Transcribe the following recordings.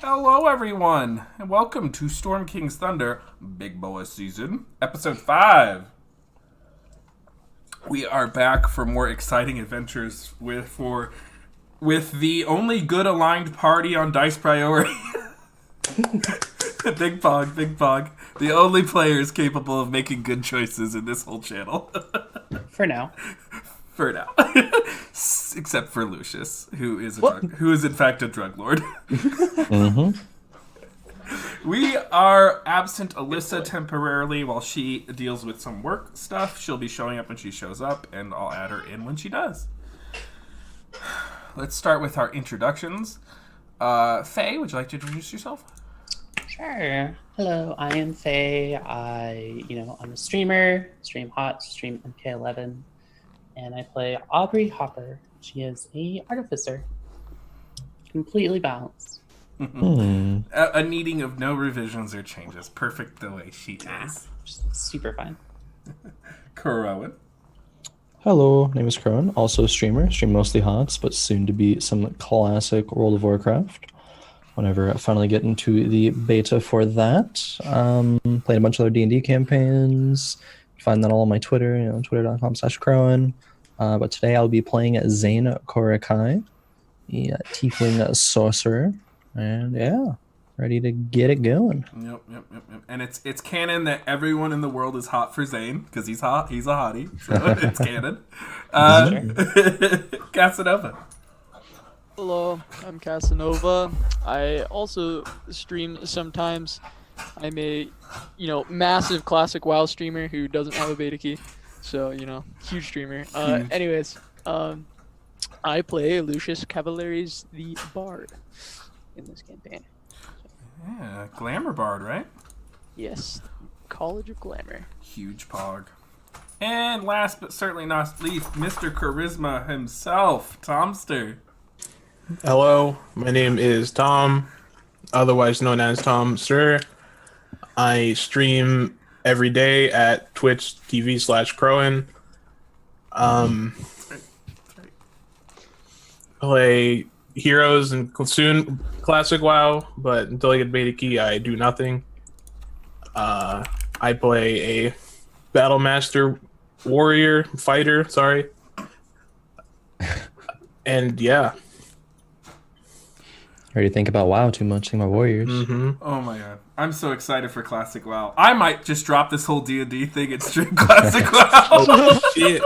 Hello, everyone, and welcome to Storm King's Thunder Big Boy Season, Episode 5. We are back for more exciting adventures with the only good aligned party on Dice Priority. Big Pog, Big Pog. The only players capable of making good choices in this whole channel. For now. For now. Except for Lucius, who is in fact a drug lord. Mm-hmm. We are absent Alyssa temporarily while she deals with some work stuff. She'll be showing up when she shows up, and I'll add her in when she does. Let's start with our introductions. Faye, would you like to introduce yourself? Sure. Hello, I am Faye. I'm a streamer, stream HOT, stream MK11, and I play Aubrey Hopper. She is a artificer. Completely balanced. A needing of no revisions or changes. Perfect the way she is. Just super fine. Corrowan. Hello, name is Crowan, also a streamer. Stream mostly HOTS, but soon to be some classic World of Warcraft. Whenever I finally get into the beta for that. Played a bunch of other D&D campaigns. Find that all on my Twitter, twitter.com/Crowan. But today I'll be playing Zane Korakai, the tiefling sorcerer. And yeah, ready to get it going. Yep. And it's canon that everyone in the world is hot for Zane, because he's hot. He's a hottie, so it's canon. Casanova. Hello, I'm Casanova. I also stream sometimes. I'm a, massive classic WoW streamer who doesn't have a beta key. So, huge streamer. Anyways, I play Lucius Cavalieri's the Bard in this campaign. Yeah, Glamour Bard, right? Yes, College of Glamour. Huge pog. And last but certainly not least, Mr. Charisma himself, Tomster. Hello, my name is Tom, otherwise known as Tom Sir. I stream every day at Twitch TV/Crowan. Play Heroes and soon Classic WoW, but until I get beta key, I do nothing. I play a Battle Master fighter, and yeah. Ready to think about WoW too much, think about Warriors. Mm-hmm. Oh my god. I'm so excited for Classic WoW. I might just drop this whole D&D thing and stream Classic WoW. Oh, shit.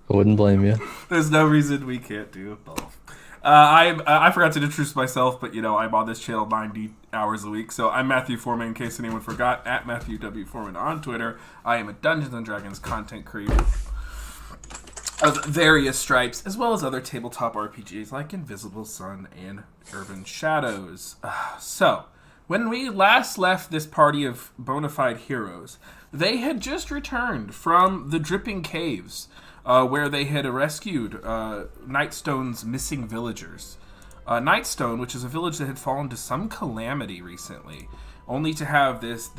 I wouldn't blame you. There's no reason we can't do both. I forgot to introduce myself, but I'm on this channel 90 hours a week. So I'm Matthew Foreman, in case anyone forgot, at Matthew W. Foreman on Twitter. I am a Dungeons & Dragons content creator of various stripes, as well as other tabletop RPGs like Invisible Sun and Urban Shadows. So, when we last left this party of bona fide heroes, they had just returned from the Dripping Caves, where they had rescued Nightstone's missing villagers. Nightstone, which is a village that had fallen to some calamity recently, only to have this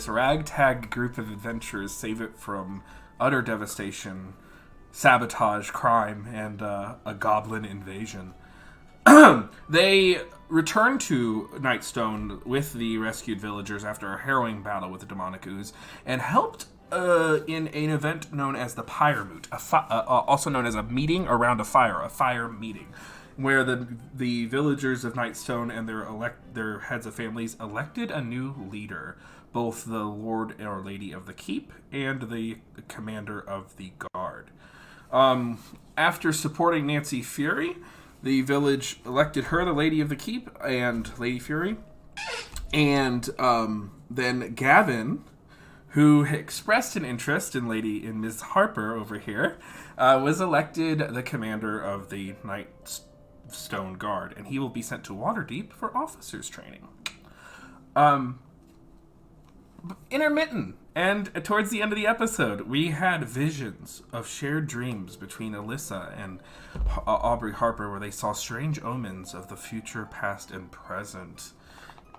ragtag group of adventurers save it from utter devastation, sabotage, crime, and a goblin invasion. They returned to Nightstone with the rescued villagers after a harrowing battle with the demonic ooze, and helped in an event known as the Pyre Moot, also known as a meeting around a fire meeting, where the villagers of Nightstone and their heads of families elected a new leader, both the Lord or Lady of the Keep and the commander of the guard. After supporting Nancy Fury, the village elected her the Lady of the Keep and Lady Fury. And then Gavin, who expressed an interest in Ms. Harper over here, was elected the commander of the Nightstone Guard. And he will be sent to Waterdeep for officers training. Intermittent. And towards the end of the episode, we had visions of shared dreams between Alyssa and Aubrey Harper, where they saw strange omens of the future, past, and present.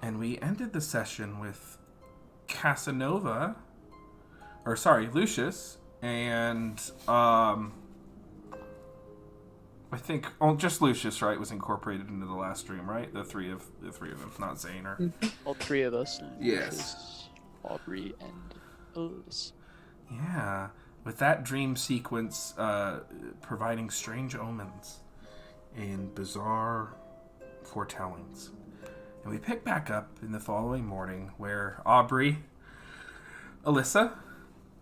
And we ended the session with Lucius, and I think just Lucius, right, was incorporated into the last dream, right? The three of them, not Zane or. All three of us. Yes. Lucas, Aubrey, and Elise. Yeah, with that dream sequence providing strange omens and bizarre foretellings. And we pick back up in the following morning where Aubrey, Alyssa,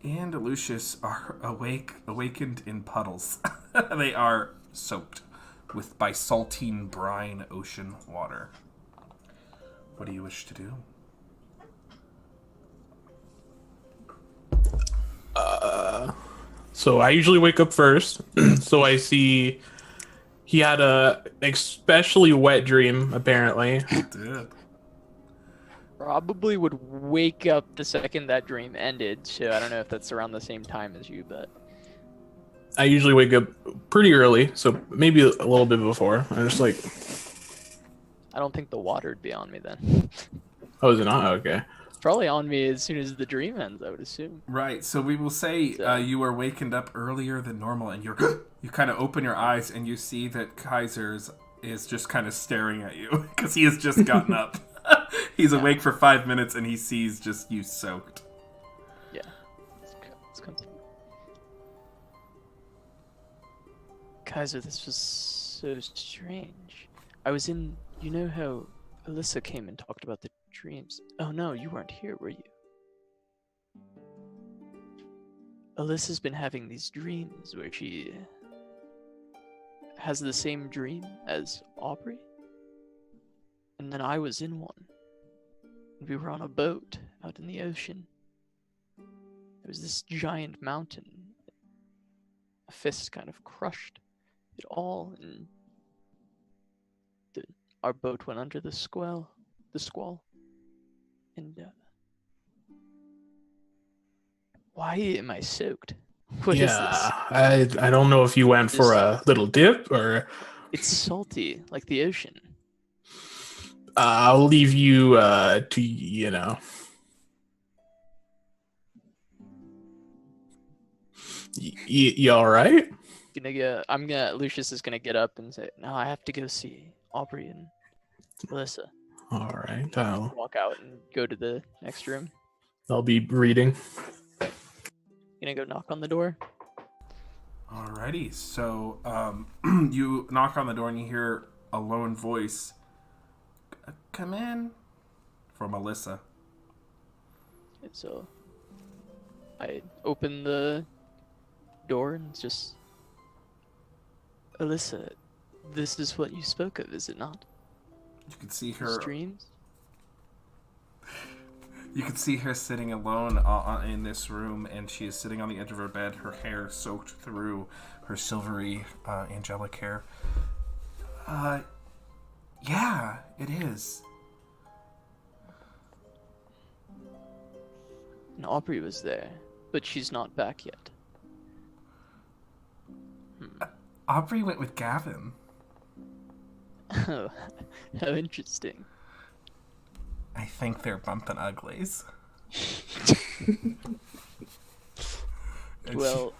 and Lucius are awakened in puddles. They are soaked by saltine brine ocean water. What do you wish to do? So I usually wake up first. So I see he had a especially wet dream, apparently. Did. Probably would wake up the second that dream ended, so I don't know if that's around the same time as you, but I usually wake up pretty early, so maybe a little bit before. I'm just like, I don't think the water would be on me then. oh, is it not? Okay. It's probably on me as soon as the dream ends, I would assume. Right, so we will say you are wakened up earlier than normal, and you kind of open your eyes and you see that Kaiser's is just kind of staring at you because he has just gotten up. He's awake for 5 minutes and he sees just you soaked. Yeah. Let's come through. Kaiser, this was so strange. I was in, you know how Alyssa came and talked about the dreams? Oh no, you weren't here, were you? Alyssa's been having these dreams where she has the same dream as Aubrey. And then I was in one. We were on a boat out in the ocean. There was this giant mountain. A fist kind of crushed it all, and our boat went under the squall. And why am I soaked? What is this? I don't know if you went for a little dip or. It's salty, like the ocean. I'll leave you to, you know. You all right? Lucius is gonna get up and say, "No, I have to go see Aubrey and Alyssa." All right. I'll Walk out and go to the next room. be reading. Gonna go knock on the door. Alrighty, so you knock on the door and you hear a lone voice. Come in, from Alyssa. And so I open the door and it's just, Alyssa, this is what you spoke of, is it not? You can see her. Dreams? You can see her sitting alone in this room, and she is sitting on the edge of her bed, her hair soaked through her silvery, angelic hair. Yeah, it is. And Aubrey was there, but she's not back yet. Aubrey went with Gavin. Oh, how interesting. I think they're bumping uglies. Well,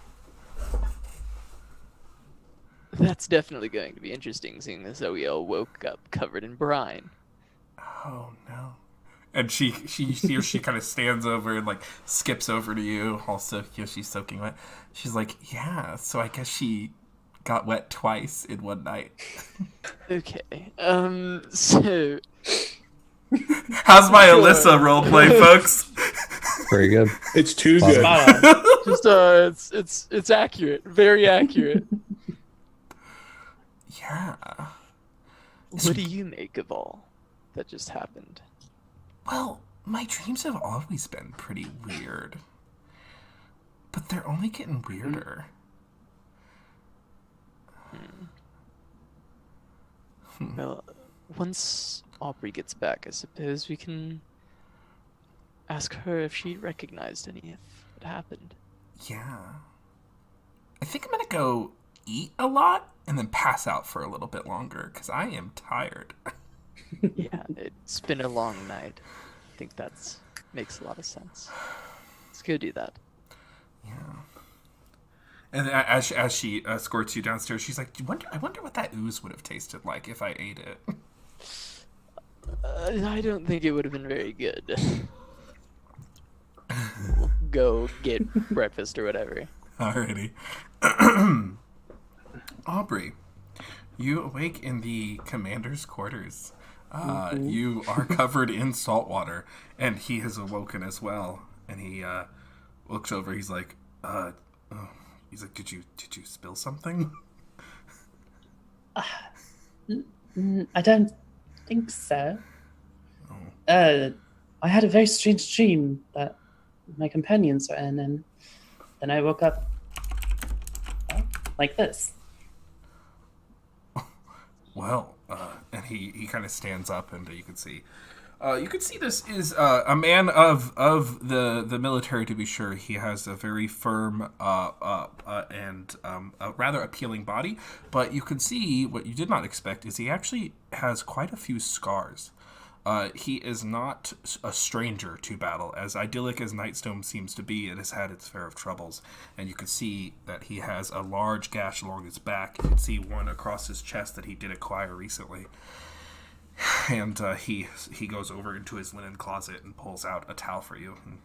that's definitely going to be interesting, seeing as though we all woke up covered in brine. Oh no. And she kind of stands over and like skips over to you. Also, she's soaking wet. She's like, yeah. So I guess she got wet twice in one night. Okay. So. How's my Alyssa roleplay, folks? Very good. It's too good. Just it's accurate, very accurate. Yeah. What do you make of all that just happened? Well, my dreams have always been pretty weird. But they're only getting weirder. Well, once Aubrey gets back, I suppose we can ask her if she recognized any of what happened. Yeah. I think I'm gonna go eat a lot and then pass out for a little bit longer, because I am tired. Yeah, it's been a long night. I think that's makes a lot of sense. Let's go do that. Yeah. And as she escorts you downstairs, she's like, I wonder what that ooze would have tasted like if I ate it. I don't think it would have been very good. We'll go get breakfast or whatever. Alrighty. Aubrey, you awake in the commander's quarters. You are covered in salt water, and he has awoken as well. And he looks over. He's like, did you spill something? I don't think so. I had a very strange dream that my companions were in, and then I woke up like this. Well, and he kind of stands up, and you can see this is a man of the military. To be sure, he has a very firm and a rather appealing body. But you can see what you did not expect is he actually has quite a few scars. He is not a stranger to battle. As idyllic as Nightstone seems to be, it has had its fair of troubles. And you can see that he has a large gash along his back. You can see one across his chest that he did acquire recently. And he goes over into his linen closet and pulls out a towel for you and,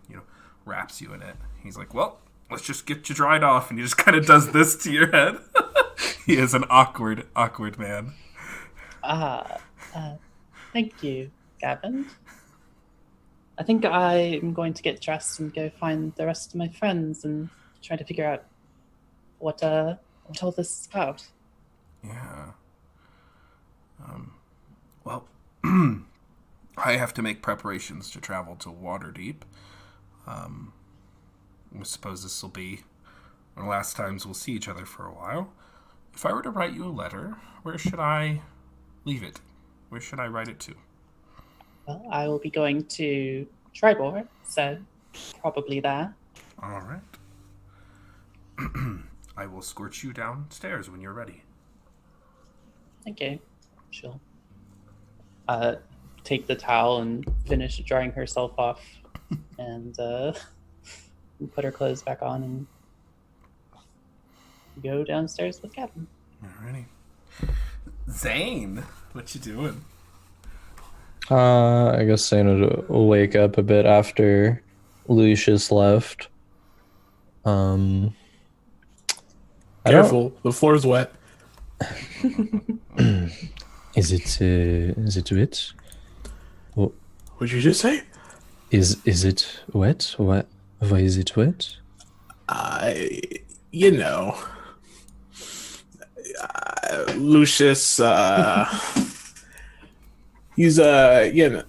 wraps you in it. He's like, well, let's just get you dried off. And he just kind of does this to your head. He is an awkward man. Thank you, Gavin. I think I am going to get dressed and go find the rest of my friends and try to figure out what all this is about. Yeah. Well, I have to make preparations to travel to Waterdeep. I suppose this will be our last times we'll see each other for a while. If I were to write you a letter, where should I leave it? Where should I write it to? Well, I will be going to Tribor, so probably there. All right. I will escort you downstairs when you're ready. Okay, she'll take the towel and finish drying herself off and put her clothes back on and go downstairs with Gavin. Alrighty. Zane, what you doing? I guess Zane would wake up a bit after Lucius left. Careful, the floor's wet. Is it wet? What'd you just say? Is it wet? Why is it wet? Lucius, he's you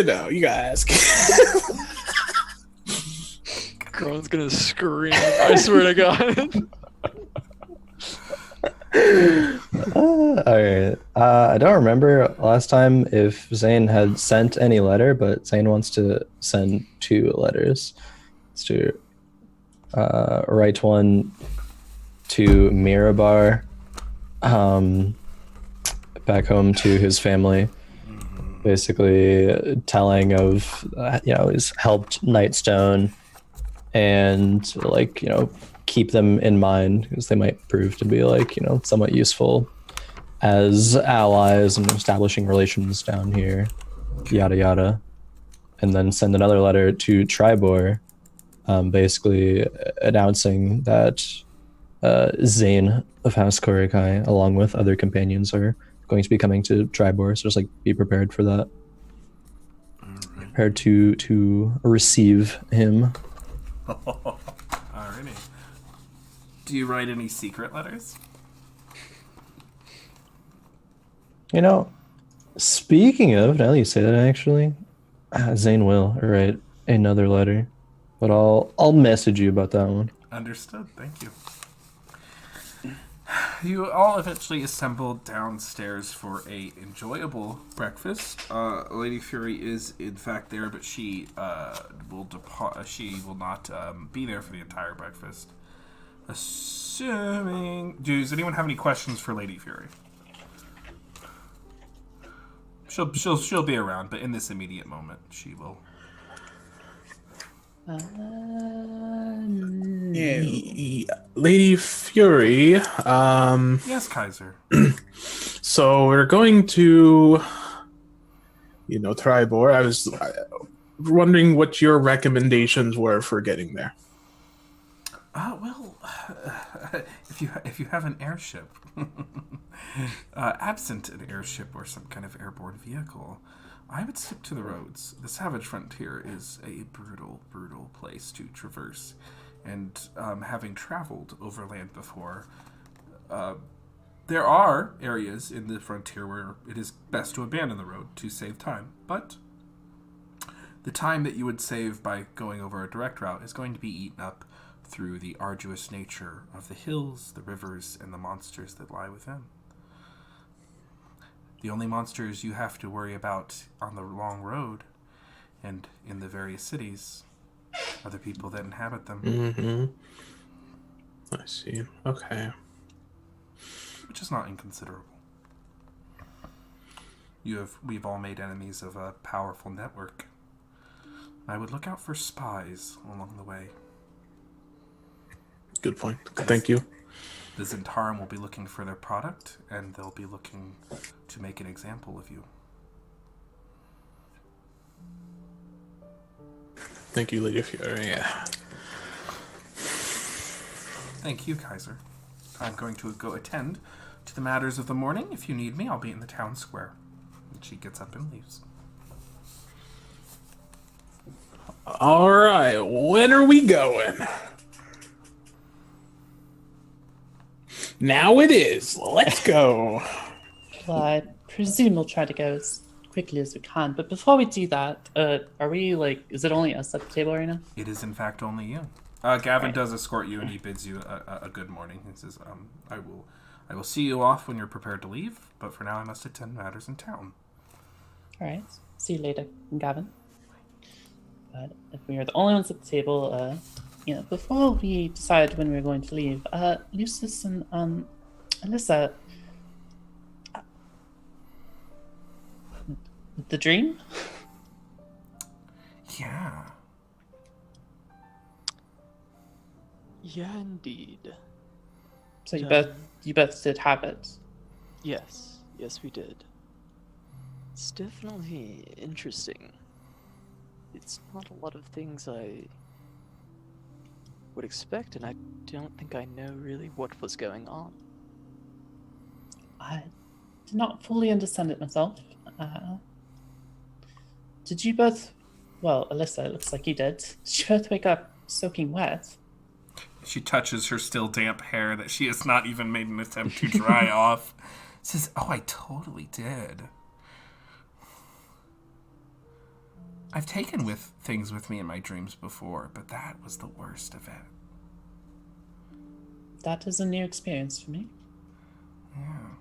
gotta ask. Crone's gonna scream. I swear to God. Alright. I don't remember last time if Zane had sent any letter, but Zane wants to send 2 letters. It's to write one to Mirabar, back home to his family, basically telling of he's helped Nightstone and keep them in mind because they might prove to be somewhat useful as allies and establishing relations down here, yada yada. And then send another letter to Tribor, basically announcing that Zane of House Korakai, along with other companions, are going to be coming to Tribor, so just be prepared for that. Prepared to receive him. Alrighty. Do you write any secret letters? Speaking of, now that you say that, actually, Zane will write another letter, but I'll message you about that one. Understood. Thank you. You all eventually assembled downstairs for a enjoyable breakfast. Lady Fury is in fact there, but she will depart. She will not be there for the entire breakfast. Assuming, does anyone have any questions for Lady Fury? She'll be around, but in this immediate moment, she will. No. Lady Fury, Yes, Kaiser. so we're going to, Tribor. I was wondering what your recommendations were for getting there. Well, if you have an airship, absent an airship or some kind of airborne vehicle, I would stick to the roads. The Savage Frontier is a brutal, brutal place to traverse, and having traveled overland before, there are areas in the frontier where it is best to abandon the road to save time, but the time that you would save by going over a direct route is going to be eaten up through the arduous nature of the hills, the rivers, and the monsters that lie within. The only monsters you have to worry about on the long road and in the various cities are the people that inhabit them. Mm-hmm. I see. Okay. Which is not inconsiderable. We've all made enemies of a powerful network. I would look out for spies along the way. Good point. Thank you. The Zentarum will be looking for their product, and they'll be looking to make an example of you. Thank you, Lady Fury. Yeah. Thank you, Kaiser. I'm going to go attend to the matters of the morning. If you need me, I'll be in the town square. And she gets up and leaves. All right. When are we going? Now it is. Let's go. Well, I presume we'll try to go as quickly as we can. But before we do that, are we is it only us at the table right now? It is, in fact, only you. Gavin does escort you, and he bids you a good morning. He says, I will see you off when you're prepared to leave, but for now I must attend matters in town. All right. See you later, Gavin. But if we are the only ones at the table, before we decide when we're going to leave, Lucius and Alyssa, the dream? Yeah. Yeah, indeed. So you both did have it. Yes, we did. It's definitely interesting. It's not a lot of things I would expect, and I don't think I know really what was going on. I did not fully understand it myself. Did you both? Well, Alyssa, it looks like you did. Did you both wake up soaking wet? She touches her still damp hair that she has not even made an attempt to dry off. Says, "Oh, I totally did. I've taken things with me in my dreams before, but that was the worst of it." That is a new experience for me. Yeah.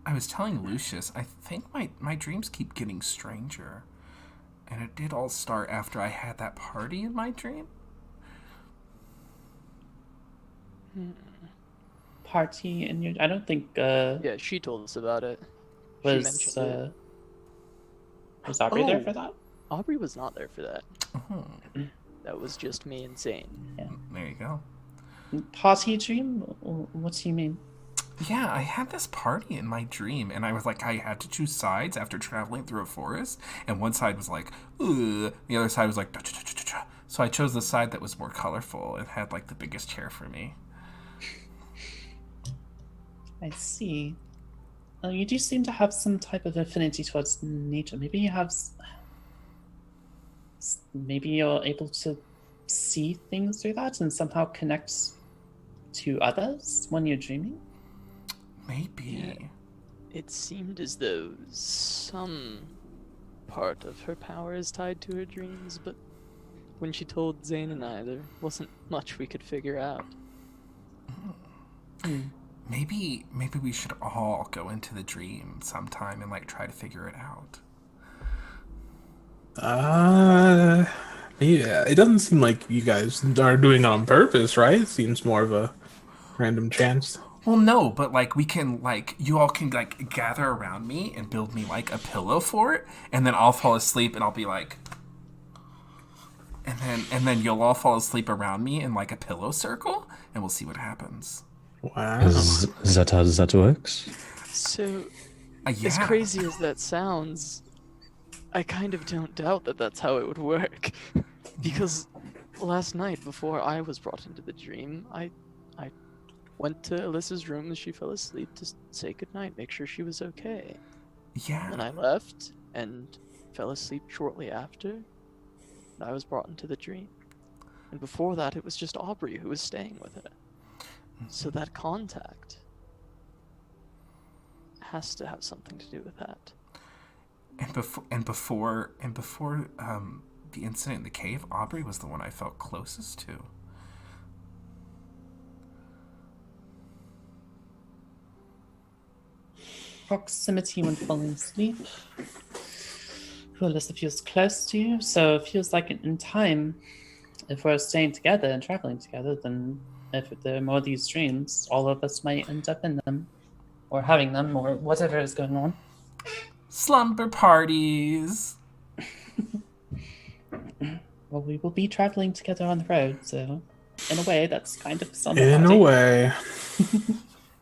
I was telling Lucius, I think my dreams keep getting stranger. And it did all start after I had that party in my dream. Party in your... I don't think... Yeah, she told us about it. She mentioned it. Was Aubrey there for that? Aubrey was not there for that. Oh. That was just me and Zane. Yeah. There you go. Party dream? What do you mean? Yeah, I had this party in my dream, and I was like, I had to choose sides after traveling through a forest, and one side was like, ugh, the other side was like, da-da-da-da-da. So I chose the side that was more colorful and had like the biggest chair for me. I see. You do seem to have some type of affinity towards nature. Maybe you have... Maybe you're able to see things through that and somehow connect to others when you're dreaming? Maybe. Yeah. It seemed as though some part of her power is tied to her dreams, but when she told Zane and I, there wasn't much we could figure out. Maybe we should all go into the dream sometime and like try to figure it out. Yeah, it doesn't seem like you guys are doing it on purpose, right? It seems more of a random chance. Well, no, but like we can like you all can like gather around me and build me like a pillow for it, and then I'll fall asleep and I'll be like, and then you'll all fall asleep around me in like a pillow circle, and we'll see what happens. Wow. Is that how that works? So, Yeah. as crazy as that sounds, I kind of don't doubt that that's how it would work. Because last night, before I was brought into the dream, I went to Alyssa's room and she fell asleep to say goodnight, make sure she was okay. Yeah. And I left and fell asleep shortly after, and I was brought into the dream. And before that, it was just Aubrey who was staying with her. So that contact has to have something to do with that. And before the incident in the cave, Aubrey was the one I felt closest to. Proximity when falling asleep. Who Alyssa feels close to, so it feels like in time, if we're staying together and traveling together, then if there are more of these dreams, all of us might end up in them, or having them, or whatever is going on. Slumber parties. Well, we will be traveling together on the road, so in a way, that's kind of something. In a way.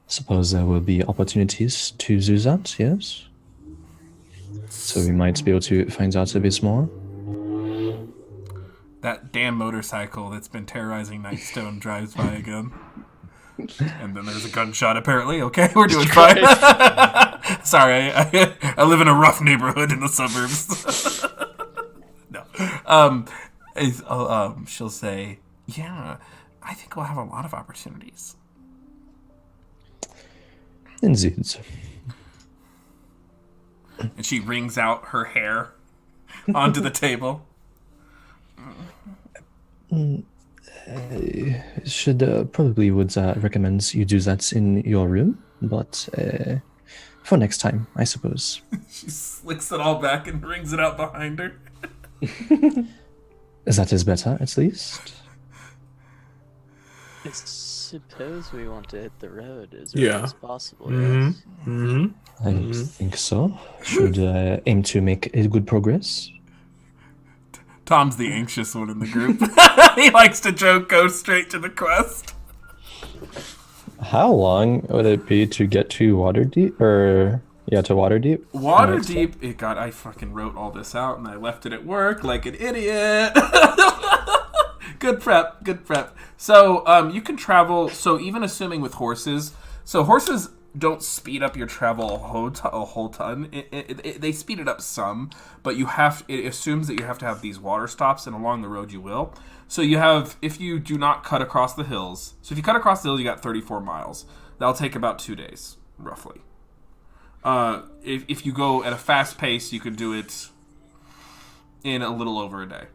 Suppose there will be opportunities to do that, yes? So we might be able to find out a bit more. That damn motorcycle that's been terrorizing Nightstone drives by again. And then there's a gunshot, apparently. Okay, we're doing fine. Sorry, I live in a rough neighborhood in the suburbs. No. She'll say, yeah, I think we'll have a lot of opportunities. Indeed. And she wrings out her hair onto the table. Should probably would recommend you do that in your room, but for next time, I suppose. She slicks it all back and wrings it out behind her. That is better, at least. I suppose we want to hit the road as Yeah. early as possible. Mm-hmm. Yes. Mm-hmm. I think so. Should aim to make a good progress. Tom's the anxious one in the group. He likes to joke, go straight to the quest. How long would it be to get to Waterdeep? To Waterdeep? Waterdeep, I fucking wrote all this out and I left it at work like an idiot. Good prep. So, you can travel, so even assuming with horses, so horses don't speed up your travel a whole ton. They speed it up some, but it assumes that you have to have these water stops, and along the road you will. So if you do not cut across the hills, so if you cut across the hills, you got 34 miles. That'll take about 2 days, roughly. If you go at a fast pace, you could do it in a little over a day.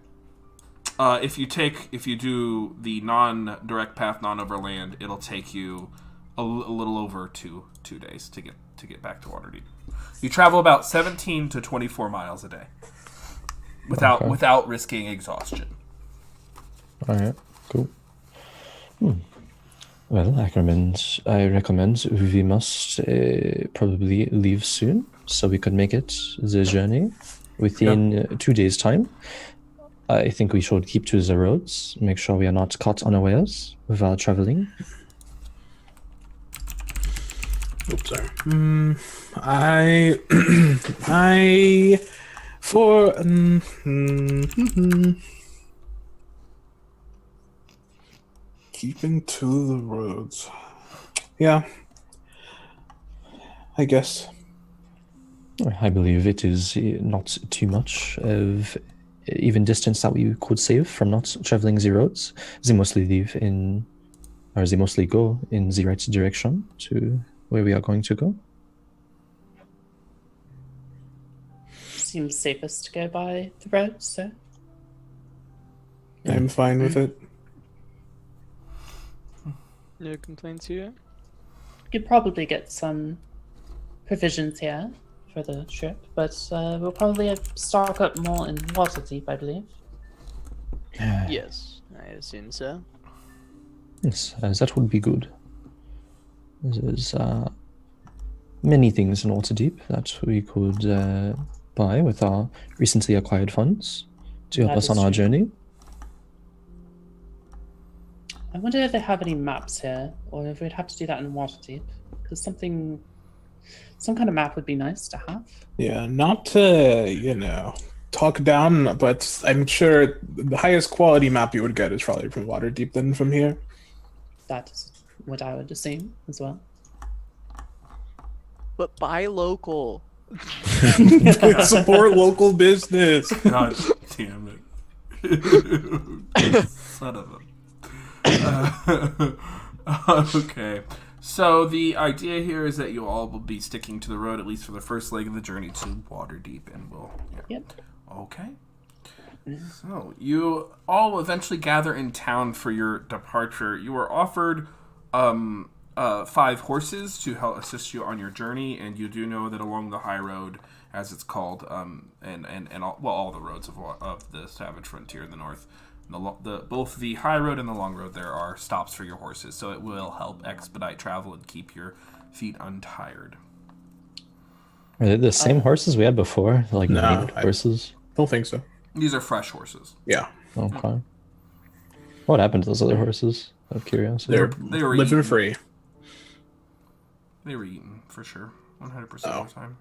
If you do the non-direct path, non-overland, it'll take you a little over two days to get back to Waterdeep. You travel about 17 to 24 miles a day without risking exhaustion. All right, cool. Well, I recommend we must probably leave soon so we could make it the journey within 2 days' time. I think we should keep to the roads, make sure we are not caught unawares while traveling. Oops, sorry. Keeping to the roads. Yeah. I guess. I believe it is not too much of even distance that we could save from not traveling the roads. They mostly go in the right direction to where we are going to go. Seems safest to go by the road, so. I'm fine with it. No complaints here? Could probably get some provisions here for the trip, but we'll probably stock up more in Waterdeep, I believe. Yes, I assume so. Yes, that would be good. There's many things in Waterdeep that we could buy with our recently acquired funds to help That us on is our true. journey. I wonder if they have any maps here, or if we'd have to do that in Waterdeep. Because some kind of map would be nice to have. Yeah, not to, talk down, but I'm sure the highest quality map you would get is probably from Waterdeep than from here. That is what I would assume as well. But buy local. Support local business. God damn it. Son of a. Okay. So the idea here is that you all will be sticking to the road, at least for the first leg of the journey to Waterdeep, and we'll... Yeah. Yep. Okay. So you all eventually gather in town for your departure. You were offered 5 horses to help assist you on your journey, and you do know that along the high road, as it's called, and all the roads of the Savage Frontier in the north, both the high road and the long road, there are stops for your horses, so it will help expedite travel and keep your feet untired. Are they the same horses we had before? Like No, named horses? Don't think so. These are fresh horses. Yeah, Okay. What happened to those other horses? Out of curiosity. They were living eaten. free. They were eaten, for sure. 100% Oh. of the time.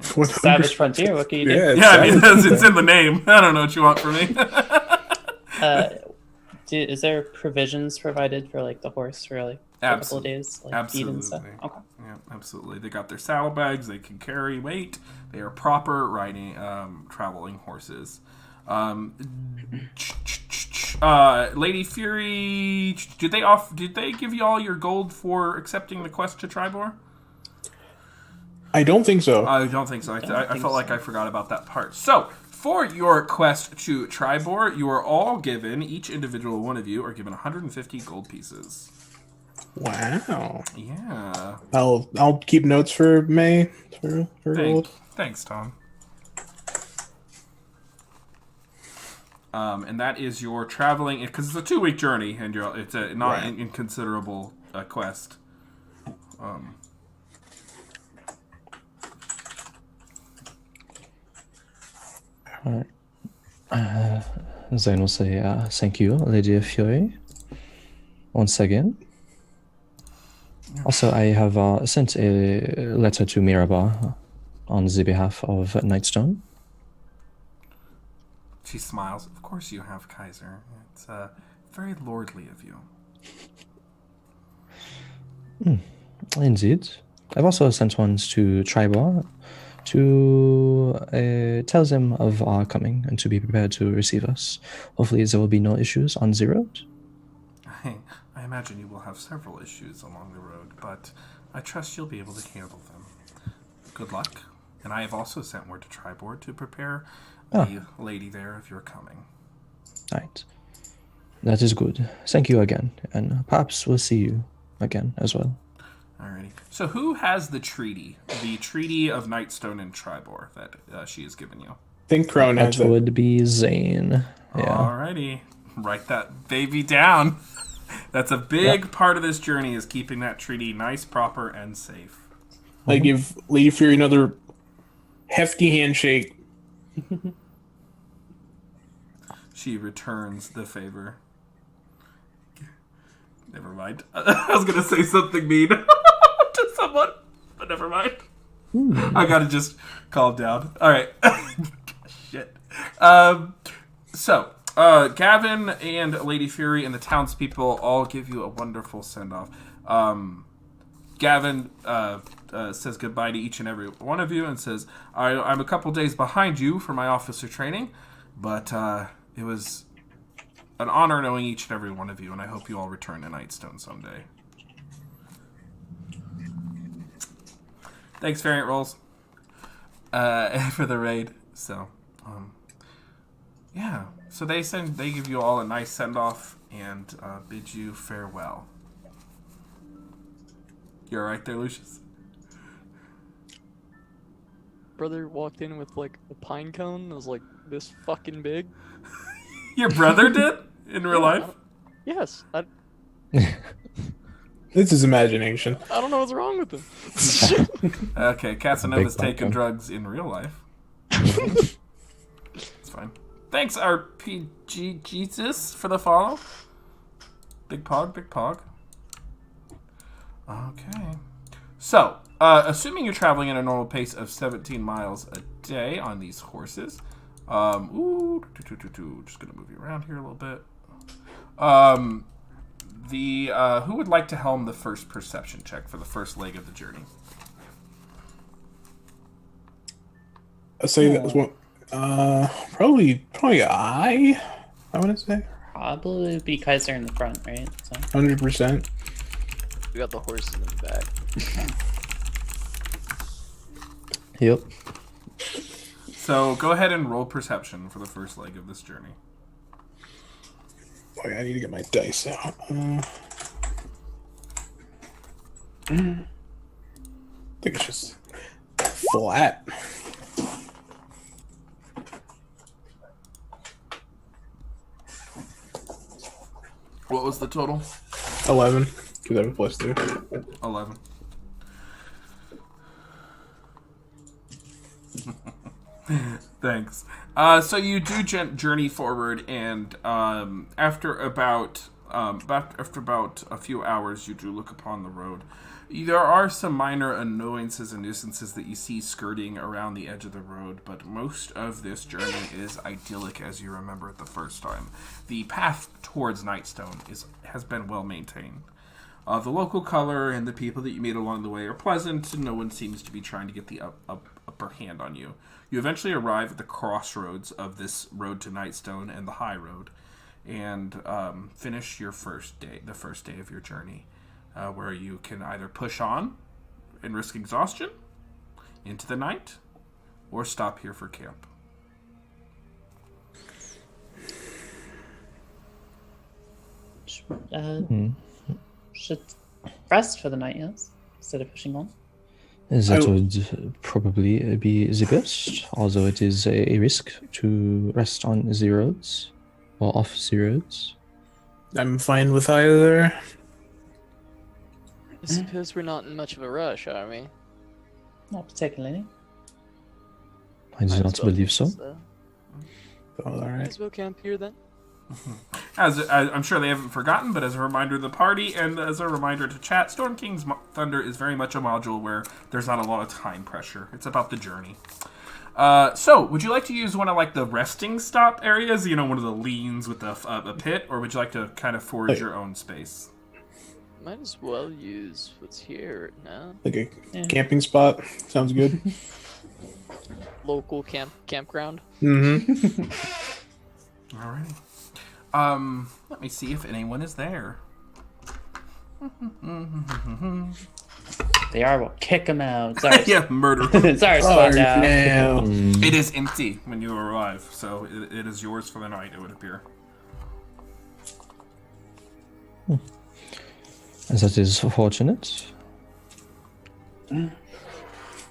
Savage Frontier, what can you do? Yeah, I mean, it's in the name. I don't know what you want from me. Is there provisions provided for like the horse for like a couple of days, like feed and stuff? Absolutely. Okay. Yeah, absolutely. They got their saddlebags. They can carry weight. They are proper riding, traveling horses. Lady Fury, did they give you all your gold for accepting the quest to Tribor? I don't think so. I don't think so. I think felt like so. I forgot about that part. So, for your quest to Tribor, you are all given, each individual one of you are given 150 gold pieces. Wow. Yeah. I'll keep notes for May for gold. Thanks, Tom. And that is your traveling, because it's a 2-week journey, and it's a not Right. inconsiderable quest. Zane will say thank you, Lady Fury, once again. Also, I have sent a letter to Mirabar on the behalf of Nightstone. She smiles. Of course you have, Kaiser. It's very lordly of you. Indeed. I've also sent ones to Tribor to tell them of our coming and to be prepared to receive us. Hopefully there will be no issues on the road. I imagine you will have several issues along the road, but I trust you'll be able to handle them. Good luck. And I have also sent word to Tribor to prepare the lady there if you're coming. Right. That is good. Thank you again, and perhaps we'll see you again as well. Alrighty. So who has the treaty? The Treaty of Nightstone and Tribor that she has given you. I think Crone has That it. would be Zane. Yeah. Alrighty. Write that baby down. That's a big part of this journey, is keeping that treaty nice, proper, and safe. I give Lady Fury another hefty handshake. She returns the favor. Never mind. I was going to say something mean to someone, but never mind. I got to just calm down. All right. Shit. So, Gavin and Lady Fury and the townspeople all give you a wonderful send-off. Gavin says goodbye to each and every one of you and says, I'm a couple days behind you for my officer training, but it was an honor knowing each and every one of you, and I hope you all return to Nightstone someday. Thanks, Variant Rolls, for the raid. So, yeah. So they give you all a nice send-off and bid you farewell. You all right there, Lucius? Brother walked in with like a pine cone that was like this fucking big. Your brother did in real life? Yes. It's his imagination. I don't know what's wrong with him. Okay, Casanova's Big taking bunker. drugs in real life. It's fine. Thanks, RPG Jesus, for the follow. Big Pog, Big Pog. Okay. So, assuming you're traveling at a normal pace of 17 miles a day on these horses, just gonna move you around here a little bit. Who would like to helm the first perception check for the first leg of the journey? I say that was one. Probably I want to say Probably be Kaiser in the front, right? So 100%. We got the horses in the back. Yep. So go ahead and roll perception for the first leg of this journey. Boy, I need to get my dice out. I think it's just flat. What was the total? 11. Because I have a +2. 11. Thanks. So you do journey forward, and after about a few hours, you do look upon the road. There are some minor annoyances and nuisances that you see skirting around the edge of the road, but most of this journey is idyllic as you remember it the first time. The path towards Nightstone has been well maintained. The local color and the people that you meet along the way are pleasant, and no one seems to be trying to get the upper hand on you. You eventually arrive at the crossroads of this road to Nightstone and the high road, and finish the first day of your journey, where you can either push on and risk exhaustion into the night, or stop here for camp. should rest for the night, yes, instead of pushing on. That would probably be the best, although it is a risk to rest on the roads or off the roads. I'm fine with either. I suppose we're not in much of a rush, are we? Not particularly. I do not believe so. All Might right. as well camp here then. As I'm sure they haven't forgotten, but as a reminder to the party and as a reminder to chat, Storm King's Thunder is very much a module where there's not a lot of time pressure. It's about the journey. So, would you like to use one of like the resting stop areas? You know, one of the leans with a pit, or would you like to kind of forge your own space? Might as well use what's here now. Like a camping spot. Sounds good. Local campground. Mm-hmm. Alrighty. Let me see if anyone is there. They are. We'll kick them out. It's ours. Yeah, murder. It's our spot now. now. It is empty when you arrive, so it is yours for the night, it would appear. That is fortunate.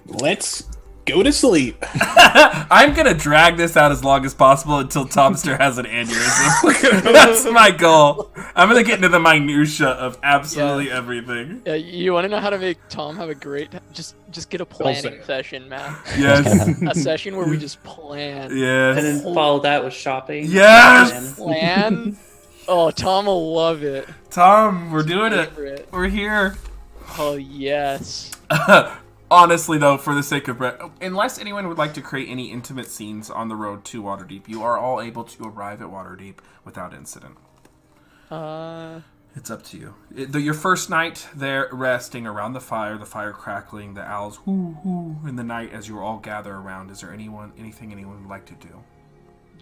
Let's go to sleep. I'm gonna drag this out as long as possible until Tomster has an aneurysm. That's my goal. I'm gonna get into the minutia of absolutely everything. Yeah, you want to know how to make Tom have a great? Just get a planning session, man. Yes. A session where we just plan. Yes. And then follow that with shopping. Yes! Plan. Oh, Tom will love it. Tom, we're doing it. Favorite. We're here. Oh yes. Honestly, though, for the sake of Brett, unless anyone would like to create any intimate scenes on the road to Waterdeep, you are all able to arrive at Waterdeep without incident. It's up to you. Your first night there, resting around the fire crackling, the owls hoo hoo in the night as you all gather around. Is there anything anyone would like to do?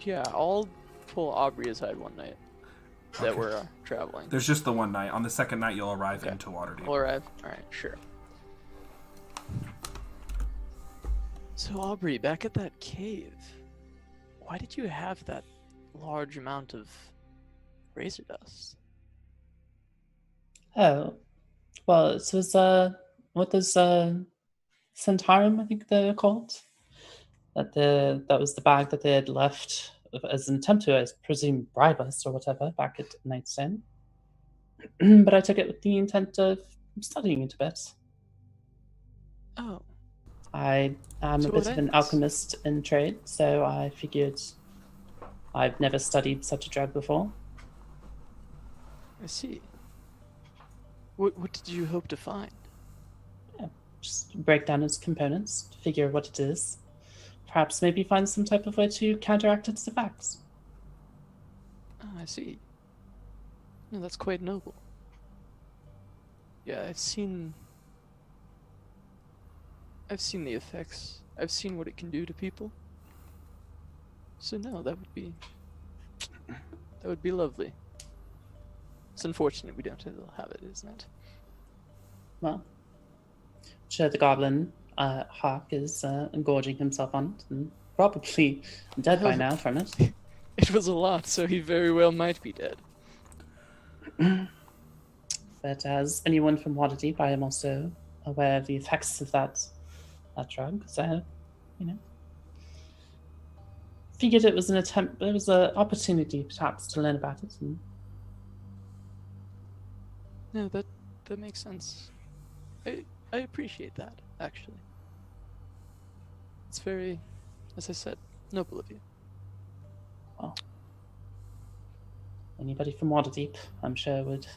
Yeah, I'll pull Aubrey aside one night that Okay. we're traveling. There's just the one night. On the second night, you'll arrive Okay. into Waterdeep. We'll arrive. All right, sure. So Aubrey, back at that cave, why did you have that large amount of razor dust? Oh, well, it was what was Centarum, I think they're called. That was the bag that they had left as an attempt to, I presume, bribe us or whatever back at Nightstone. But I took it with the intent of I'm studying it a bit. Oh, I am So a bit what of an ends? alchemist in trade, so I figured I've never studied such a drug before. I see. What did you hope to find? Yeah, just break down its components, figure what it is. Perhaps maybe find some type of way to counteract its effects. Oh, I see. No, that's quite noble. Yeah, I've seen the effects. I've seen what it can do to people. So no, that would be lovely. It's unfortunate we don't have it, isn't it? Well, sure the goblin Hawk is engorging himself on it and probably dead by Well, now from it. It was a lot, so he very well might be dead. But as anyone from Waterdeep, I am also aware of the effects of that drug. So, figured it was an attempt. It was an opportunity, perhaps, to learn about it. And No, that makes sense. I appreciate that, actually. It's very, as I said, noble of you. well, anybody from Waterdeep, I'm sure, would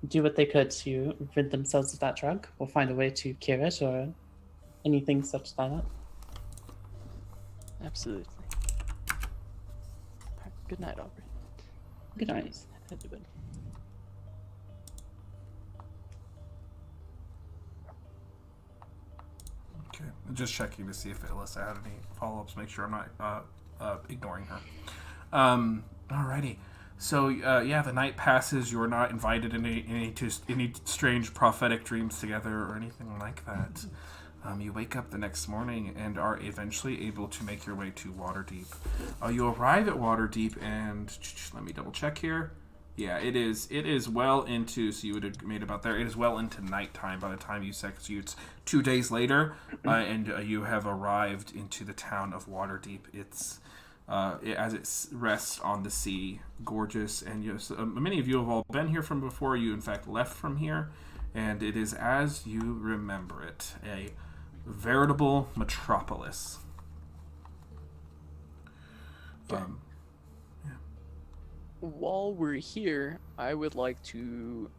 do what they could to rid themselves of that drug, or find a way to cure it, or anything such like that. Absolutely. Alright, good night, Aubrey. Good night. Head to bed. Okay, just checking to see if Alyssa had any follow-ups. Make sure I'm not ignoring her. Alrighty. So yeah, the night passes. You are not invited in any strange prophetic dreams together or anything like that. You wake up the next morning and are eventually able to make your way to Waterdeep. You arrive at Waterdeep, and let me double check here. Yeah, it is well into, so you would have made about there. It is well into nighttime by the time you set. It's 2 days later, and you have arrived into the town of Waterdeep. It's as it rests on the sea, gorgeous, and yes, many of you have all been here from before. You, in fact, left from here, and it is as you remember it, a veritable metropolis. Okay. While we're here, I would like to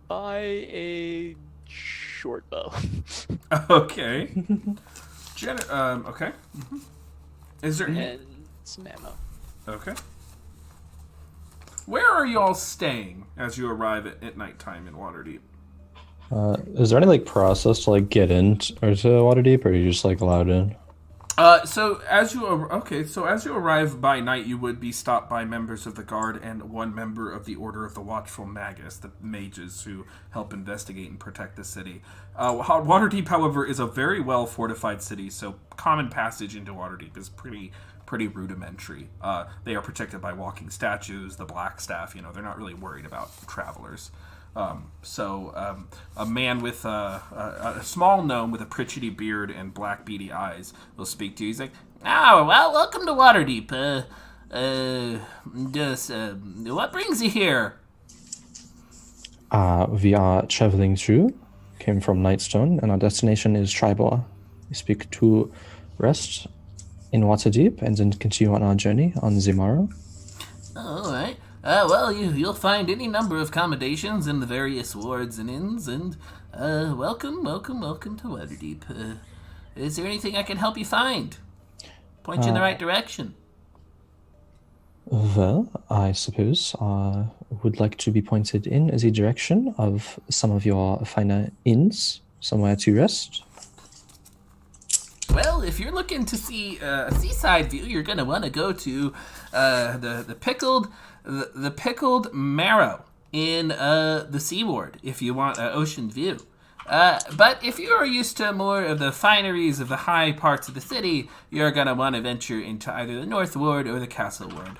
buy a short bow. Okay. Okay. Mm-hmm. Is there any... And some ammo. Okay. Where are you all staying as you arrive at nighttime in Waterdeep? Is there any process to get into Waterdeep, or are you just allowed in? So as you arrive by night, you would be stopped by members of the guard and one member of the Order of the Watchful Magus, the mages who help investigate and protect the city. Waterdeep, however, is a very well fortified city, so common passage into Waterdeep is pretty rudimentary. They are protected by walking statues, the Black Staff. They're not really worried about travelers. A man with a small gnome with a pritchety beard and black beady eyes will speak to you. He's like, "Oh, well, welcome to Waterdeep. What brings you here?" We are traveling through. Came from Nightstone, and our destination is Tribor. We speak to rest in Waterdeep, and then continue on our journey on the morrow. All right. Well, you'll find any number of accommodations in the various wards and inns, and welcome to Waterdeep. Is there anything I can help you find? Point you in the right direction. Well, I suppose I would like to be pointed in the direction of some of your finer inns, somewhere to rest. Well, if you're looking to see a seaside view, you're going to want to go to the pickled marrow in the Sea Ward if you want an ocean view. But if you are used to more of the fineries of the high parts of the city, you're going to want to venture into either the North Ward or the Castle Ward.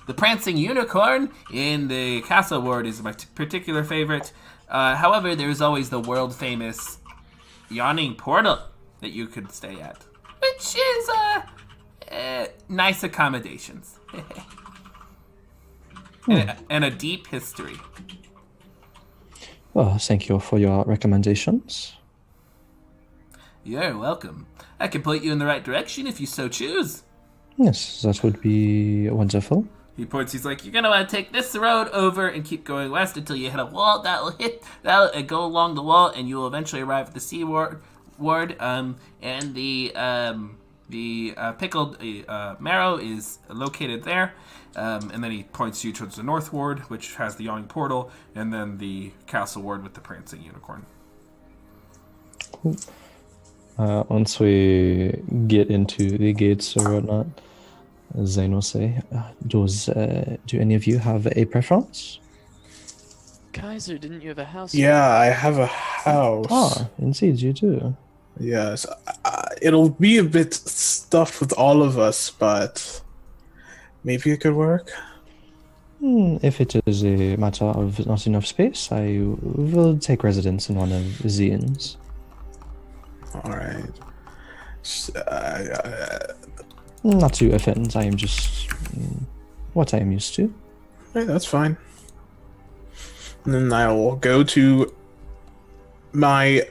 The Prancing Unicorn in the Castle Ward is my particular favorite. However, there's always the world-famous Yawning Portal that you could stay at, which is nice accommodations. And a deep history. Well, thank you for your recommendations. You're welcome. I can point you in the right direction if you so choose. Yes, that would be wonderful. He points. He's like, "You're gonna want to take this road over and keep going west until you hit a wall. That'll go along the wall, and you will eventually arrive at the sea ward. And the pickled marrow is located there. And then he points you towards the north ward, which has the yawning portal, and then the castle ward with the prancing unicorn." Cool. Once we get into the gates or whatnot, Zane will say, do any of you have a preference? Kaiser, didn't you have a house? Yeah, I have a house. Ah, indeed you do. Yes, it'll be a bit stuffed with all of us, but maybe it could work. If it is a matter of not enough space, I will take residence in one of the inns. All right. Not to offend, I am just what I am used to. Hey, that's fine. And then I will go to my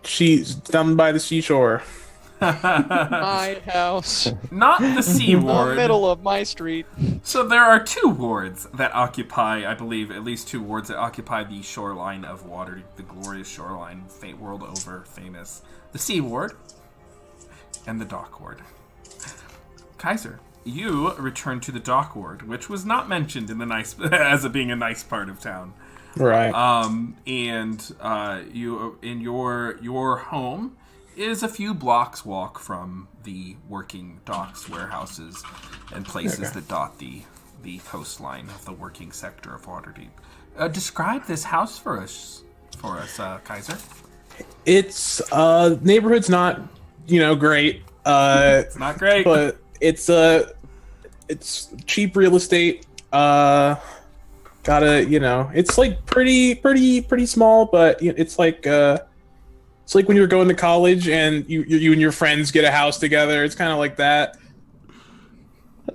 she's down by the seashore. My house. Not the sea In the ward. middle of my street. So there are two wards that occupy, I believe, at least two wards that occupy the shoreline of Waterdeep, the glorious shoreline, world over famous. The sea ward and the dock ward. Kaiser, you return to the dock ward, which was not mentioned in the nice as it being a nice part of town. Right. You in your home is a few blocks walk from the working docks, warehouses, and places that dot the coastline of the working sector of Waterdeep. Describe this house for us, Kaiser. It's neighborhood's not, great. It's not great, but it's cheap real estate. It's like pretty small, but it's like when you're going to college and you and your friends get a house together. It's kind of like that.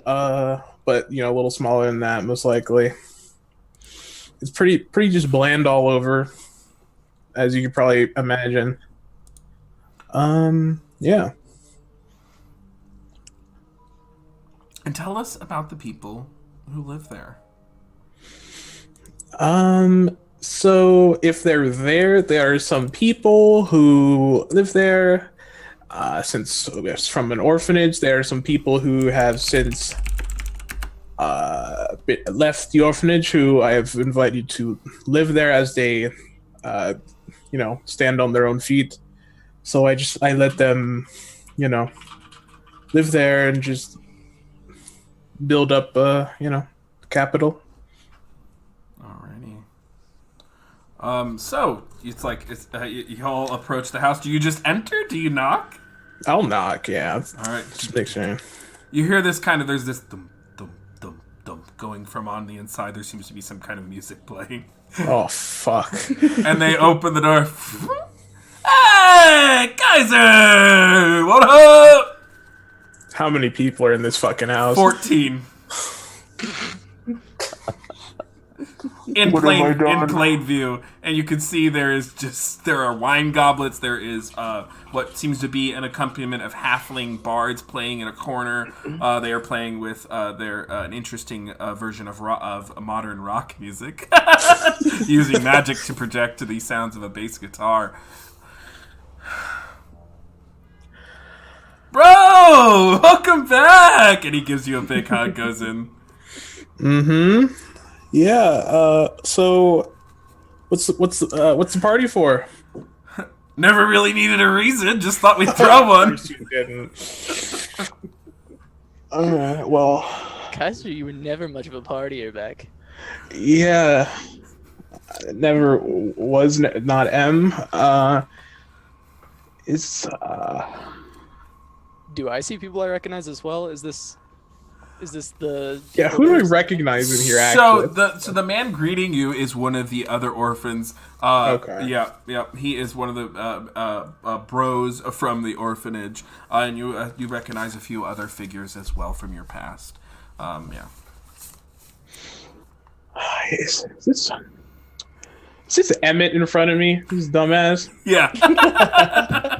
But a little smaller than that, most likely. It's pretty just bland all over, as you could probably imagine. Yeah. And tell us about the people who live there. So if they're there, there are some people who live there. Since it's from an orphanage, there are some people who have since left the orphanage who I have invited to live there as they, stand on their own feet. So I let them, live there and just build up, capital. Alrighty. So it's like you all approach the house. Do you just enter? Do you knock? I'll knock. Yeah. All right. Just make sure. You hear this there's this dum dum dum dum going from on the inside. There seems to be some kind of music playing. Oh fuck! And they open the door. Hey, Kaiser! What up? How many people are in this fucking house? 14. In plain view, and you can see there are wine goblets. There is what seems to be an accompaniment of halfling bards playing in a corner. They are playing with an interesting version of modern rock music, using magic to project to the sounds of a bass guitar. Bro, welcome back! And he gives you a big hug. Goes in. Mm-hmm. Yeah. So, what's the party for? Never really needed a reason. Just thought we'd throw one. You didn't. All right. Well. Kaiser, you were never much of a partier back. Yeah. Never was. Not M. It's. Do I see people I recognize as well? Is this the... Yeah, who do I recognize in here, actually? So the man greeting you is one of the other orphans. Okay. Yeah. He is one of the bros from the orphanage. And you recognize a few other figures as well from your past. Yeah. is this Emmett in front of me? This dumbass. Yeah.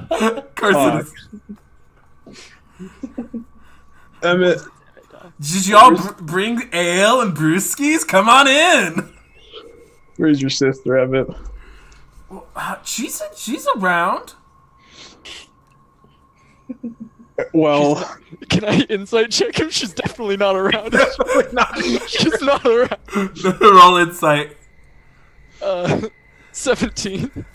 Of course it is. Emmett. Did y'all bring ale and brewskis? Come on in. Where's your sister, Emmett? She's around. Well, Can I insight check him? She's definitely not around. She's not around. Roll insight. 17.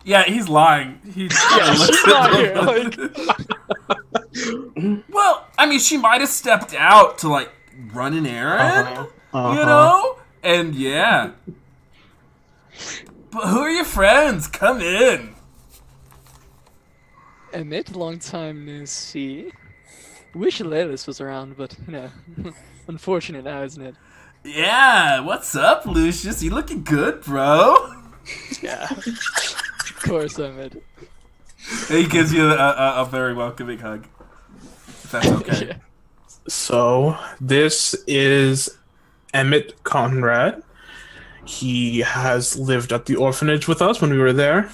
Yeah, he's lying. She's not here. Like, Well, I mean, she might have stepped out to like run an errand, you know, and yeah. But who are your friends? Come in. Emmett, long time no see. Wish Lelis was around, but unfortunate now, isn't it? Yeah, what's up, Lucius? You looking good, bro? Yeah. Of course, Emmett. He gives you a very welcoming hug. If that's okay. Yeah. so this is Emmett Conrad. He has lived at the orphanage with us when we were there.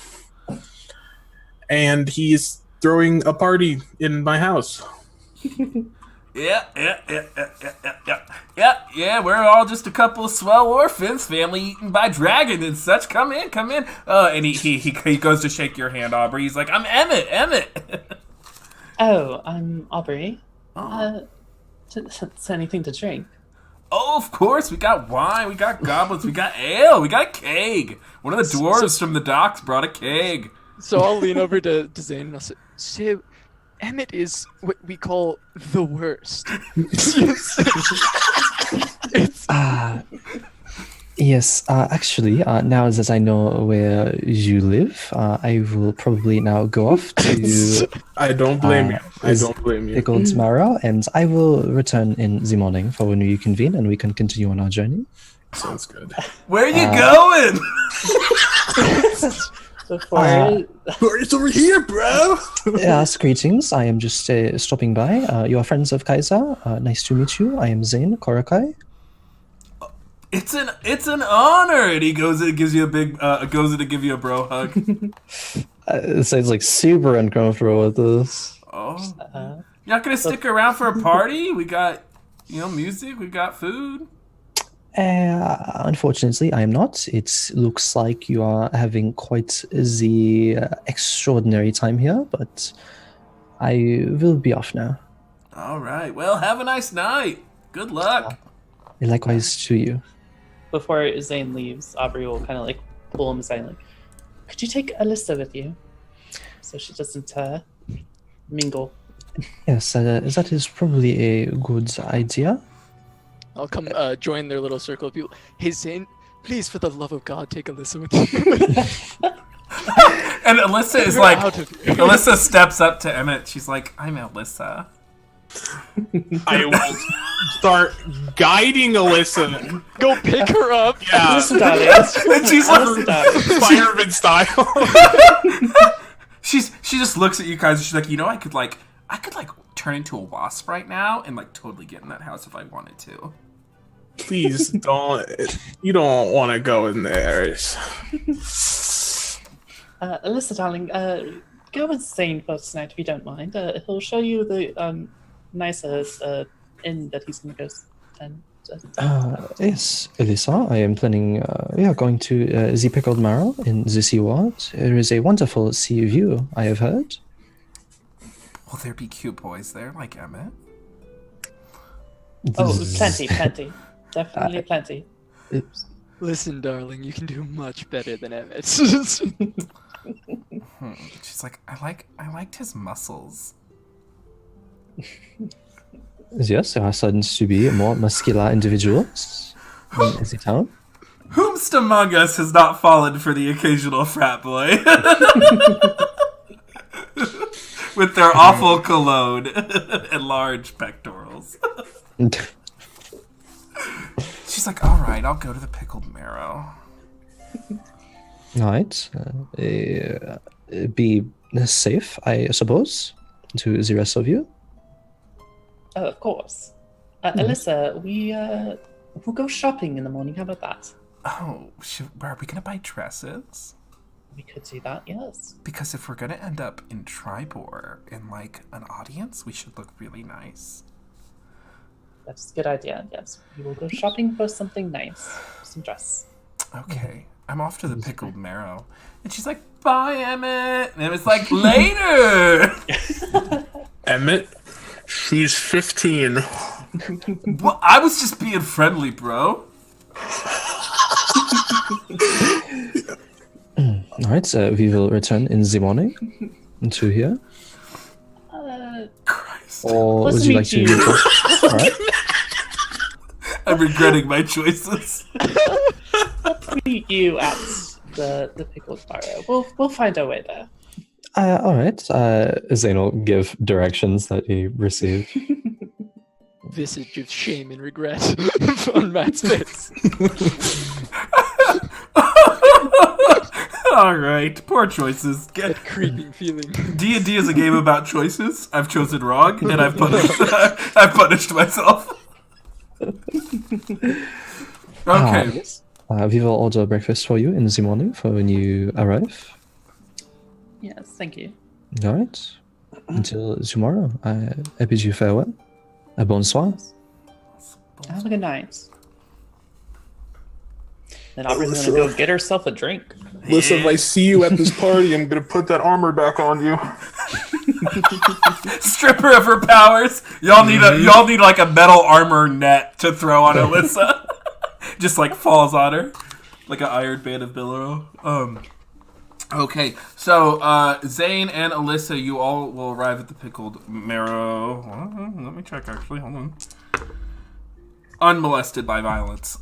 And he's throwing a party in my house. Yeah. We're all just a couple of swell orphans, family eaten by dragon and such. Come in. And he goes to shake your hand, Aubrey. He's like, I'm Emmett. Oh, I'm Aubrey. Oh. It's anything to drink. Oh, of course. We got wine, we got goblets, we got ale, we got a keg. One of the dwarves from the docks brought a keg. So I'll lean over to Zane and I'll say, so Emmett is what we call the worst. It's Yes, actually, now that I know where you live, I will probably now go off to I don't blame you. I don't blame you. Pickled Marrow, and I will return in the morning for when we convene and we can continue on our journey. Sounds good. Where are you going? It's over here, bro. Yes, greetings. I am just stopping by. You are friends of Kaiser. Nice to meet you. I am Zane Korakai. It's an honor. And he goes and gives you a big goes in to give you a bro hug. It sounds like super uncomfortable with this. Oh, you're not gonna stick around for a party? We got music. We got food. Unfortunately, I am not. It looks like you are having quite the extraordinary time here, but I will be off now. All right. Well, have a nice night. Good luck. Likewise to you. Before Zane leaves, Aubrey will kind of like pull him aside, like, could you take Alyssa with you? So she doesn't mingle. Yes, that is probably a good idea. I'll come join their little circle of people. Hey Zane, please, for the love of God, take Alyssa with you. And Alyssa is You're like, out of here. Alyssa steps up to Emmett. She's like, I'm Alyssa. I will start guiding Alyssa. Go pick her up. Yeah, Listen, darling. And she's Listen, like, darling. fireman style. she just looks at you guys and she's like, I could turn into a wasp right now and like totally get in that house if I wanted to. Please don't. You don't want to go in there. Alyssa, darling, go with Zane for tonight if you don't mind. He'll show you the nicer inn that he's going to go and. Yes, Elisa, I am planning, going to the Pickled Marrow in the Sea Ward. There is a wonderful sea view, I have heard. Will there be cute boys there like Emmett? Oh, plenty. Definitely plenty. Listen, darling, you can do much better than Emmett. She's like, I liked his muscles. Yes, there are starting to be more muscular individuals in the town. Whomst among us has not fallen for the occasional frat boy? With their awful cologne and large pectorals. She's like, all right, I'll go to the Pickled Marrow. Alright. Be safe, I suppose, to the rest of you. Oh, of course. Alyssa, we'll go shopping in the morning. How about that? Oh, are we gonna buy dresses? We could do that, yes. Because if we're gonna end up in Tribor in like an audience, we should look really nice. That's a good idea, yes. We will go shopping for something nice. Some dress. Okay, I'm off to the pickled marrow. And she's like, bye, Emmett. And Emmett's like, later. Emmett, she's 15. Well, I was just being friendly, bro. Alright, we will return in the morning to here. Christ. Or Let's would you like meet to... you. Alright. I'm regretting my choices. Let's meet you at the pickled barrow. We'll find our way there. Alright. Zane will give directions that he received. Visage of shame and regret on Matt's face. All right, poor choices. That creeping feeling. D&D is a game about choices. I've chosen wrong, and I've punished myself. Okay. Yes. We will order breakfast for you in the morning for when you arrive. Yes, thank you. Alright. Until tomorrow, I bid you farewell. Bonsoir. Have a good night. Then Aubrey's gonna go get herself a drink. Listen, if I see you at this party, I'm gonna put that armor back on you. Strip her of her powers. Y'all need like a metal armor net to throw on Alyssa. Just like falls on her, like an Iron Band of Billow. Okay, so Zane and Alyssa, you all will arrive at the pickled marrow. Let me check. Actually, hold on. Unmolested by violence.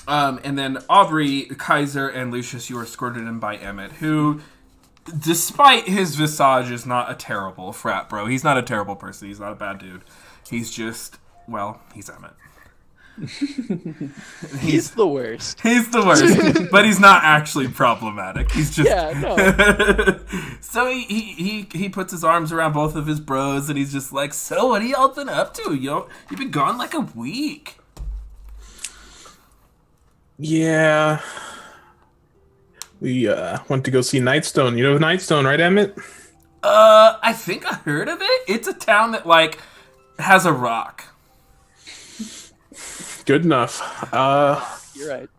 And then Aubrey, Kaiser, and Lucius, you are escorted in by Emmett, who, despite his visage, is not a terrible frat bro. He's not a terrible person. He's not a bad dude. He's just, well, he's Emmett. He's the worst. He's the worst, but he's not actually problematic. He's just no. So he puts his arms around both of his bros, and he's just like, "So what have y'all been up to? You've been gone like a week." Yeah. We went to go see Nightstone. You know Nightstone, right, Emmett? I think I heard of it. It's a town that like has a rock. Good enough. You're right.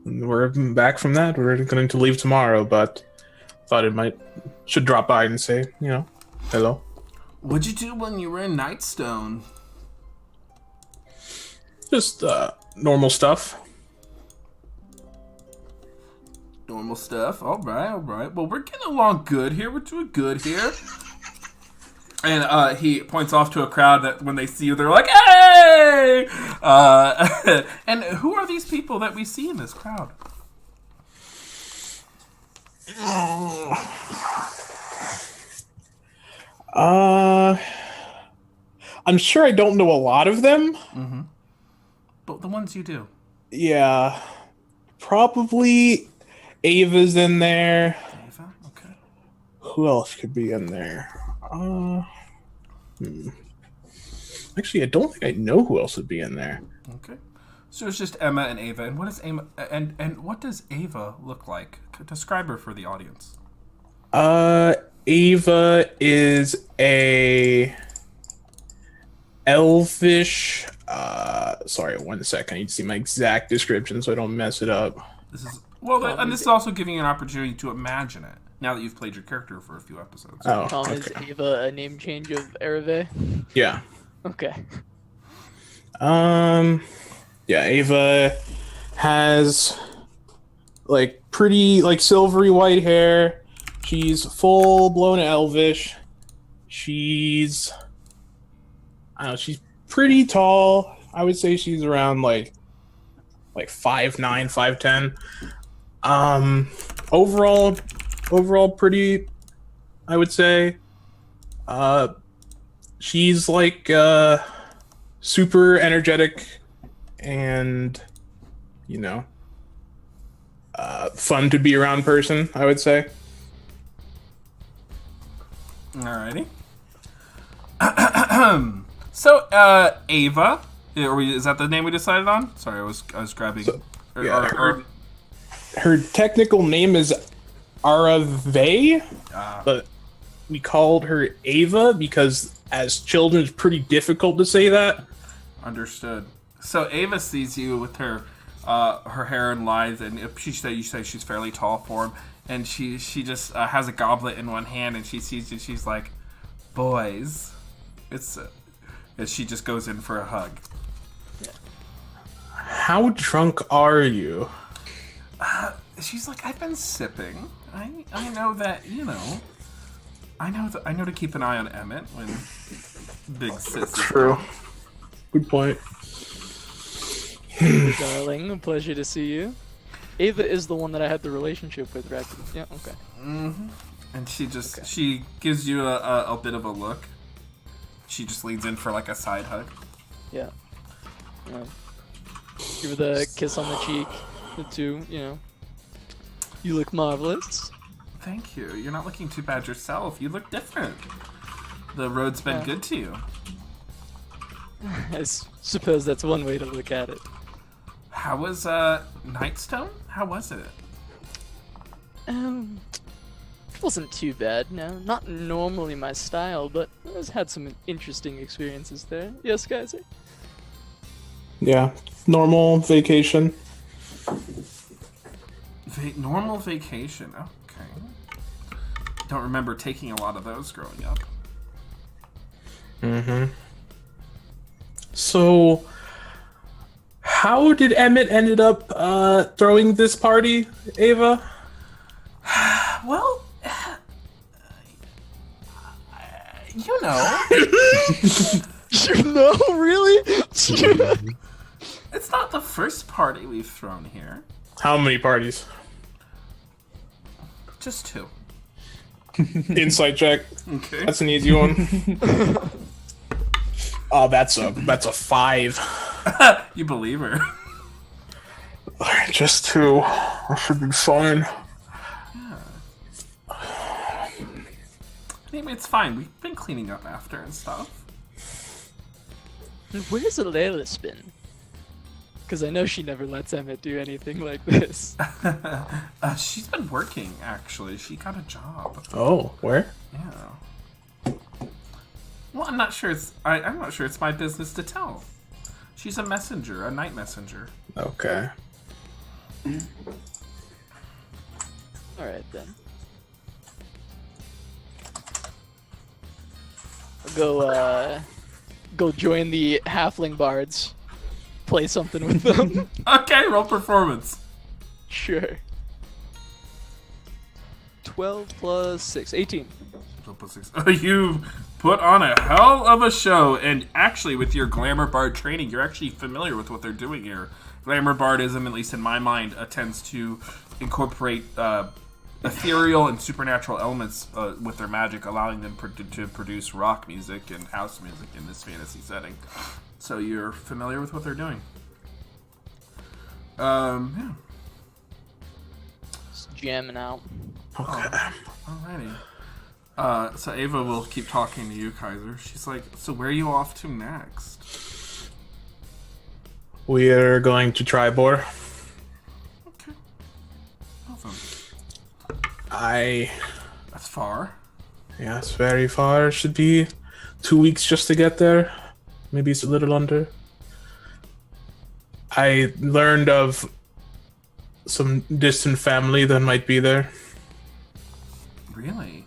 We're back from that. We're going to leave tomorrow, but thought should drop by and say, hello. What'd you do when you were in Nightstone? Just normal stuff. Normal stuff. All right. Well, we're getting along good here. We're doing good here. And he points off to a crowd that when they see you, they're like, "Hey!" And who are these people that we see in this crowd? I'm sure I don't know a lot of them. Mm-hmm. But the ones you do. Yeah. Probably Ava's in there. Ava? Okay. Who else could be in there? Actually, I don't think I know who else would be in there. Okay. So it's just Emma and Ava. And what is Emma and what does Ava look like? Describe her for the audience. Ava is a elfish. Sorry, 1 second. I need to see my exact description so I don't mess it up. This is and this is also giving you an opportunity to imagine it now that you've played your character for a few episodes. Oh, Tom, okay. is Ava a name change of Ereve? Yeah. Okay. Yeah, Ava has like pretty like silvery white hair. She's full blown elvish. She's she's pretty tall. I would say she's around like 5'9", 5'10". Overall pretty, I would say. She's like super energetic and fun to be around person, I would say. Alrighty. So, Ava, is that the name we decided on? Sorry, I was grabbing. Her technical name is Arave, but we called her Ava because as children it's pretty difficult to say that. Understood. So Ava sees you with her hair in lines, and if you say she's fairly tall for him, and she just has a goblet in one hand, and she sees you, she's like, "Boys," and she just goes in for a hug. How drunk are you? She's like, "I've been sipping. I know that, I know to keep an eye on Emmett when big sis." True. Good point. Darling, a pleasure to see you. Ava is the one that I had the relationship with, right? Yeah, okay. Mm-hmm. And she gives you a bit of a look. She just leans in for like a side hug. Yeah. Give her the kiss on the cheek. The two, You look marvelous. Thank you. You're not looking too bad yourself. You look different. The road's been good to you. I suppose that's one way to look at it. How was Nightstone? How was it? It wasn't too bad, no. Not normally my style, but I've had some interesting experiences there. Yes, guys? Yeah, normal vacation. Normal vacation. Okay. Don't remember taking a lot of those growing up. Mm-hmm. So, how did Emmett ended up throwing this party, Ava? Well, you know. You know, really? It's not the first party we've thrown here. How many parties? Just 2. Insight check. Okay. That's an easy one. Oh, that's a 5. You believe her. Alright, just 2. That should be fine. Anyway, it's fine. We've been cleaning up after and stuff. Where's Alelis been? Because I know she never lets Emmett do anything like this. She's been working, actually. She got a job. Oh, where? Yeah. Well, I'm not sure I'm not sure it's my business to tell. She's a messenger, a night messenger. Okay. Alright then. I'll go join the halfling bards. Play something with them. Okay, roll performance. Sure. 12 plus 6, 18. You put on a hell of a show, and actually with your Glamour Bard training, you're actually familiar with what they're doing here. Glamour Bardism, at least in my mind, tends to incorporate ethereal and supernatural elements with their magic, allowing them to produce rock music and house music in this fantasy setting. So you're familiar with what they're doing. Yeah. Just jamming out. Okay. Alrighty. So Ava will keep talking to you, Kaiser. She's like, so where are you off to next? We are going to Tribor. Okay. Awesome. That's far. Yeah, it's very far. Should be 2 weeks just to get there. Maybe it's a little under. I learned of some distant family that might be there. Really?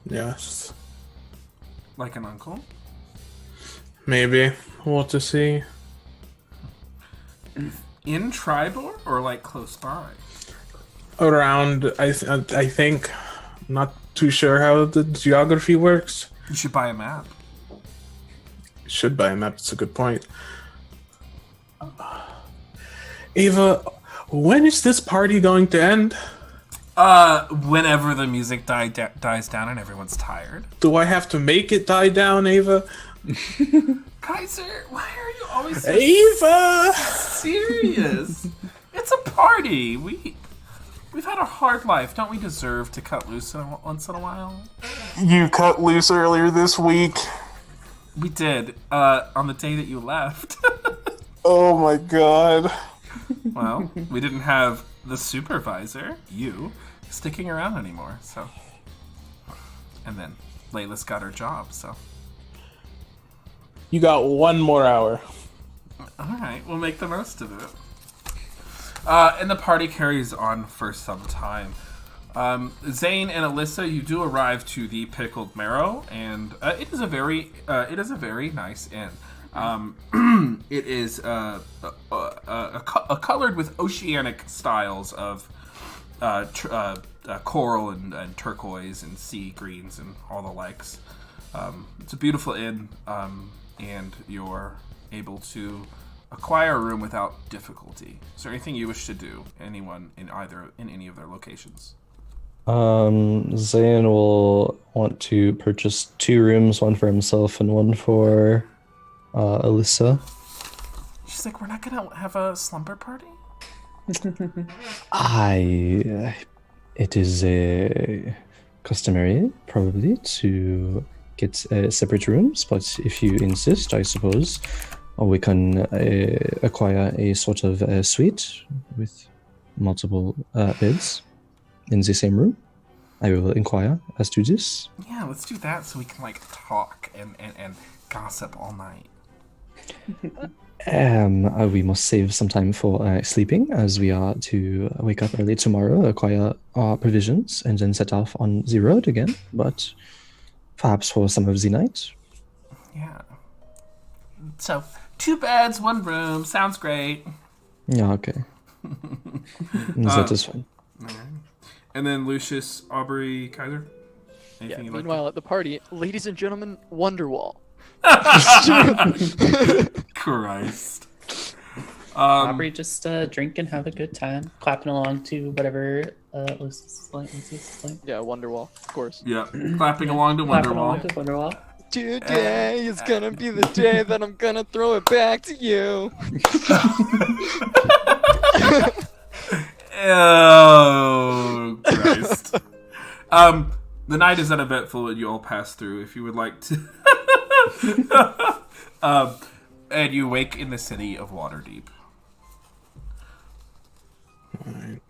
Yes. Like an uncle? Maybe. We'll have to see. In Tribor or like close by? Around, I think. Not too sure how the geography works. You should buy a map. Should buy a map. That's a good point. Ava, when is this party going to end? Whenever the music dies down and everyone's tired. Do I have to make it die down, Ava? Kaiser, why are you always so Ava! serious? It's a party. We've had a hard life. Don't we deserve to cut loose once in a while? You cut loose earlier this week. We did. On the day that you left. Oh my god. Well, we didn't have the supervisor, you, sticking around anymore, so. And then Layla's got her job, so. You got one more hour. Alright, we'll make the most of it. And the party carries on for some time. Zane and Alyssa, you do arrive to the Pickled Marrow, and it is a very nice inn. It is colored with oceanic styles of coral and turquoise and sea greens and all the likes. It's a beautiful inn, and you're able to acquire a room without difficulty. Is there anything you wish to do? Anyone in any of their locations? Zayn will want to purchase 2 rooms, one for himself and one for Alyssa. She's like, we're not gonna have a slumber party? It is customary, probably, to get separate rooms, but if you insist, I suppose, we can acquire a sort of suite with multiple beds in the same room. I will inquire as to this. Yeah, let's do that so we can, like, talk and gossip all night. We must save some time for sleeping, as we are to wake up early tomorrow, acquire our provisions, and then set off on the road again. But perhaps for some of the night. Yeah. So, 2 beds, 1 room. Sounds great. Yeah, okay. That is fine. All right. And then Lucius, Aubrey, Kaiser? Anything you'd like to... Meanwhile, at the party, ladies and gentlemen, Wonderwall. Christ. Aubrey just drink and have a good time, clapping along to whatever Lucy's playing. Yeah, Wonderwall, of course. Yeah, clapping along to Clapping along Wonderwall. to Wonderwall. Today is gonna be the day that I'm gonna throw it back to you. Oh, Christ. The night is uneventful and you all pass through. If you would like to... and you wake in the city of Waterdeep. Alright.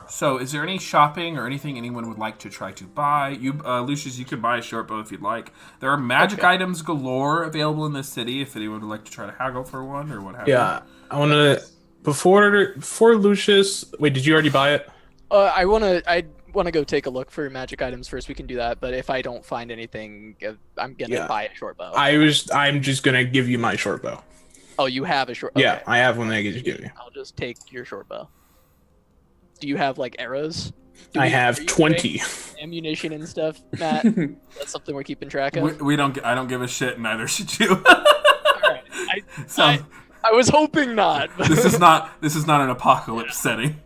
So, is there any shopping or anything anyone would like to try to buy? You, Lucius, you can buy a short bow if you'd like. There are magic items galore available in this city if anyone would like to try to haggle for one or what have you. Yeah, I want to... Before Lucius... Wait, did you already buy it? I wanna go take a look for magic items first. We can do that, but if I don't find anything, I'm gonna buy a short bow. I'm just gonna give you my short bow. Oh, you have a short. Yeah, Okay. I have one that I can just give you. I'll just take your short bow. Do you have like arrows? I have are you 20. doing ammunition and stuff, Matt. That's something we're keeping track of. We don't. I don't give a shit. Neither should you. Alright, So I was hoping not. But this is not an apocalypse setting.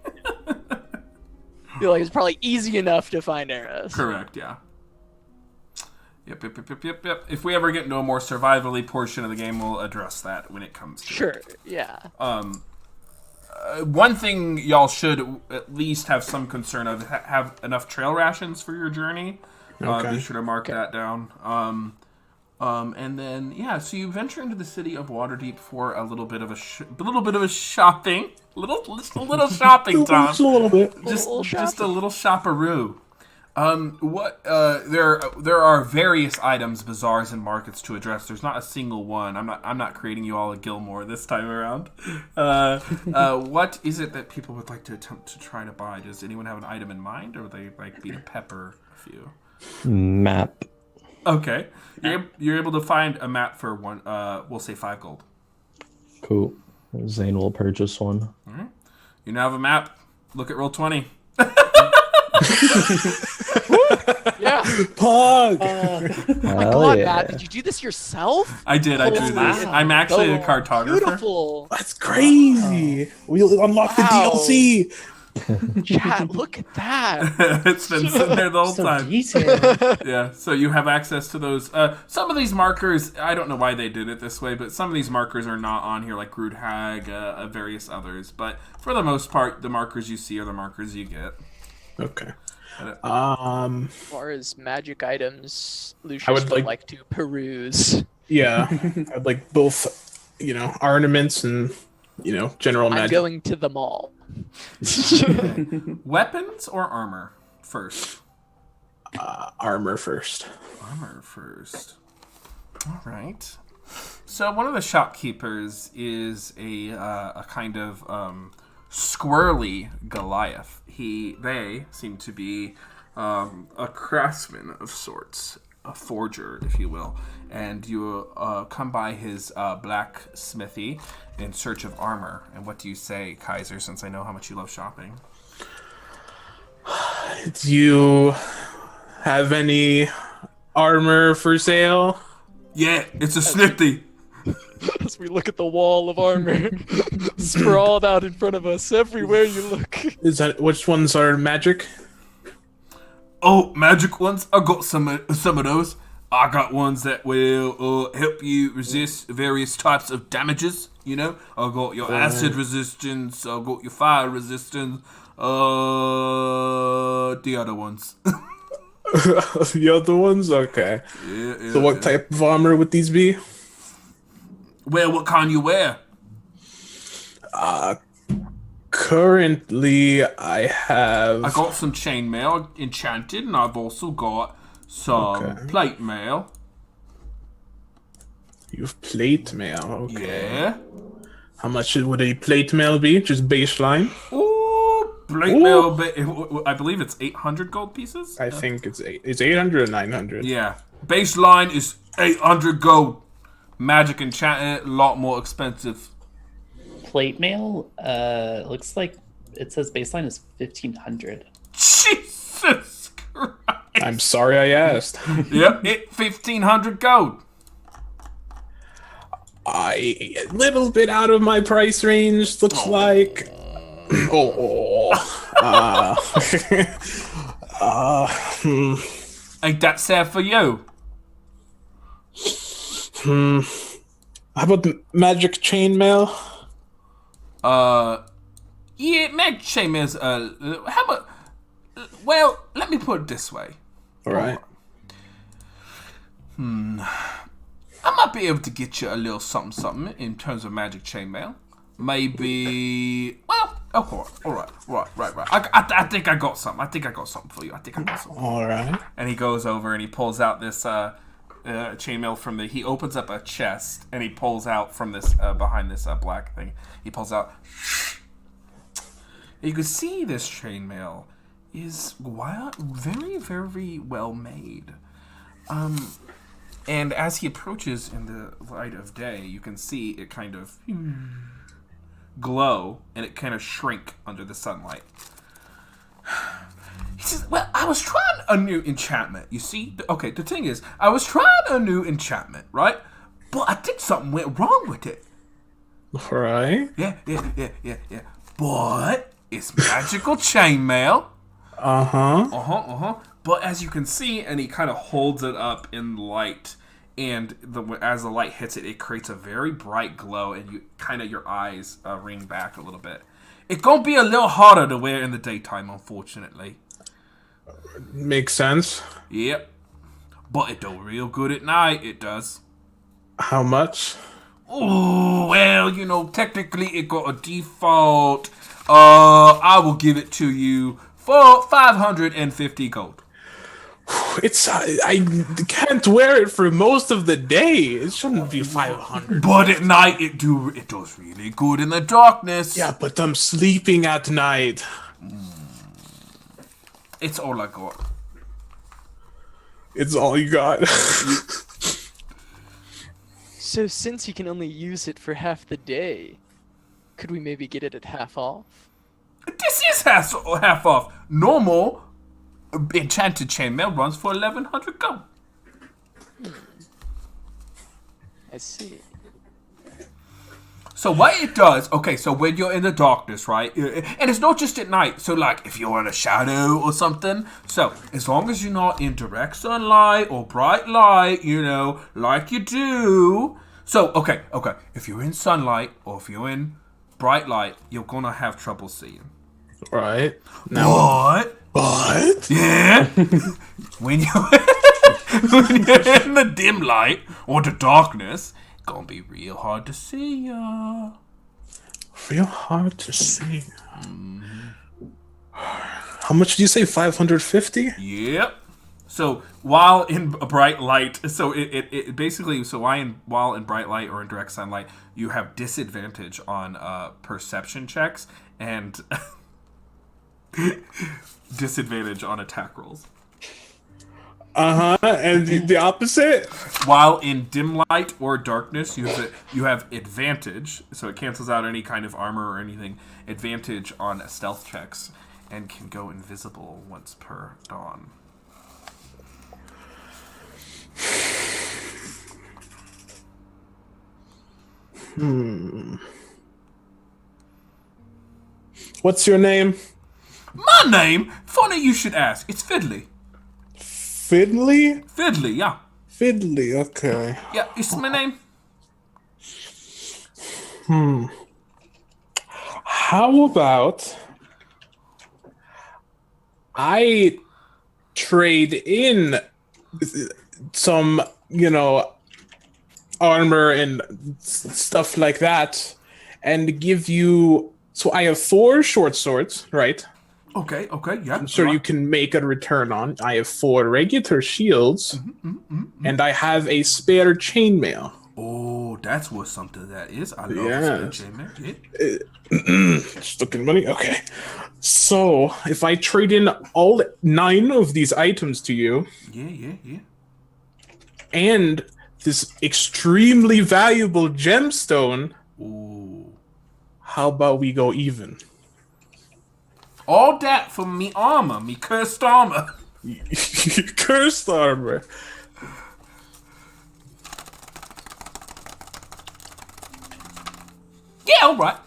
I feel like it's probably easy enough to find arrows. Correct. Yeah. Yep. If we ever get into a more survivally portion of the game, we'll address that when it comes to it. Sure. Yeah. One thing y'all should at least have some concern of: have enough trail rations for your journey. Okay. Be sure to mark that down. And then so you venture into the city of Waterdeep for a little bit of a shopping, just a little shopping, Tom. Just a little bit. Just little a little shopperoo. There are various items, bazaars, and markets to address. There's not a single one. I'm not creating you all a Gilmore this time around. What is it that people would like to attempt to try to buy? Does anyone have an item in mind, or would they like me to pepper a few? Map. Okay, you're able to find a map for one. We'll say 5 gold. Cool. Zane will purchase one. All right. You now have a map. Look at roll 20. Yeah. Pug! Oh my Hell god, yeah. Matt, did you do this yourself? I did. I drew this. wow. I'm actually a Oh, cartographer. Beautiful. That's crazy. We'll unlock Wow. the DLC. Chat, look at that. It's been sitting there the whole So time. detailed. Yeah, so you have access to those. Some of these markers, I don't know why they did it this way, but some of these markers are not on here, like Groot Hag, various others. But for the most part, the markers you see are the markers you get. Okay. Um, As far as magic items, I Lucius would would like- like to peruse. yeah, I'd like both, ornaments and, general I'm magic. going to the mall. Weapons or armor first? Armor first. Armor first. All right. So one of the shopkeepers is a kind of squirrely Goliath. They seem to be a craftsman of sorts, a forger, if you will. And you come by his blacksmithy in search of armor. And what do you say, Kaiser? Since I know how much you love shopping. Do you have any armor for sale? Yeah, it's a snifty. As we look at the wall of armor sprawled out in front of us, everywhere you look. Which ones are magic? Oh, magic ones? I got some of those. I got ones that will help you resist various types of damages. I got your acid resistance. I got your fire resistance. The other ones. The other ones? Okay. Yeah, So what type of armor would these be? Well, what kind you wear? Currently, I have... I got some chainmail enchanted, and I've also got some plate mail. You've plate mail, okay. Yeah. How much would a plate mail be? Just baseline? Ooh, plate mail. I believe it's 800 gold pieces. I think it's 800 or 900. Yeah. Baseline is 800 gold. Magic enchanted, a lot more expensive. Plate mail, looks like it says baseline is 1500. Jesus Christ. I'm sorry I asked. Yep, 1500 gold. A little bit out of my price range, looks like. Ain't that sad for you? How about the magic chainmail? Yeah, magic chainmail's, how about, well, let me put it this way. Alright. I might be able to get you a little something in terms of magic chainmail. Maybe, well, okay, right. I think I got something. I think I got something for you. Alright. And he goes over and he pulls out this chainmail from he opens up a chest and he pulls out from this behind this black thing. He pulls out. You can see this chainmail is very, very well made. And as he approaches in the light of day, you can see it kind of glow and it kind of shrink under the sunlight. He says, well, I was trying a new enchantment. You see? Okay, the thing is, I was trying a new enchantment, right? But I think something went wrong with it. Alright. Yeah. But it's magical chainmail. But as you can see, and he kind of holds it up in light, and as the light hits it, it creates a very bright glow, and your eyes ring back a little bit. It's gonna be a little harder to wear in the daytime, unfortunately. Makes sense. Yep. But it does real good at night, it does. How much? Oh, well, technically it got a default. I will give it to you for 550 gold. I can't wear it for most of the day. It shouldn't be 500. But at night it does really good in the darkness. Yeah, but I'm sleeping at night. It's all I got. It's all you got. So since you can only use it for half the day, could we maybe get it at half off? This is half off. Normal enchanted chainmail runs for 1100 gold. I see. So what it does, okay, so when you're in the darkness, right, and it's not just at night, so like if you're in a shadow or something, so as long as you're not in direct sunlight or bright light, like you do, so, okay, if you're in sunlight or if you're in bright light, you're gonna have trouble seeing. Right. But But Yeah. when you when you're in the dim light or the darkness, it's gonna be real hard to see ya. real hard to see. How much do you say? 550? Yep. So while in a bright light, so it basically, so while in bright light or in direct sunlight, you have disadvantage on perception checks and disadvantage on attack rolls. And the opposite? While in dim light or darkness, you have advantage, so it cancels out any kind of armor or anything. Advantage on stealth checks, and can go invisible once per dawn. What's your name? My name? Funny you should ask. It's Fiddly. Fiddly? Fiddly, yeah. Fiddly, okay. Yeah, it's my name. How about I trade in some, armor and stuff like that and give you. So I have 4 short swords, right? Okay, yeah. I'm sure you can make a return on. I have 4 regular shields, and I have a spare chainmail. Oh, that's what something that is. I love Yes. yeah. Stuck in money? Okay. So, if I trade in all 9 of these items to you, Yeah. and this extremely valuable gemstone, Ooh. how about we go even? All that for me armor, me cursed armor. Cursed armor. Yeah, all right.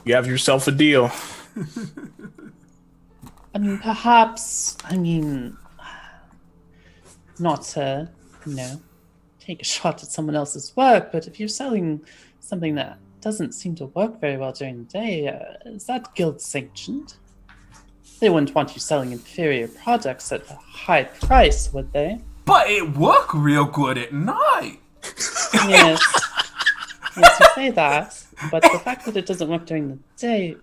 You have yourself a deal. Perhaps, not to, take a shot at someone else's work, but if you're selling something that doesn't seem to work very well during the day, is that guild sanctioned? They wouldn't want you selling inferior products at a high price, would they? But it worked real good at night. Yes. Yes, you say that, but the fact that it doesn't work during the day...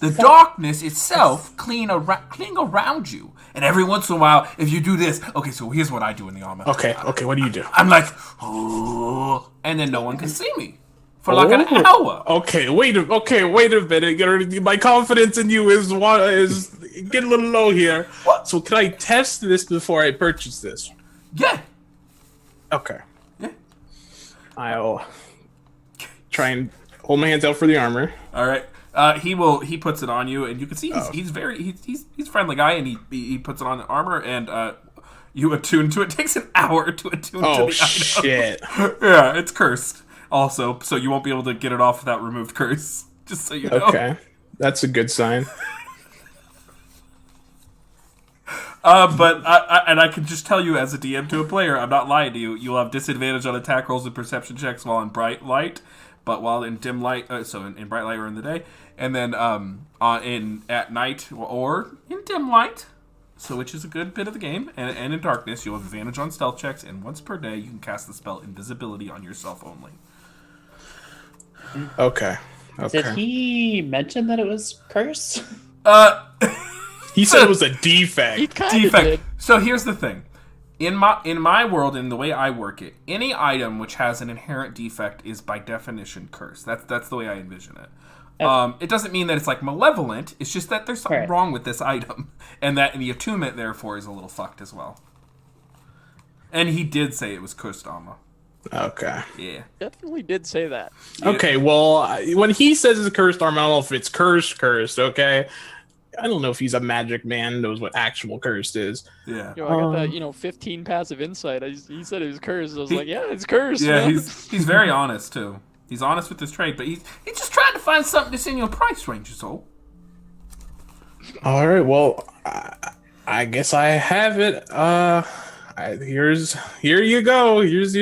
The darkness itself clean around you. And every once in a while, if you do this... Okay, so here's what I do in the armor. Okay, what do you do? I'm like, oh, and then no one can see me. For like an hour. Okay, wait a minute. My confidence in you is getting a little low here. What? So can I test this before I purchase this? Yeah. Okay. Yeah. I'll try and hold my hands out for the armor. All right. He puts it on you, and you can see he's a friendly guy, and he puts it on the armor, and you attune to it. It takes an hour to attune to the item. Shit. Yeah, it's cursed also, so you won't be able to get it off without removed curse. Just so you know. Okay, that's a good sign. But I can just tell you as a DM to a player, I'm not lying to you. You'll have disadvantage on attack rolls and perception checks while in bright light, but while in dim light, so in bright light or in the day, and then at night or in dim light, so which is a good bit of the game, and in darkness, you'll have advantage on stealth checks, and once per day, you can cast the spell invisibility on yourself only. Okay. Did he mention that it was cursed? He said it was a defect. He kind of did. So here's the thing. In my world, in the way I work it, any item which has an inherent defect is by definition cursed. That's the way I envision it. Okay. It doesn't mean that it's like malevolent. It's just that there's something wrong with this item, and that the attunement therefore is a little fucked as well. And he did say it was cursed armor. Okay. Yeah. Definitely did say that. Okay, well, when he says it's a cursed armor, I don't know if it's cursed, okay? I don't know if he's a magic man, knows what actual cursed is. Yeah. Yo, I got that, 15 passive insight. He said it was cursed. I was like, yeah, it's cursed. Yeah, man. he's very honest too. He's honest with his trade, but he's just trying to find something that's in your price range, is all. All right, well, I guess I have it. Here you go. Here's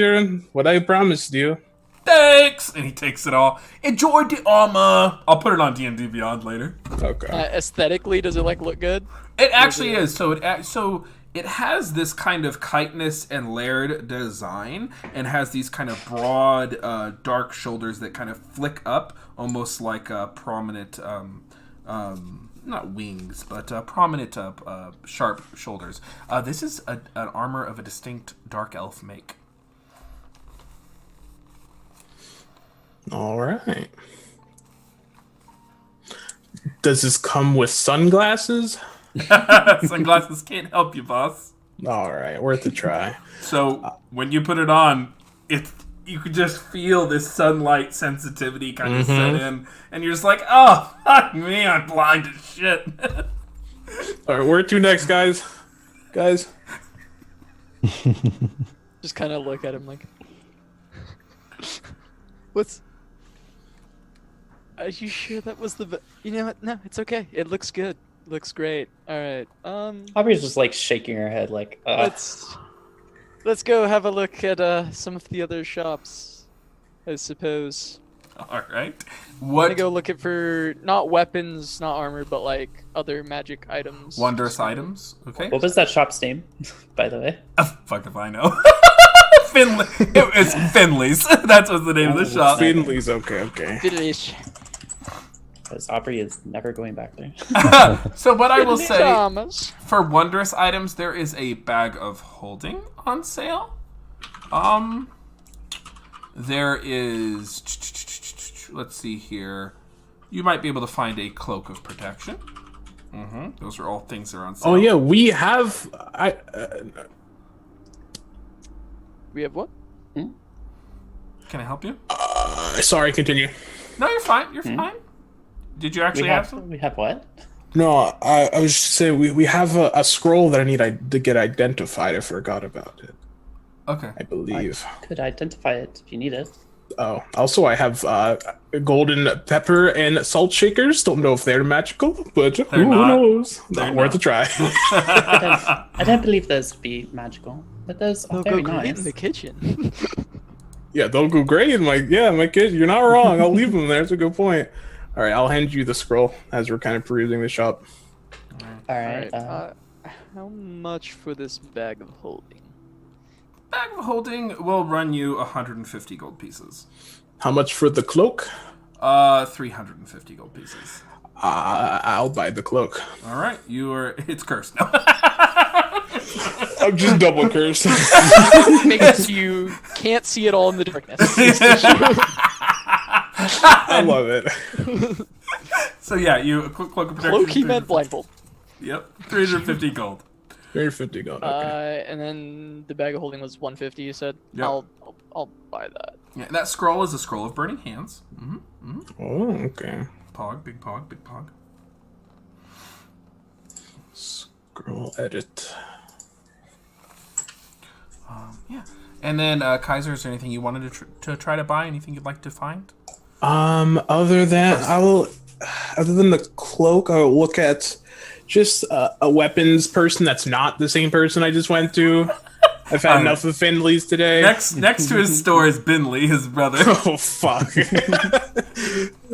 what I promised you. thanks, and he takes it all. Enjoy the armor. I'll put it on D&D Beyond later. Okay. Aesthetically, does it like look good? It actually is. So it has this kind of chitinous and layered design, and has these kind of broad, dark shoulders that kind of flick up, almost like prominent, not wings, but prominent, sharp shoulders. This is an armor of a distinct dark elf make. All right. Does this come with sunglasses? Sunglasses can't help you, boss. All right, worth a try. So when you put it on, you could just feel this sunlight sensitivity kind of set in, and you're just like, oh, fuck me, I'm blind as shit. All right, where to next, guys? Guys? Just kind of look at him like, what's? Are you sure that was the? You know what? No, it's okay. It looks good. Looks great. All right. Aubrey's just like shaking her head, like, let's go have a look at some of the other shops, I suppose. All right. I'm gonna What go looking for not weapons, not armor, but like other magic items. wondrous items? Okay. What was that shop's name, by the way? Fuck if I know. Finley. It's Finley's. That's what's the name of the shop. Finley's okay. Finish. Because Aubrey is never going back there. So what I will say, Thomas. for wondrous items, there is a bag of holding on sale. There is, let's see here. You might be able to find a cloak of protection. Those are all things that are on sale. Oh yeah, we have. We have what? Can I help you? Sorry, continue. No, you're fine. You're fine. Did you actually have some? We have what? No, I was just saying we have a scroll that I need to get identified. I forgot about it. Okay. I believe. Could identify it if you need it. Oh, also I have golden pepper and salt shakers. Don't know if they're magical, but who not. knows? They're Not worth not. a try. I don't believe those to be magical, but those are They'll very go great nice. in the kitchen. Yeah, they'll go great in my kid. You're not wrong. I'll leave them there. That's a good point. All right, I'll hand you the scroll as we're kind of perusing the shop. All right. Alright, how much for this bag of holding? Bag of holding will run you 150 gold pieces. How much for the cloak? 350 gold pieces. I'll buy the cloak. All right, it's cursed now. I'm just double cursed. Make it so you can't see it all in the darkness. I love it. So yeah, you cloak of protection. Low key meant blindfold. Yep, 350 gold. 350 gold. Okay. And then the bag of holding was 150. You said. Yep. I'll buy that. Yeah, that scroll is a scroll of burning hands. Oh, okay. Pog, big pog, big pog. Scroll edit. Yeah, and then Kaiser, is there anything you wanted to try to buy? Anything you'd like to find? Other than the cloak, I'll look at just a weapons person that's not the same person I just went to. I've had enough of Finley's today. Next to his store is Binley, his brother. Oh fuck.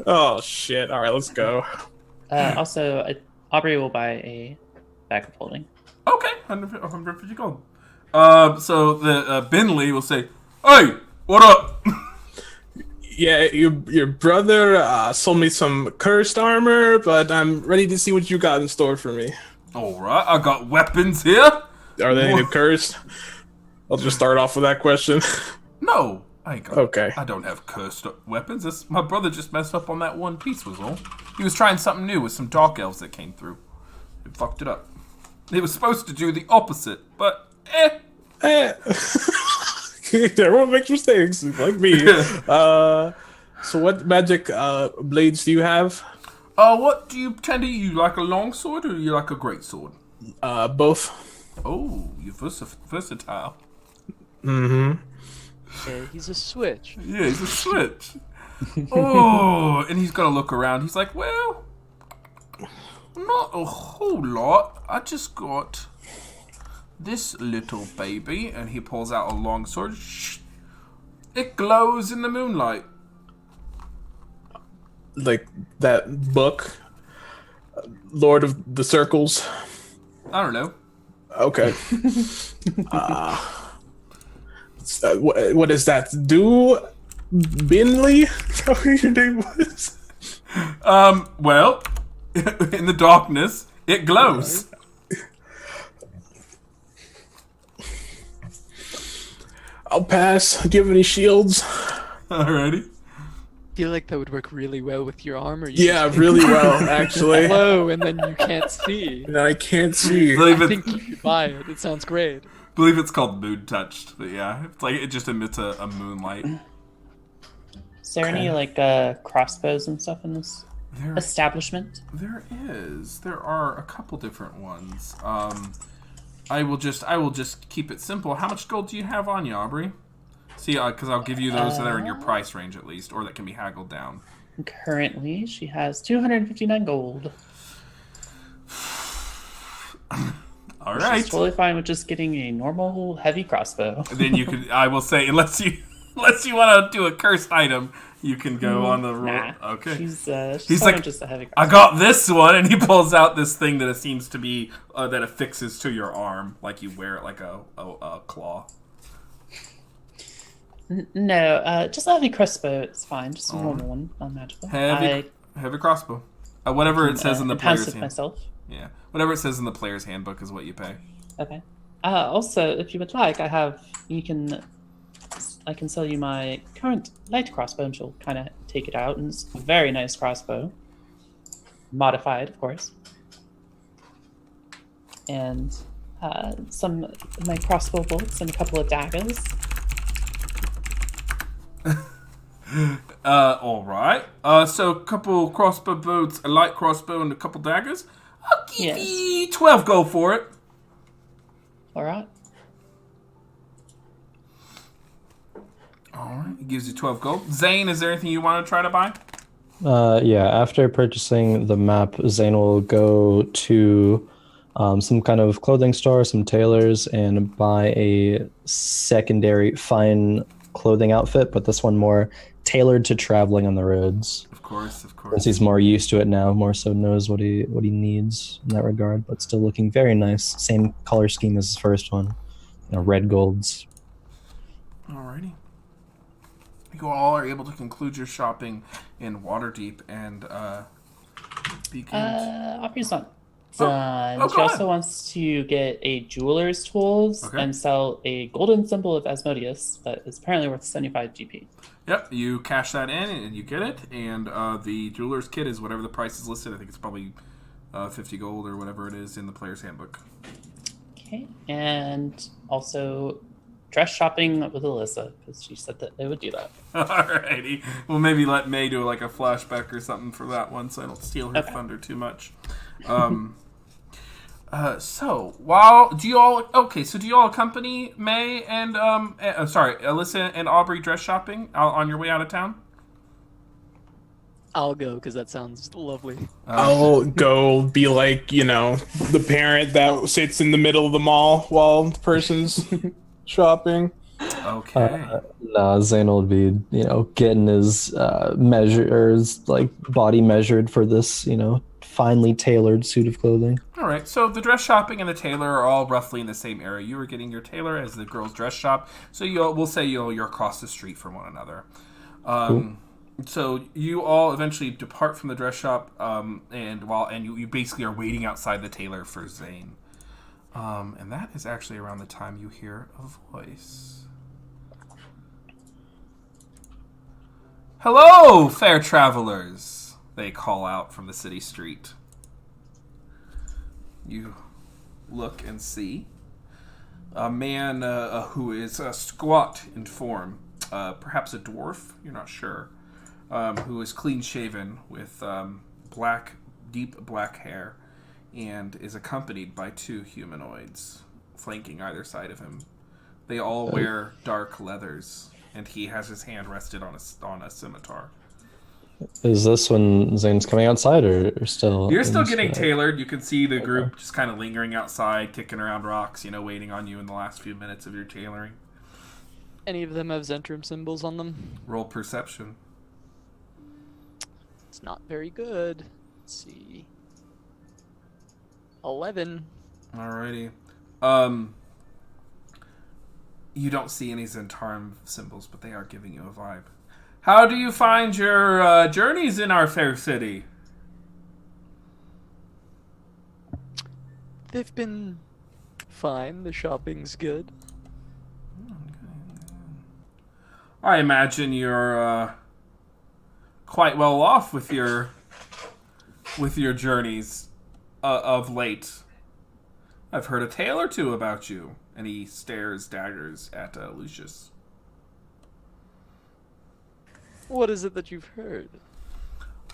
Oh shit. All right, let's go. Also, Aubrey will buy a bag of holding. Okay, 150 gold. So the Binley will say, "Hey, what up?" Yeah, your brother sold me some cursed armor, but I'm ready to see what you got in store for me. All right, I got weapons here. Are they cursed? I'll just start off with that question. No, I ain't got. Okay. I don't have cursed weapons. My brother just messed up on that one piece, was all. He was trying something new with some dark elves that came through. It fucked it up. He was supposed to do the opposite, but Everyone makes mistakes, like me. So what magic blades do you have? What do you tend to use? You like a long sword or you like a great sword? Both. Oh, you're versatile. Mm-hmm. Yeah, he's a switch. Yeah, he's a switch. Oh, and he's gonna look around. He's like, well, not a whole lot. I just got this little baby, and he pulls out a long sword. Shh. It glows in the moonlight. Like that book, Lord of the Circles. I don't know. Okay. What is that? Do Binley? Is that what your name was? Well, in the darkness, it glows. I'll pass. Do you have any shields? Alrighty. I feel like that would work really well with your armor. Yeah, really well, actually. Hello, and then you can't see. No, I can't see. Believe I it. think you should buy it. It sounds great. Believe it's called moon touched, but yeah, it's like it just emits a moonlight. Is there any like crossbows and stuff in this There, establishment? there is. There are a couple different ones. I will just keep it simple. How much gold do you have on you, Aubrey? See, because I'll give you those that are in your price range at least, or that can be haggled down. Currently, she has 259 gold. All She's right. totally fine with just getting a normal heavy crossbow. Then you could. I will say, unless you want to do a cursed item, you can go on the roll. Nah. Okay. She's He's fine like, with just a heavy I crossbow. got this one, and he pulls out this thing that it seems to be that affixes to your arm, like you wear it like a claw. No, just a heavy crossbow. It's fine. Just a normal one, not magical. Heavy crossbow. Whatever it says in the enhance player's it hand. myself. Yeah, whatever it says in the player's handbook is what you pay. Okay. Also, if you would like, I can sell you my current light crossbow, and she'll kind of take it out. And it's a very nice crossbow, modified, of course. And some of my crossbow bolts and a couple of daggers. All right. So a couple crossbow bolts, a light crossbow, and a couple daggers. I'll give Yes. you 12 gold for it. All right. All right. He gives you 12 gold. Zane, is there anything you want to try to buy? Yeah, after purchasing the map, Zane will go to some kind of clothing store, some tailors, and buy a secondary fine clothing outfit, but this one more tailored to traveling on the roads. Of course. Since he's more used to it now, more so knows what he needs in that regard, but still looking very nice. Same color scheme as his first one, red golds. Alrighty. You all are able to conclude your shopping in Waterdeep and begin. Aubrey's not done. Oh, She go also ahead. wants to get a jeweler's tools Okay. and sell a golden symbol of Asmodeus that is apparently worth 75 GP. Yep, you cash that in and you get it, and the jeweler's kit is whatever the price is listed. I think it's probably 50 gold or whatever it is in the player's handbook. Okay, and also dress shopping with Alyssa because she said that they would do that. Alrighty. Well, maybe let May do like a flashback or something for that one, so I don't steal her Okay. thunder too much. So while do you all accompany May and Alyssa and Aubrey dress shopping on your way out of town? I'll go because that sounds lovely. I'll go be like, the parent that sits in the middle of the mall while the person's shopping. Okay. Nah, Zane will be, getting his body measured for this, finely tailored suit of clothing. All right, so the dress shopping and the tailor are all roughly in the same area. You were getting your tailor as the girls' dress shop, so we'll say you're across the street from one another. Cool. So you all eventually depart from the dress shop, and you basically are waiting outside the tailor for Zane. And that is actually around the time you hear a voice. Hello, fair travelers, they call out from the city street. You look and see a man who is squat in form, perhaps a dwarf, you're not sure, who is clean-shaven with deep black hair, and is accompanied by two humanoids flanking either side of him. They all wear dark leathers, and he has his hand rested on a scimitar. Is this when Zane's coming outside or still? You're still inside? getting tailored. You can see the group just kind of lingering outside, kicking around rocks, waiting on you in the last few minutes of your tailoring. any of them have Zentrum symbols on them? Roll perception. It's not very good. Let's see. 11. Alrighty. You don't see any Zentarum symbols, but they are giving you a vibe. How do you find your journeys in our fair city? They've been fine. The shopping's good. I imagine you're quite well off with your journeys of late. I've heard a tale or two about you. And he stares daggers at Lucius. What is it that you've heard?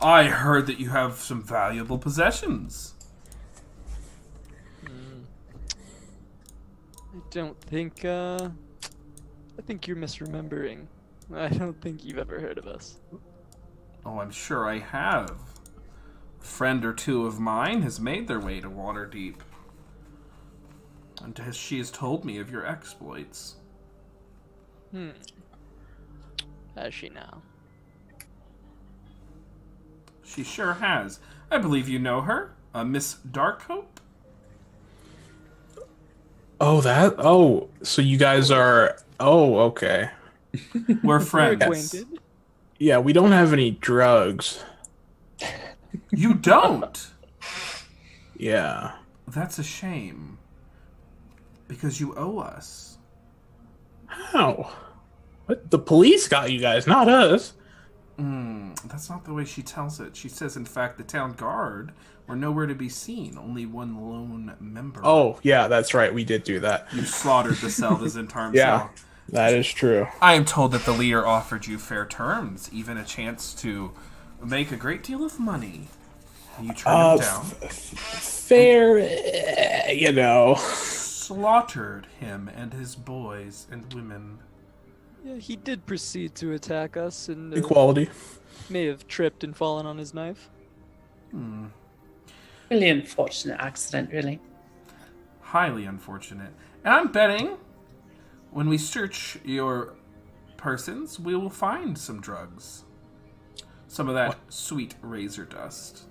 I heard that you have some valuable possessions. I don't think, I think you're misremembering. I don't think you've ever heard of us. Oh, I'm sure I have. A friend or two of mine has made their way to Waterdeep. And she has told me of your exploits. Has she now? She sure has. I believe you know her, Miss Darkhope. Oh, that? Oh, so you guys are... Oh, okay. We're We're friends. acquainted. Yeah, we don't have any drugs. You don't? Yeah. That's a shame. Because you owe us. How? What? The police got you guys, not us. That's not the way she tells it. She says, in fact, the town guard were nowhere to be seen. Only one lone member. Oh, yeah, that's right. We did do that. You slaughtered the cell, the Zentarum Yeah, cell. that is true. I am told that the leader offered you fair terms, even a chance to make a great deal of money. And you turned him down. Fair, you know. Slaughtered him and his boys and women. Yeah, he did proceed to attack us and Equality. may have tripped and fallen on his knife. Really unfortunate accident, really. Highly unfortunate. And I'm betting when we search your persons, we will find some drugs. Some of that sweet razor dust.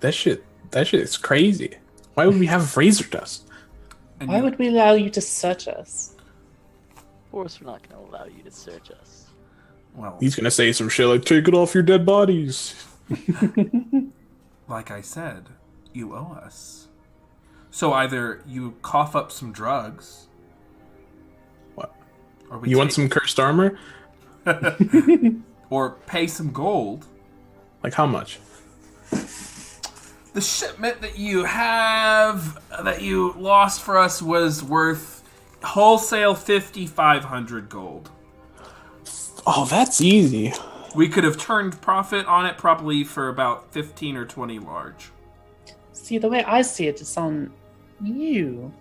That shit is crazy. Why would we have razor dust? And Why you- would we allow you to search us? Of course, we're not going to allow you to search us. Well, He's gonna say some shit like, take it off your dead bodies. like I said, you owe us. So either you cough up some drugs. What? Or we You want take- some cursed armor? Or pay some gold. Like how much? The shipment that you have, that you lost for us, was worth wholesale 5,500 gold. Oh, that's easy. We could have turned profit on it probably for about 15 or 20 large. See, the way I see it, it's on you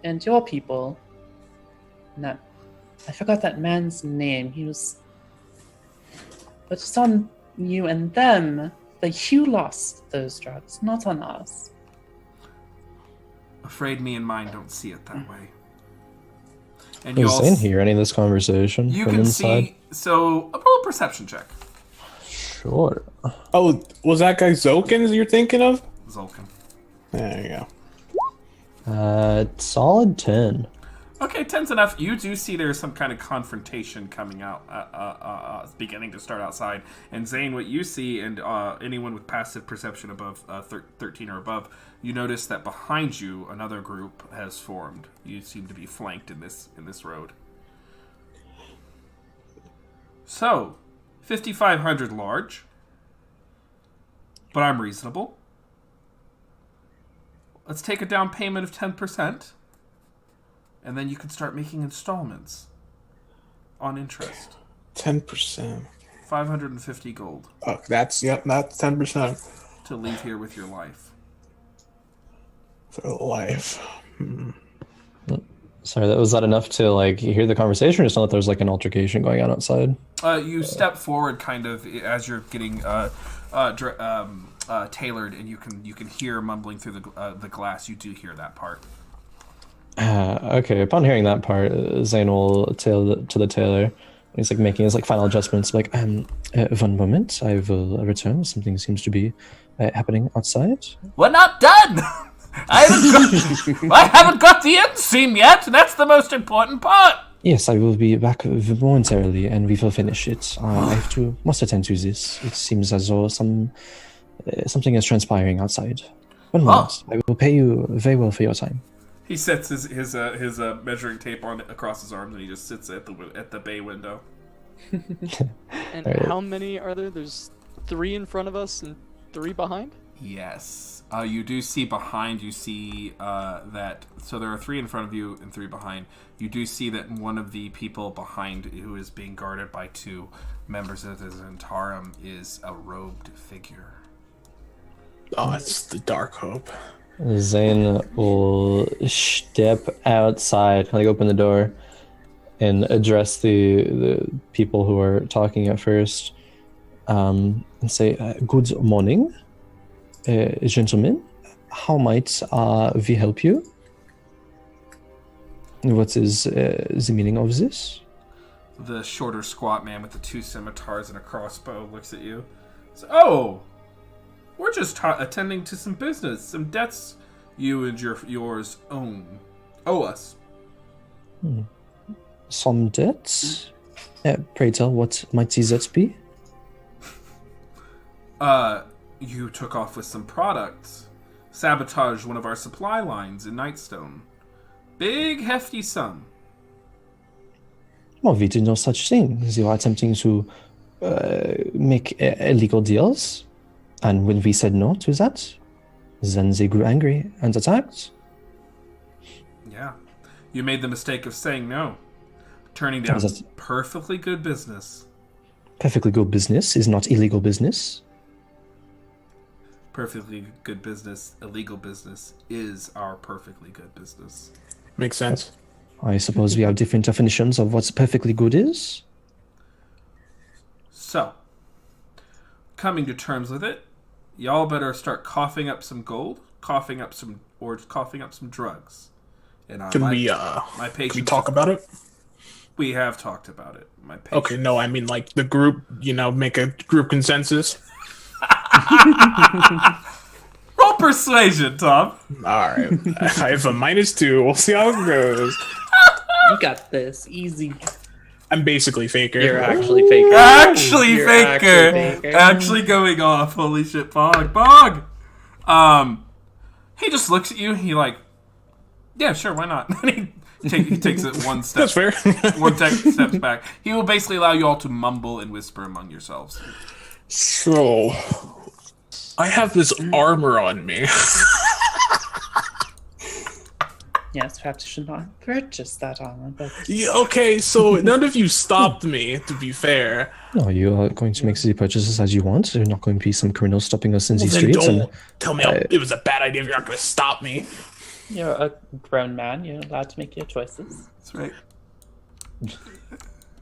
and your people. And that, I forgot that man's name. He was, but it's on you and them that you lost those drugs, not on us. Afraid me and mine don't see it that way. And Is all Zane hear any of this conversation You from can inside? see. So, a little perception check, Sure. Oh, was that guy Zokins you're thinking of? Zolkin. There you go. Solid 10. Okay, 10's enough. You do see there's some kind of confrontation coming out, beginning to start outside. And Zane, what you see, and anyone with passive perception above 13 or above, you notice that behind you another group has formed. You seem to be flanked in this road. So, 5,500 large, but I'm reasonable. Let's take a down payment of 10%. And then you can start making installments on interest. 10%. 550 gold Oh, that's 10% to leave here with your life. for life. Sorry, was that enough to like hear the conversation, or just know that there's like an altercation going on outside? You step forward, kind of as you're getting tailored, and you can hear mumbling through the glass. You do hear that part. Okay, upon hearing that part, Zane will tail to the tailor. He's like making his like final adjustments. Like, one moment, I will return. Something seems to be happening outside. We're not done. I haven't got the end scene yet. That's the most important part. Yes, I will be back momentarily, and we will finish it. Must attend to this. It seems as though something is transpiring outside. One moment, I will pay you very well for your time. He sets his measuring tape on across his arms, and he just sits at the bay window. And how many are there? There's 3 in front of us and 3 behind? Yes. You do see behind, you see that... So there are 3 in front of you and 3 behind. You do see that one of the people behind who is being guarded by 2 members of the Zentarum is a robed figure. Oh, it's the Dark Hope. Zane will step outside, like open the door, and address the people who are talking at first, and say, "Good morning, gentlemen. How might we help you? What is the meaning of this?" The shorter, squat man with the 2 scimitars and a crossbow looks at you. Says, "Oh, we're just attending to some business, some debts you and yours owe us." Some debts? Pray tell, what might these debts be? You took off with some products. Sabotaged one of our supply lines in Nightstone. Big, hefty sum. Well, we did no such thing. They were attempting to make illegal deals. And when we said no to that, then they grew angry and attacked. Yeah. You made the mistake of saying no. Turning down perfectly good business. Perfectly good business is not illegal business. Perfectly good business, illegal business is our perfectly good business. Makes sense. I suppose we have different definitions of what perfectly good is. So, coming to terms with it, y'all better start coughing up some gold, coughing up some drugs. And Can we talk about it? We have talked about it. Okay, no, I mean like the group, make a group consensus. Roll persuasion, Tom. Alright. I have a -2. We'll see how it goes. You got this. Easy. I'm basically Faker. You're actually Faker. Actually You're Faker. Actually going off. Holy shit, Bog. He just looks at you. He like, yeah, sure, why not? And he takes it one step. That's fair. Steps back. He will basically allow you all to mumble and whisper among yourselves. So, I have this armor on me. Yes, perhaps you should not purchase that armor, but... Yeah, okay, so none of you stopped me, to be fair. No, you are going to make the purchases as you want. There are not going to be some criminals stopping us in the Then streets. don't tell me it was a bad idea if you're not going to stop me. You're a grown man. You're allowed to make your choices. That's right.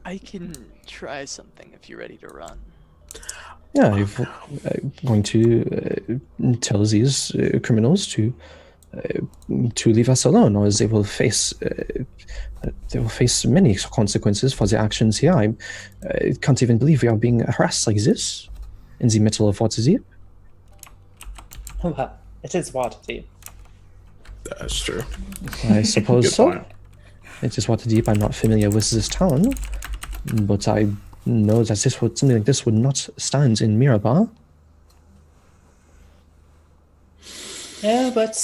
I can try something if you're ready to run. Yeah, you're going to tell these criminals to leave us alone, or they will face many consequences for their actions here. I can't even believe we are being harassed like this in the middle of Waterdeep. Well, it is Waterdeep. That's true. I suppose Good so. point. It is Waterdeep. I'm not familiar with this town, but I know that something like this would not stand in Mirabar. Yeah, but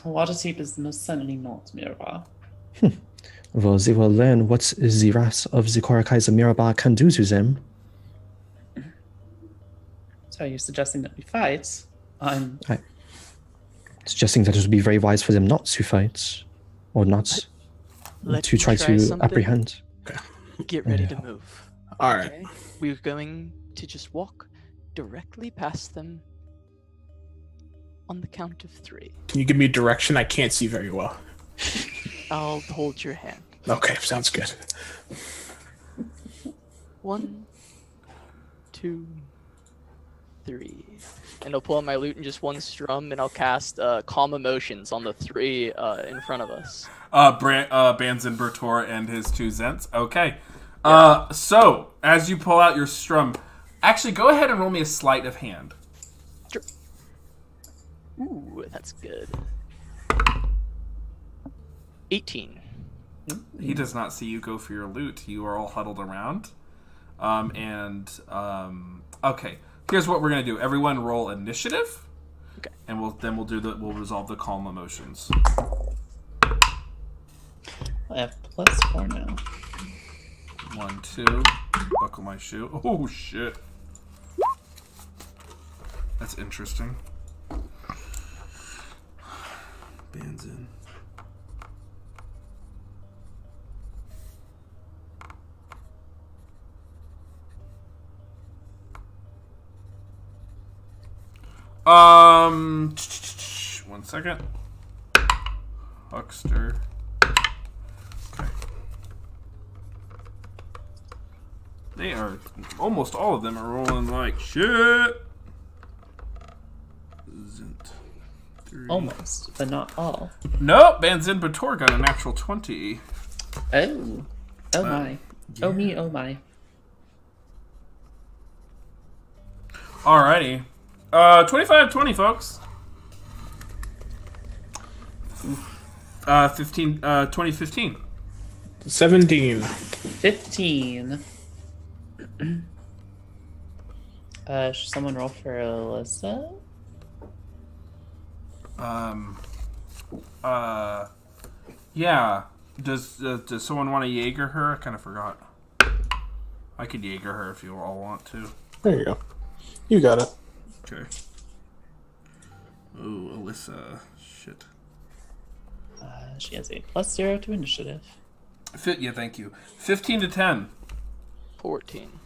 Waterdeep is most certainly not Mirabar. Well, they will learn what the wrath of the Korakaiser Mirabar can do to them. So are you suggesting that we fight? I'm Suggesting that it would be very wise for them not to fight, or not Let's to try to something. apprehend. Get ready to move. Alright. Okay? We're going to just walk directly past them on the count of 3. Can you give me direction? I can't see very well. I'll hold your hand. Okay, sounds good. 1, 2, 3. and I'll pull out my lute in just one strum, and I'll cast Calm Emotions on the 3 in front of us. Banzin Bertor and his 2 Zents. Okay. So, as you pull out your strum, actually, go ahead and roll me a sleight of hand. Sure. Ooh, that's good. 18. He does not see you go for your loot. You are all huddled around. Okay. Here's what we're gonna do. Everyone roll initiative. Okay. And we'll resolve the calm emotions. I have +4 now. 1, 2. Buckle my shoe. Oh shit. That's interesting. Bands in. One second. Huckster. Okay. They are, almost all of them are rolling like shit. Isn't 3. Almost, but not all. Nope, Banzin Bator got a natural 20. Oh. Oh my. Yeah. Oh me, oh my. Alrighty. 25-20, folks. 2015. 17. 15. Should someone roll for Alyssa? Yeah. Does someone want to Jaeger her? I kind of forgot. I could Jaeger her if you all want to. There you go. You got it. Okay. Oh, Alyssa. Shit. She has a +0 to initiative. Yeah, thank you. 15-10. 14.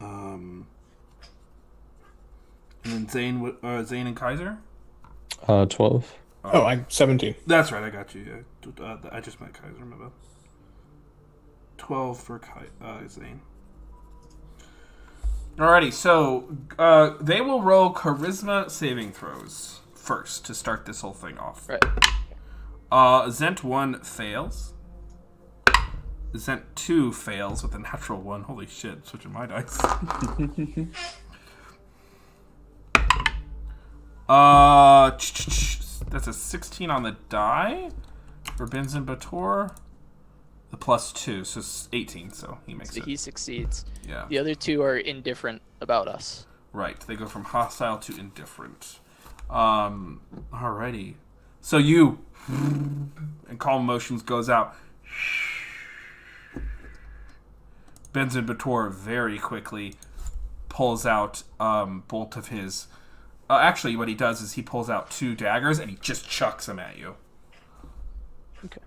And then Zane and Kaiser? 12. Oh, I'm 17. That's right, I got you. I just meant Kaiser, my bad. 12 for Zane. Alrighty, so they will roll charisma saving throws first to start this whole thing off. Right. Zent 1 fails. Zent 2 fails with a natural 1. Holy shit, switching my dice. That's a 16 on the die for Benzin Bator. The +2, so it's 18, so he makes So it. he succeeds. Yeah. The other 2 are indifferent about us. Right, they go from hostile to indifferent. Alrighty. So you, and calm emotions goes out. Benzin Bator very quickly pulls out both of his... actually, what he does is he pulls out 2 daggers and he just chucks them at you. Okay.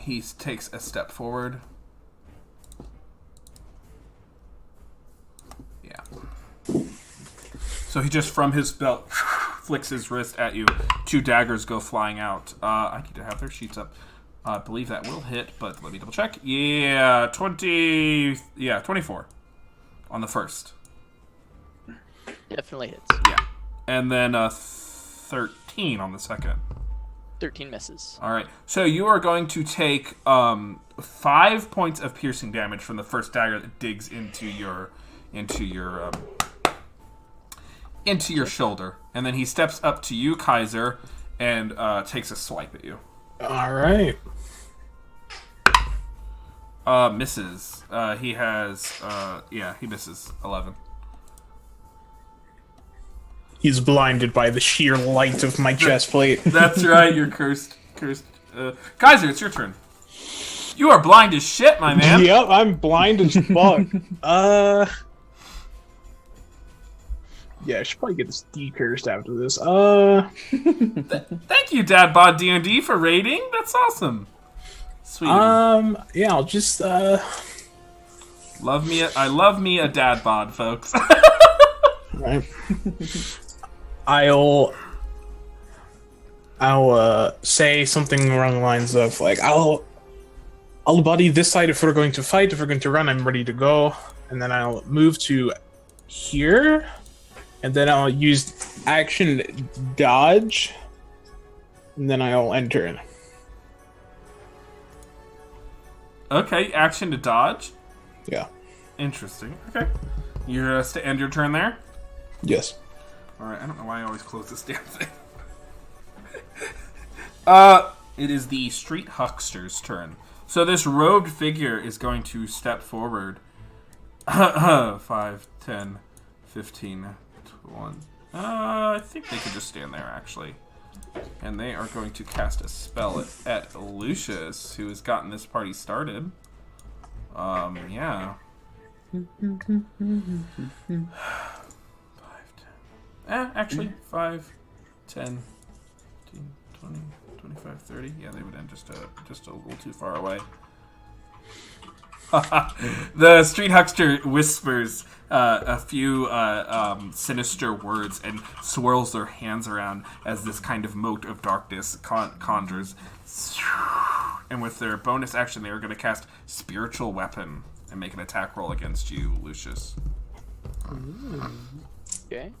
He takes a step forward. Yeah. So he just, from his belt, flicks his wrist at you. 2 daggers go flying out. I need to have their sheets up. I believe that will hit, but let me double check. Yeah, 24 on the first. Definitely hits. Yeah. And then 13 on the second. 13 misses. All right. So you are going to take 5 points of piercing damage from the first dagger that digs into your shoulder, and then he steps up to you, Kaiser, and takes a swipe at you. All right. Misses. He has he misses 11. He's blinded by the sheer light of my chest plate. That's right. You're cursed. Kaiser, it's your turn. You are blind as shit, my man. Yep, I'm blind as fuck. Yeah, I should probably get this decursed after this. Thank you, Dad Bod D&D, for rating. That's awesome. Sweet. Yeah, I'll just Love me. I love me a Dad Bod, folks. right. I'll say something along the lines of like I'll I'll body this side if we're going to fight. If we're going to run, I'm ready to go. And then I'll move to here. And then I'll use action dodge. And then I'll enter in. Okay, action to dodge. Yeah. Interesting. Okay. You're to end your turn there? Yes. Alright, I don't know why I always close this damn thing. It is the street huckster's turn. So this robed figure is going to step forward. 5, 10, 15, 20. I think they could just stand there, actually. And they are going to cast a spell at Lucius, who has gotten this party started. Yeah. 5, 10. Actually, 5, 10, 15, 20, 25, 30. Yeah, they would end just a little too far away. The street huckster whispers a few sinister words and swirls their hands around as this kind of mote of darkness conjures. And with their bonus action, they are going to cast Spiritual Weapon and make an attack roll against you, Lucius. Okay.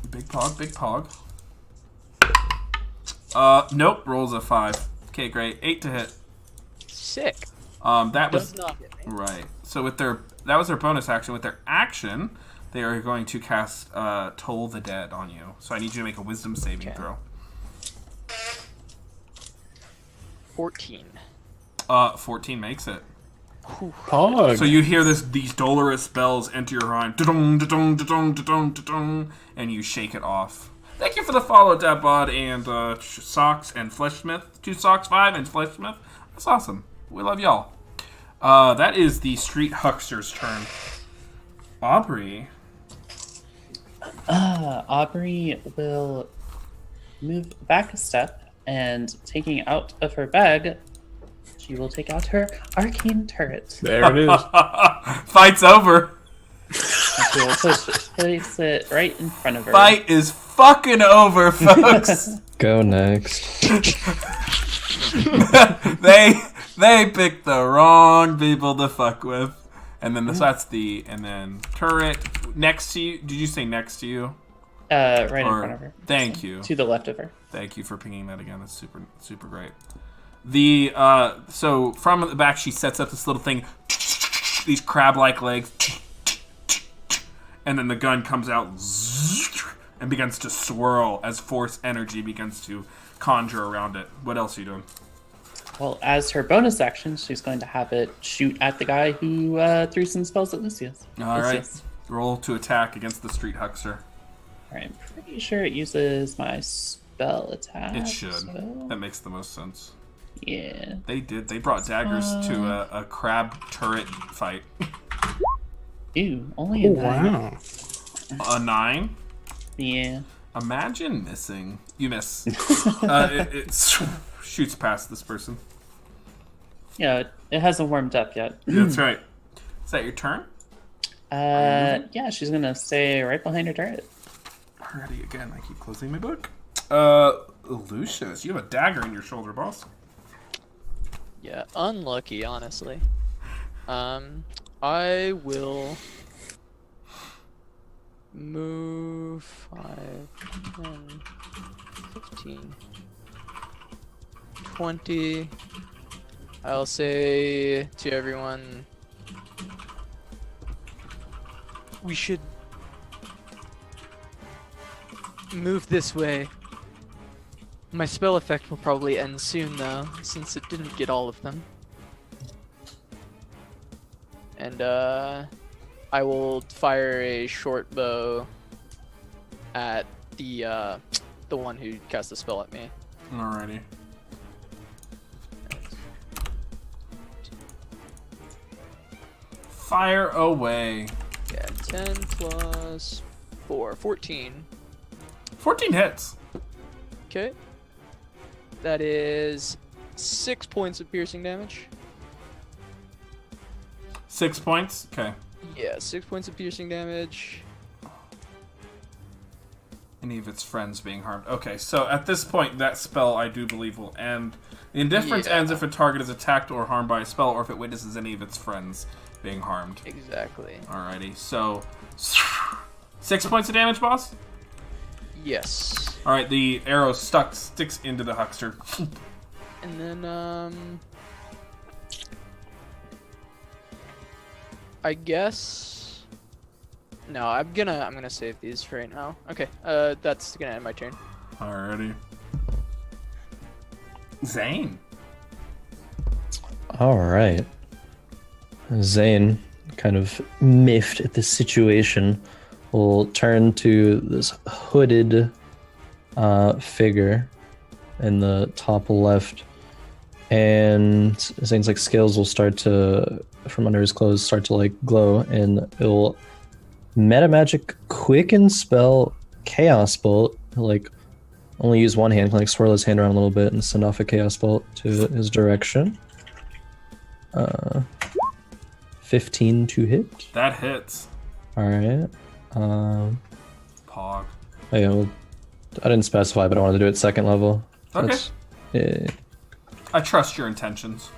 Big pog, big pog. Nope, rolls a 5. Okay, great. 8 to hit. Sick. That was Does not hit me. right. So with that was their bonus action. With their action, they are going to cast Toll the Dead on you. So I need you to make a Wisdom saving Okay. throw. 14. 14 makes it. Pog. So you hear these dolorous bells enter your mind, da-dong, da-dong, da-dong, da-dong, da-dong, and you shake it off. Thank you for the follow, Dabbod and Socks and Fleshsmith. 2 Socks, 5 and Fleshsmith. That's awesome. We love y'all. That is the street huckster's turn. Aubrey. Aubrey will move back a step and taking out of her bag, she will take out her arcane turret. There it is. Fight's over. And she will place it right in front of her. Fight is fucking over, folks. Go next. They picked the wrong people to fuck with. And then and then turret next to you. Did you say next to you? Right in front of her. Thank you. To the left of her. Thank you for pinging that again. That's super great. So from the back she sets up this little thing, these crab-like legs, and then the gun comes out and begins to swirl as force energy begins to conjure around it. What else are you doing? Well, as her bonus action, she's going to have it shoot at the guy who threw some spells at Lucius. All right. Roll to attack against the street huckster. All right, I'm pretty sure it uses my spell attack. It should. So, That makes the most sense. yeah. They did. They brought daggers to a crab turret fight. Ew, only a Oh, 9. wow. A 9? Yeah. Imagine missing. You miss. It shoots past this person. Yeah, it hasn't warmed up yet. That's right. Is that your turn? Yeah, she's gonna stay right behind her turret. Alrighty, again, I keep closing my book. Lucius, you have a dagger in your shoulder, boss. Yeah, unlucky, honestly. I will move 5, 10, 15, 20. I'll say to everyone, we should move this way. My spell effect will probably end soon though, since it didn't get all of them. And I will fire a short bow at the one who cast the spell at me. Alrighty. Fire away. Yeah, 10 plus 4, 14. 14 hits. Okay. That is 6 points of piercing damage. 6 points. Okay. Yeah, 6 points of piercing damage. Any of its friends being harmed. Okay, so at this point, that spell, I do believe, will end. The indifference ends if a target is attacked or harmed by a spell, or if it witnesses any of its friends being harmed. Exactly. Alrighty, so 6 points of damage, boss? Yes. Alright, the arrow sticks into the huckster. And then, I guess... No, I'm gonna save these for right now. Okay, that's gonna end my turn. Alrighty. Zane. All right. Zane, kind of miffed at this situation, will turn to this hooded figure in the top left, and Zane's like scales will start to, from under his clothes, start to like glow, and it'll meta magic quicken spell Chaos Bolt. He'll like only use one hand, can like swirl his hand around a little bit and send off a Chaos Bolt to his direction. 15 to hit. That hits. Alright. Pog. Oh yeah, well, I didn't specify, but I wanted to do it second level. Okay. Yeah. I trust your intentions.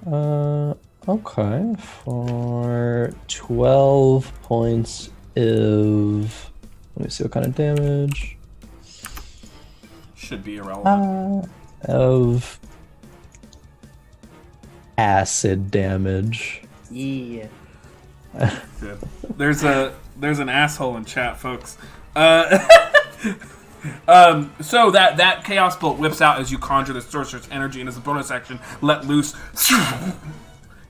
Okay. For 12 points of... Let me see what kind of damage. Should be irrelevant. Of acid damage. Yeah. Good. There's an asshole in chat, folks. So that chaos bolt whips out as you conjure the sorcerer's energy, and as a bonus action, let loose.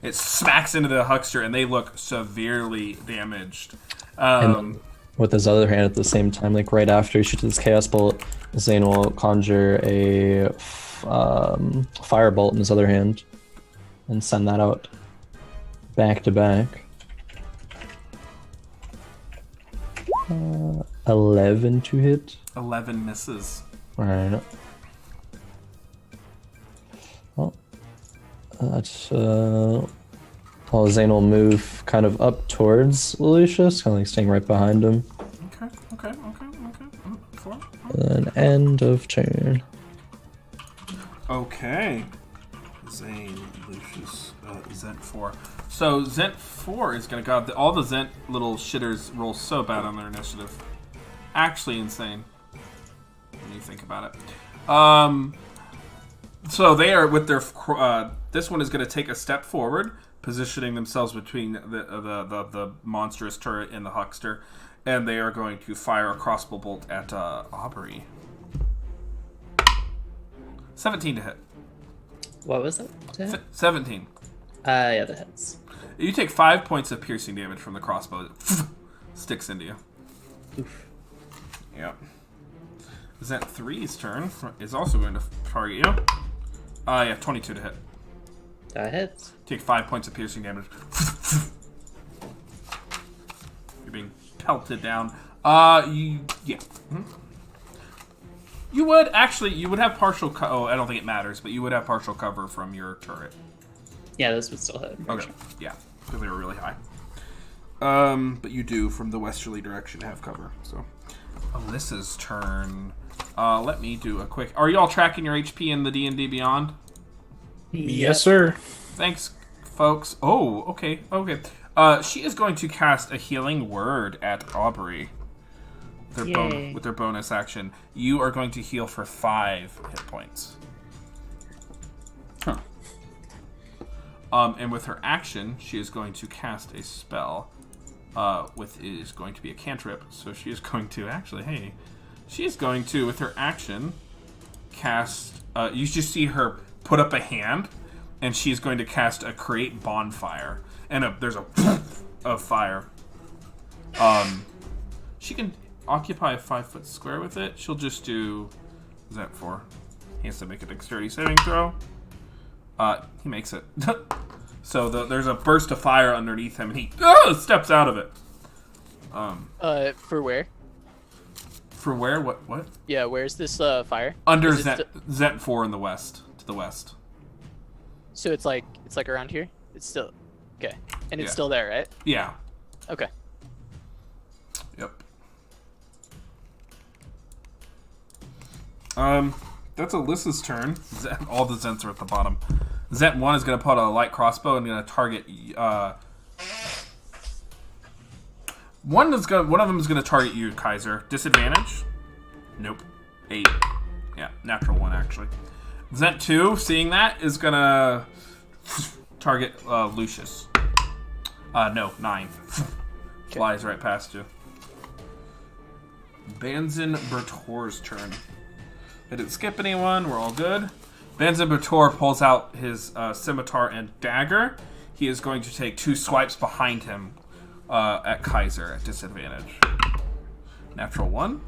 It smacks into the huckster, and they look severely damaged. And with his other hand at the same time, like right after he shoots his chaos bolt, Zane will conjure a firebolt in his other hand and send that out back to back. 11 to hit. 11 misses. Alright. Well, that's well, Zane will move kind of up towards Lucius, kind of like staying right behind him. Okay. Four. And then end of turn. Okay. Zane, Lucius, Zent 4. So Zent 4 is gonna go. All the Zent little shitters roll so bad on their initiative. Actually insane. When you think about it. So they are with their. This one is gonna take a step forward, positioning themselves between the monstrous turret and the huckster, and they are going to fire a crossbow bolt at Aubrey. 17 to hit. What was it? 17. Yeah, that hits. You take 5 points of piercing damage from the crossbow. It sticks into you. Oof. Yep. Zent 3's turn is also going to target you. Yeah, 22 to hit. That hits. Take 5 points of piercing damage. You're being pelted down. Yeah. Mhm. You would have partial oh, I don't think it matters, but you would have partial cover from your turret. Yeah, this would still hit. Okay. Yeah, because they were really high. But you do from the westerly direction have cover. So, Alyssa's turn. Let me do a quick. Are you all tracking your HP in the D&D Beyond? Yes, sir. Thanks, folks. Oh, okay. She is going to cast a healing word at Aubrey. With their bonus action, you are going to heal for 5 hit points. Huh. And with her action, she is going to cast a spell. It is going to be a cantrip. So she is going to she is going to, with her action, cast. You just see her put up a hand, and she's going to cast a create bonfire, and there's a of fire. She can occupy a 5-foot square with it. She'll just do. Is that 4? He has to make a dexterity saving throw. He makes it. So there's a burst of fire underneath him, and he steps out of it. For where? For where? What? Yeah, where's this fire? Under Is it Zent 4 in the west, to the west. So it's like around here. It's still okay, and it's Yeah. still there, right? Yeah. Okay. Yep. That's Alyssa's turn. All the Zents are at the bottom. Zent 1 is going to put a light crossbow and going to target. One of them is going to target you, Kaiser. Disadvantage? Nope. 8. Yeah, natural 1 actually. Zent 2, seeing that, is going to target Lucius. No, 9. Flies right past you. Banzin Bertor's turn. I didn't skip anyone. We're all good. Banzin Bertor pulls out his scimitar and dagger. He is going to take 2 swipes behind him at Kaiser at disadvantage. Natural 1.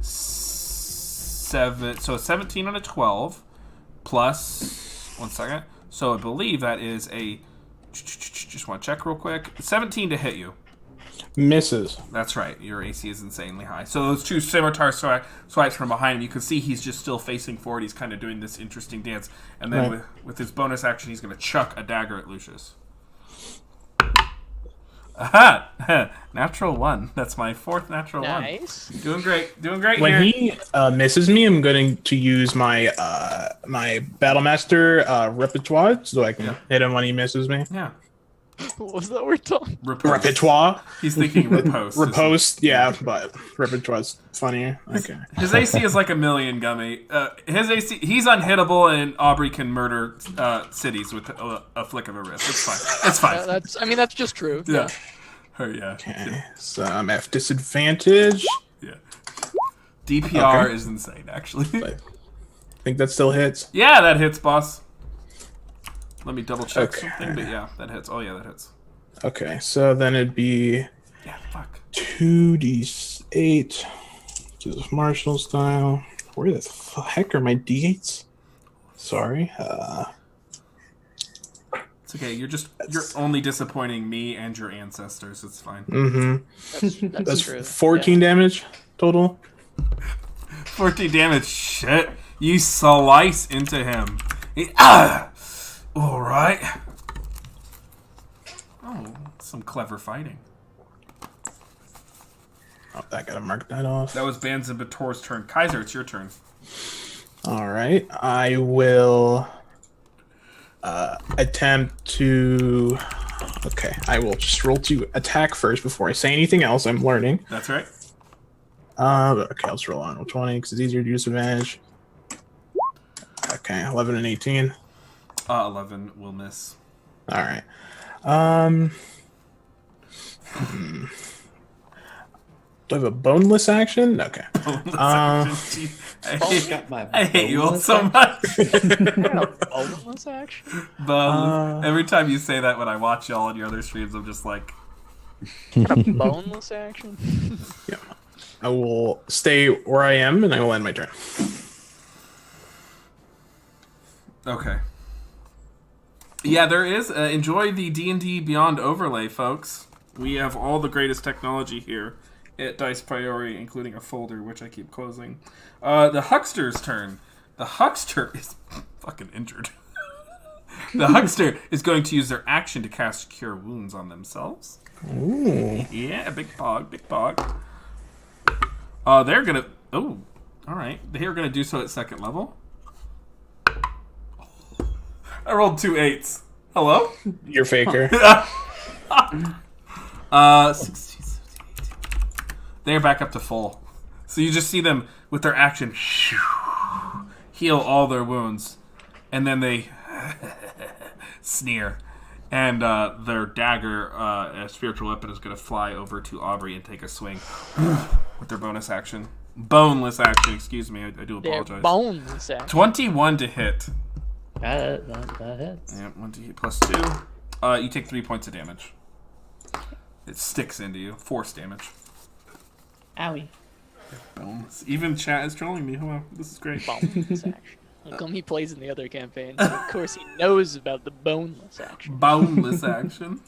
Seven. So 17 on a 12 plus 1 second. So I believe that is a. Just want to check real quick. 17 to hit you. Misses. That's right. Your AC is insanely high. So those 2 scimitar swipes from behind him, you can see he's just still facing forward. He's kind of doing this interesting dance. And then with his bonus action, he's going to chuck a dagger at Lucius. Aha! Natural 1. That's my 4th natural 1. Nice. Doing great. Doing great When here. he misses me, I'm going to use my my Battlemaster repertoire so I can hit him when he misses me. Yeah. What was that word, Tom? Repertoire? He's thinking riposte. Riposte, yeah, but repertoire's funnier. Okay. His AC is like 1,000,000, Gummy. His AC, he's unhittable, and Aubrey can murder cities with a flick of a wrist. It's fine. It's fine. That's just true. Yeah. Yeah. Okay. So I'm at disadvantage. Yeah. DPR Okay. is insane, actually. I think that still hits. Yeah, that hits, boss. Let me double check Okay. something, but yeah, that hits. Oh yeah, that hits. Okay, so then it'd be Yeah, fuck. 2d8 just Marshall style. Where the heck are my d8s? Sorry. It's okay. You're only disappointing me and your ancestors. It's fine. Mm-hmm. That's true. 14 damage total. 14 damage. Shit. You slice into him. All right. Oh, some clever fighting. Oh, I gotta mark that off. That was Banzin Bator's turn. Kaiser, it's your turn. All right, I will attempt to. Okay, I will just roll to attack first before I say anything else. I'm learning. That's right. Okay, I'll just roll on roll 20 because it's easier to use advantage. Okay, 11 and 18. 11 will miss. All right. Do I have a boneless action? Okay. I hate you all so much. Boneless action? Every time you say that when I watch y'all on your other streams, I'm just like... Boneless action? Yeah. I will stay where I am, and I will end my turn. Okay. Yeah, there is. Enjoy the D&D Beyond overlay, folks. We have all the greatest technology here at Dice Priority, including a folder, which I keep closing. The Huckster's turn. The Huckster is fucking injured. The Huckster is going to use their action to cast Cure Wounds on themselves. Ooh. Yeah, big pog, big pog. They're gonna... Oh, alright. They are gonna do so at 2nd level. I rolled 2 8s. Hello? You're faker. 16, 17, 18. They're back up to full. So you just see them with their action heal all their wounds. And then they sneer. And their dagger, a spiritual weapon, is going to fly over to Aubrey and take a swing with their bonus action. Boneless action, excuse me. I do apologize. Boneless action. 21 to hit. That hits. Yeah, 1d8 plus 2. You take 3 points of damage. It sticks into you. Force damage. Owie. Bones. Even chat is trolling me. Hello. This is great. Boneless action. Look, he plays in the other campaign, so of course he knows about the boneless action. Boneless action.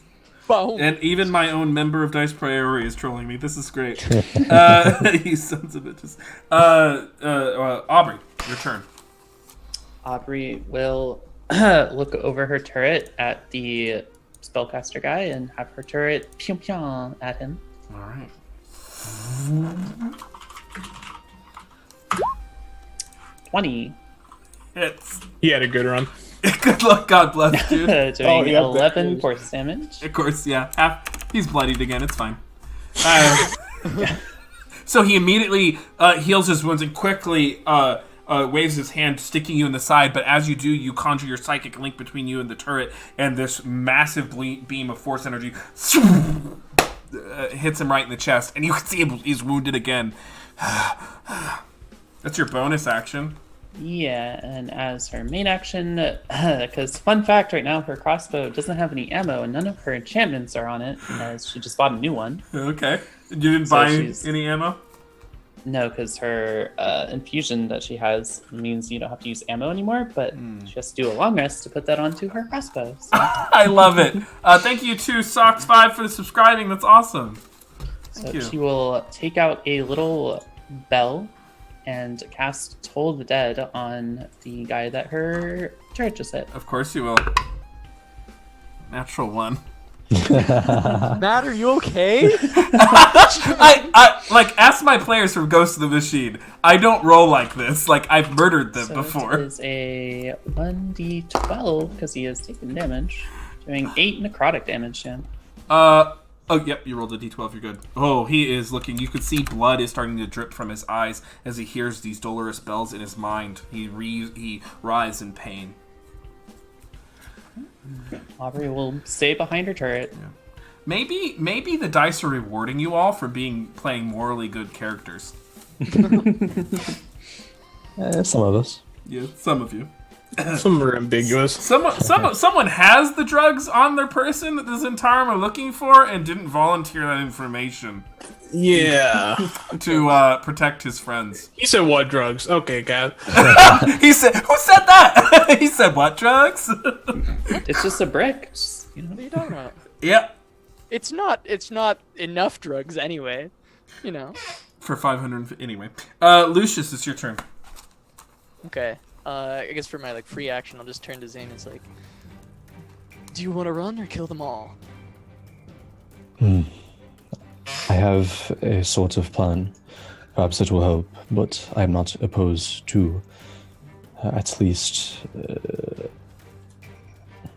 Bone. And even my own member of Dice Priority is trolling me. This is great. You sons of bitches. Aubrey, your turn. Aubrey will look over her turret at the spellcaster guy and have her turret pew pew at him. All right. $20. Hits. He had a good run. Good luck, God bless, dude. Doing yeah, 11 force damage. Of course, yeah. He's bloodied again. It's fine. So he immediately heals his wounds and quickly waves his hand, sticking you in the side. But as you do, you conjure your psychic link between you and the turret, and this massive beam of force energy hits him right in the chest. And you can see he's wounded again. That's your bonus action. Yeah, and as her main action, because fun fact right now, her crossbow doesn't have any ammo and none of her enchantments are on it, as she just bought a new one. Okay. You didn't So buy she's- any ammo? No, because her infusion that she has means you don't have to use ammo anymore, but she has to do a long rest to put that onto her crossbow. So, I love it. Thank you to Socks5 for subscribing. That's awesome. Thank you. she will take out a little bell and cast Toll the Dead on the guy that her turret just hit. Of course you will. Natural one. Matt, are you okay? I like ask my players from Ghost of the Machine. I don't roll like this. Like I've murdered them So before. it is a 1d12 because he has taken damage, doing 8 necrotic damage to him. Oh, yep, you rolled a d12, you're good. Oh, he is looking, you can see blood is starting to drip from his eyes as he hears these dolorous bells in his mind. He writhes in pain. Aubrey will stay behind her turret. Maybe the dice are rewarding you all for playing morally good characters. Some of us. Yeah, some of you. Some are ambiguous. Someone has the drugs on their person that the Zentarum are looking for and didn't volunteer that information Yeah. to protect his friends. He said what drugs? Okay, guys. He said, "Who said that?" He said, "What drugs?" It's just a brick. Just, What are you talking about? Yep. It's not enough drugs anyway. You know. For 500. Anyway, Lucius, it's your turn. Okay. I guess for my free action, I'll just turn to Zane. It's like, do you want to run or kill them all? I have a sort of plan. Perhaps it will help, but I am not opposed to at least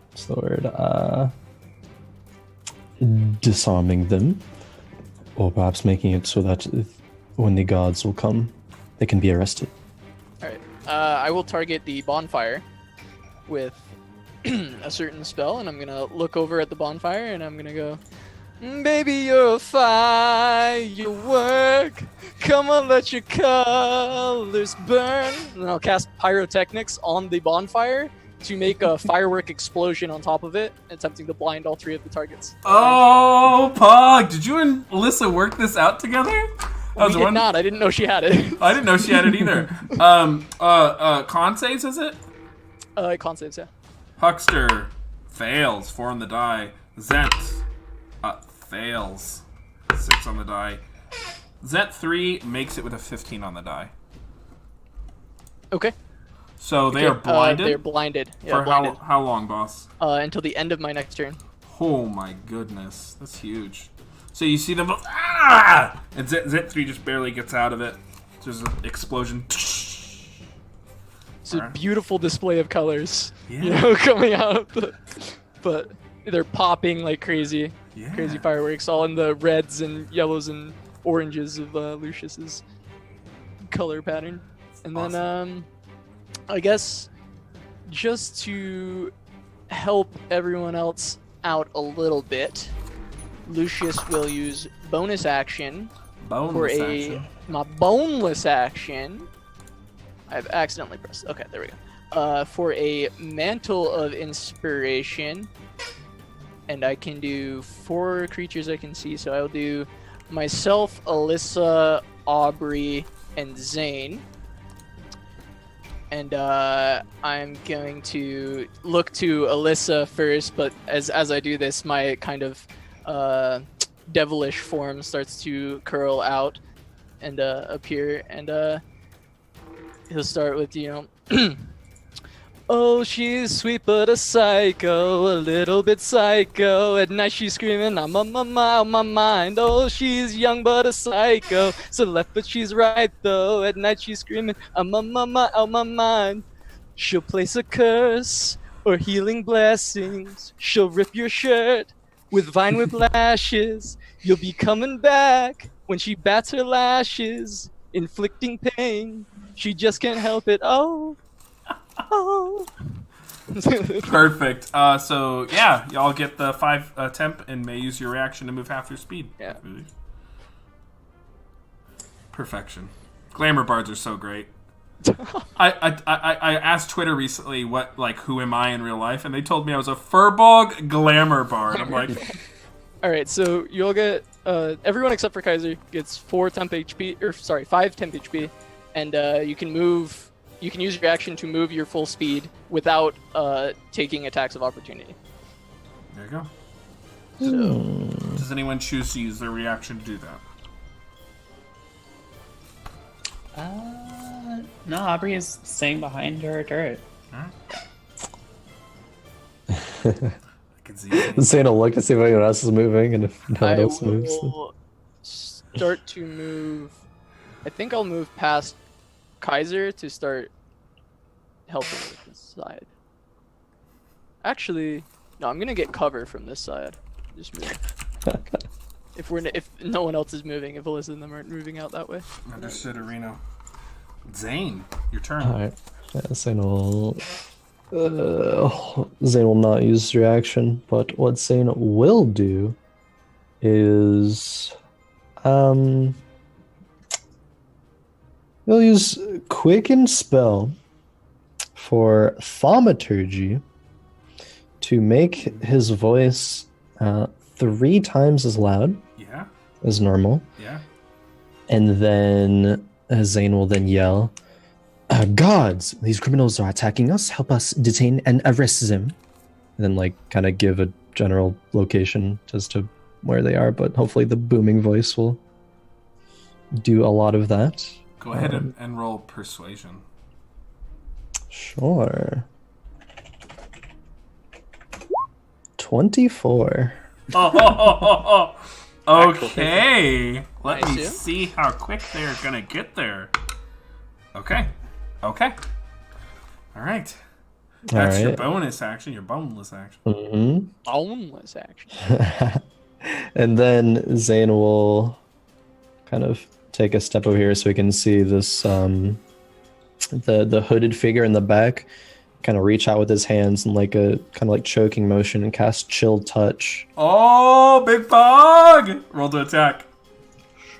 what's the word? Disarming them, or perhaps making it so that when the guards will come, they can be arrested. All right. I will target the bonfire with a certain spell, and I'm gonna look over at the bonfire, and I'm gonna go, baby, you're a firework. Come on, let your colors burn. And I'll cast pyrotechnics on the bonfire to make a firework explosion on top of it, attempting to blind all 3 of the targets. Oh, Pog! Did you and Alyssa work this out together? We did not. I didn't know she had it. I didn't know she had it either. Con saves, is it? Con saves, yeah. Huckster fails. 4 on the die. Zent fails. 6 on the die. Zent 3 makes it with a 15 on the die. Okay. So they are blinded? They're blinded. Yeah, For blinded. how long, boss? Until the end of my next turn. Oh my goodness. That's huge. So you see them, ah! And Zent 3 just barely gets out of it. There's an explosion. It's a beautiful display of colors, Yeah. coming out. But they're popping like crazy. Yeah. Crazy fireworks, all in the reds and yellows and oranges of Lucius's color pattern. And then, Awesome. I guess, just to help everyone else out a little bit, Lucius will use bonus action Boneless action. my boneless action. I've accidentally pressed. Okay, there we go. For a mantle of inspiration, and I can do 4 creatures I can see. So I'll do myself, Alyssa, Aubrey, and Zane. And I'm going to look to Alyssa first, but as I do this, my kind of devilish form starts to curl out and appear, and he'll start with, Oh, she's sweet but a psycho, a little bit psycho. At night she's screaming, I'm on my mind. Oh, she's young but a psycho, so left but she's right though. At night she's screaming, I'm on my mind. She'll place a curse or healing blessings. She'll rip your shirt with vine whip lashes. You'll be coming back when she bats her lashes, inflicting pain. She just can't help it. Oh. Oh. Perfect. So yeah, y'all get the 5 temp and may use your reaction to move half your speed. Yeah. Perfection. Glamour bards are so great. I asked Twitter recently who am I in real life, and they told me I was a Furbolg glamour bard. I'm like, All right, so you'll get everyone except for Kaiser gets 5 temp HP, and you can move. You can use your action to move your full speed without taking attacks of opportunity. there you go. So, does anyone choose to use their reaction to do that? No, Aubrey is staying behind her turret. I can see it. I'm saying a look to see if anyone else is moving, and if no one I else moves. will start to move. I think I'll move past Kaiser to start helping with this side. Actually, no, I'm gonna get cover from this side. Just move. If no one else is moving, if Alyssa and them aren't moving out that way. Understood, Areno. Zane, your turn. Alright. Yeah, Zane will not use his reaction, but what Zane will do is he'll use Quicken Spell for Thaumaturgy to make his voice 3 times as loud Yeah, as normal. yeah. And then Zane will then yell, "Gods, these criminals are attacking us. Help us detain and arrest them." And then, kind of give a general location as to where they are, but hopefully the booming voice will do a lot of that. Go ahead and roll persuasion. Sure. 24. Okay. Let me Nice, see how quick they're gonna get there. Okay. All right. That's your Alright. bonus action, your boneless action. Mm-hmm. Boneless action. And then Zane will kind of take a step over here so we can see this the hooded figure in the back kind of reach out with his hands in a kind of choking motion and cast Chill Touch. Oh, big fog! Roll to attack.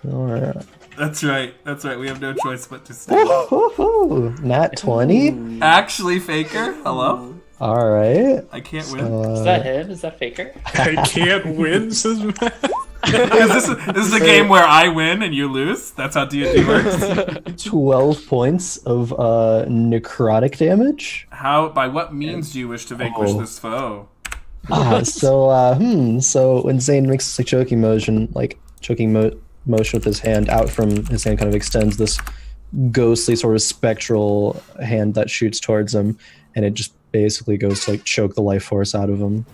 Sure. That's right. We have no choice but to stay. Woo-hoo-hoo. Nat 20. Actually, Faker, hello. All right. I can't win. Is that him? Is that Faker? I can't win, says Matt. this is a game where I win and you lose. That's how D&D works. 12 points of necrotic damage. By what means do you wish to vanquish this foe? So when Zane makes this choking motion, motion with his hand out from his hand, kind of extends this ghostly sort of spectral hand that shoots towards him, and it just basically goes to choke the life force out of him,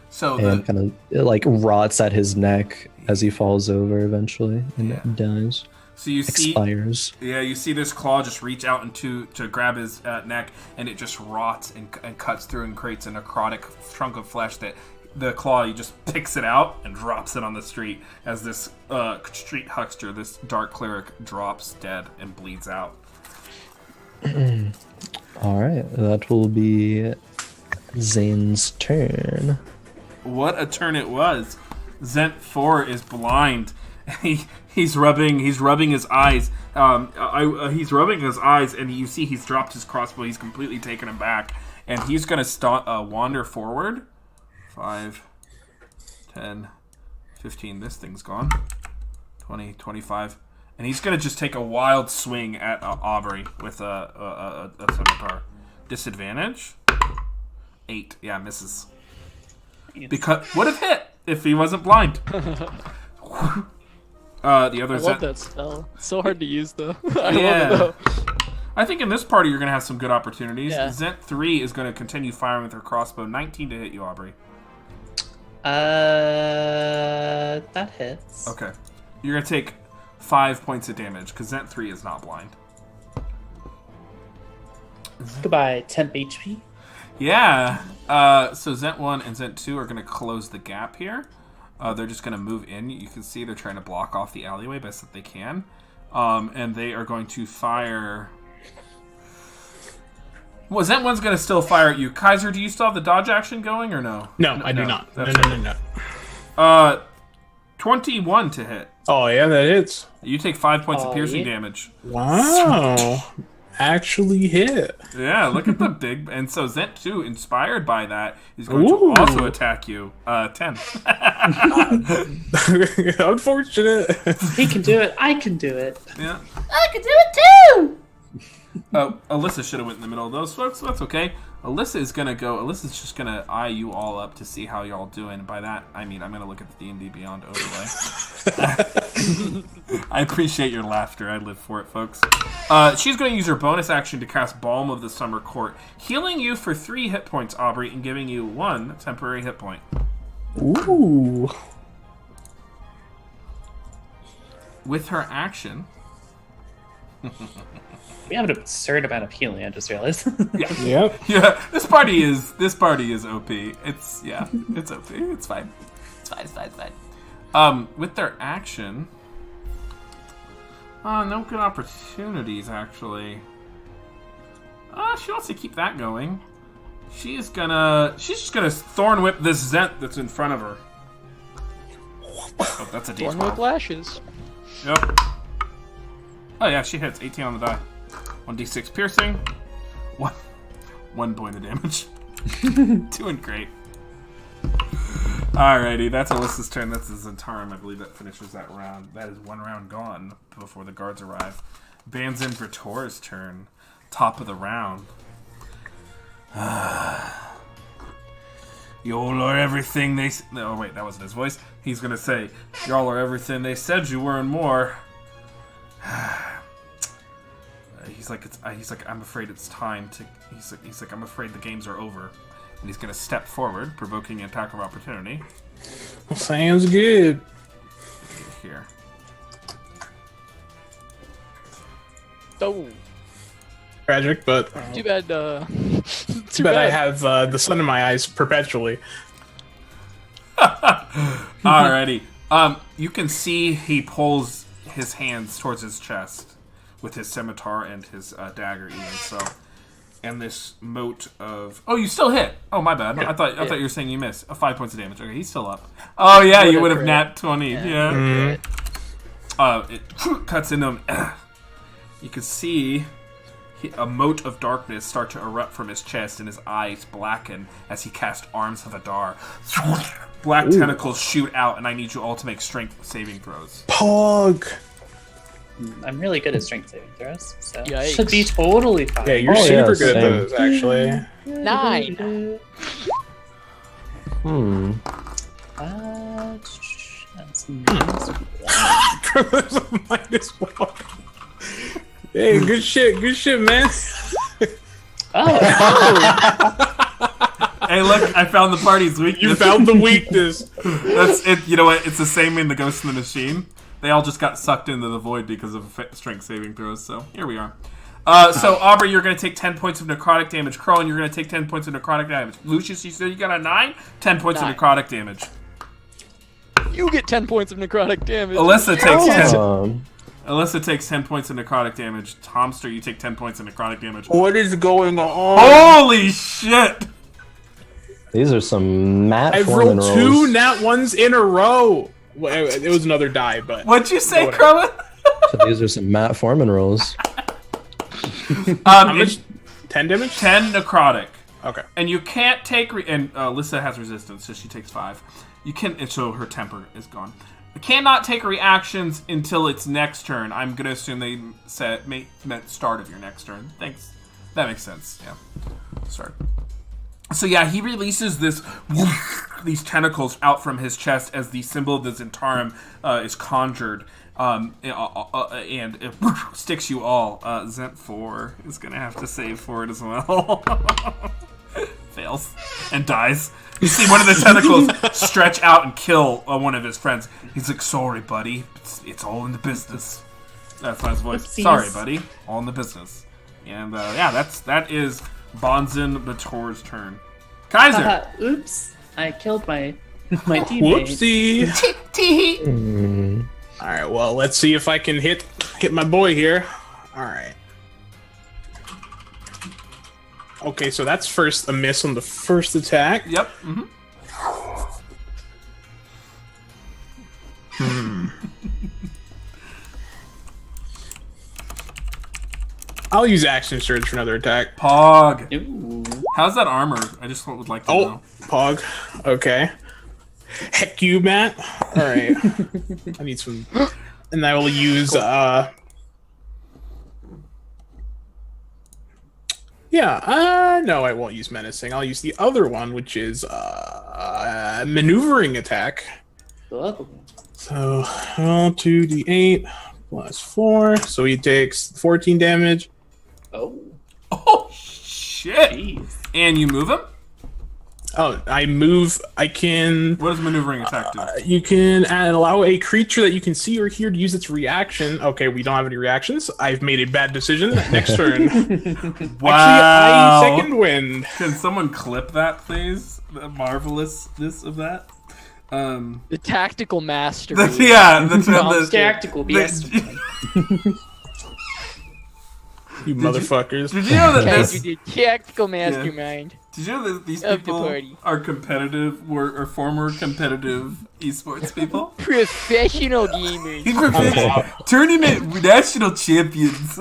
So and kind of rots at his neck as he falls over eventually and dies. so you see, Expires. you see this claw just reach out to grab his neck, and it just rots and cuts through and creates a necrotic chunk of flesh that the claw, he just picks it out and drops it on the street as this street huckster, this dark cleric, drops dead and bleeds out. All right, that will be Zane's turn. What a turn it was! Zent 4 is blind. He's rubbing his eyes. He's rubbing his eyes, and you see he's dropped his crossbow. He's completely taken aback, and he's gonna wander forward. 5, 10, 15. This thing's gone. 20, 25. And he's going to just take a wild swing at Aubrey with a scimitar. Disadvantage? 8. Yeah, misses. Because would have hit if he wasn't blind. The other I love that spell. It's so hard to use though. I love it though. I think in this party you're going to have some good opportunities. Yeah. Zent 3 is going to continue firing with her crossbow. 19 to hit you, Aubrey. That hits. Okay. You're going to take 5 points of damage because Zent 3 is not blind. Goodbye, temp HP. Yeah. So Zent 1 and Zent 2 are going to close the gap here. They're just going to move in. You can see they're trying to block off the alleyway best that they can. And they are going to fire... Well, Zent 1's going to still fire at you. Kaiser, do you still have the dodge action going or no? No, I do not. That's No. 21 to hit. Oh, yeah, that hits. You take 5 points of Oh, piercing yeah. damage. Wow. Actually hit. Yeah, look at the big... And so Zent 2, inspired by that, is going Ooh. to also attack you. 10. Unfortunate. He can do it. I can do it. Yeah. I can do it too. Oh, Alyssa should have went in the middle of those folks. That's okay. Alyssa's just gonna eye you all up to see how y'all doing. By that, I mean I'm gonna look at the D&D Beyond overlay. I appreciate your laughter. I live for it, folks. She's going to use her bonus action to cast Balm of the Summer Court, healing you for 3 hit points, Aubrey, and giving you 1 temporary hit point. Ooh. With her action... We have an absurd amount of healing. I just realized. Yep. Yeah, this party is OP. It's OP. It's fine. It's fine. With their action, no good opportunities actually. She wants to keep that going. She's just gonna thorn whip this Zent that's in front of her. Oh, that's a Thorn with D12. lashes. Yep. Oh yeah, she hits. 18 on the die. 1d6 piercing. 1 point of damage. Doing great. Alrighty, that's Alyssa's turn. That's the Zentarum. I believe that finishes that round. That is 1 round gone before the guards arrive. Bands in for Tor's turn. Top of the round. Y'all are everything they... Oh, wait, that wasn't his voice. He's gonna say, y'all are everything they said you were and more. He's like, I'm afraid it's time to... He's like, I'm afraid the games are over. And he's gonna step forward, provoking an attack of opportunity. Sounds good. Here. Oh, Tragic, but too bad. too bad I have the sun in my eyes perpetually. Alrighty. You can see he pulls his hands towards his chest with his scimitar and his dagger, even so. And this moat of... Oh, you still hit! Oh, my bad. I thought you were saying you missed. 5 points of damage. Okay, he's still up. Oh, yeah, you would have nat 20. Yeah. It cuts into him. You can see a moat of darkness start to erupt from his chest, and his eyes blacken as he casts Arms of Adar. Black tentacles shoot out, and I need you all to make strength saving throws. Pog. I'm really good at strength saving throws, so Yikes. should be totally fine. Yeah, you're Oh, yeah, super good at same. those, actually. 9. That's -1. -1. Hey, good shit, man. Oh, Hey, look, I found the party's weakness. You found the weakness. That's it. You know what? It's the same in the Ghost in the Machine. They all just got sucked into the void because of strength saving throws. So here we are. So Aubrey, you're going to take 10 points of necrotic damage. Crone, you're going to take 10 points of necrotic damage. Lucius, you said you got a 9. 10 points 9. of necrotic damage. You get 10 points of necrotic damage. Alyssa takes 10. Um, Alyssa takes 10 points of necrotic damage. Tomster, you take 10 points of necrotic damage. What is going on? Holy shit! these are some Matt I've Foreman rolled rolls. 2 nat 1s in a row. Well, it was another die, but What'd you say, Whatever. Crone? So these are some Matt Foreman rolls. how much? 10 damage? 10 necrotic. Okay. And you can't take... and Alyssa has resistance, so she takes 5. You can... And so her temper is gone. You cannot take reactions until its next turn. I'm going to assume they meant start of your next turn. Thanks. That makes sense. Yeah. Start. So yeah, he releases these tentacles out from his chest as the symbol of the Zentarum is conjured, and it sticks you all. Zent 4 is gonna have to save for it as well. Fails and dies. You see one of the tentacles stretch out and kill one of his friends. He's like, "Sorry, buddy. It's all in the business." That's not his voice. Oopsies. Sorry, buddy. All in the business. And that is Bonzen Bator's turn. Kaiser. Oops! I killed my teammate. Whoopsie. All right. Well, let's see if I can hit my boy here. All right. Okay, so that's first a miss on the first attack. Yep. I'll use action surge for another attack. Pog. Ooh. How's that armor? I just would like to Oh, know. Pog. Okay. Heck you, Matt. All right. I need some, and I will use. No, I won't use menacing. I'll use the other one, which is maneuvering attack. Oh. So, 2d8 plus 4. So he takes 14 damage. Oh. Oh shit! Jeez. And you move him? Oh, I move. I can. What does maneuvering attack do? You can allow a creature that you can see or hear to use its reaction. Okay, we don't have any reactions. I've made a bad decision. Next turn. Wow. Actually, I second wind. Can someone clip that, please? The marvelousness of that. The tactical master. Yeah, the Tactical BS. You motherfuckers. Did you know that Guys, this? you did tactical mastermind. Did you know that these Of the people party. are competitive, or former competitive esports people? Professional gamers. He's tournament national champions.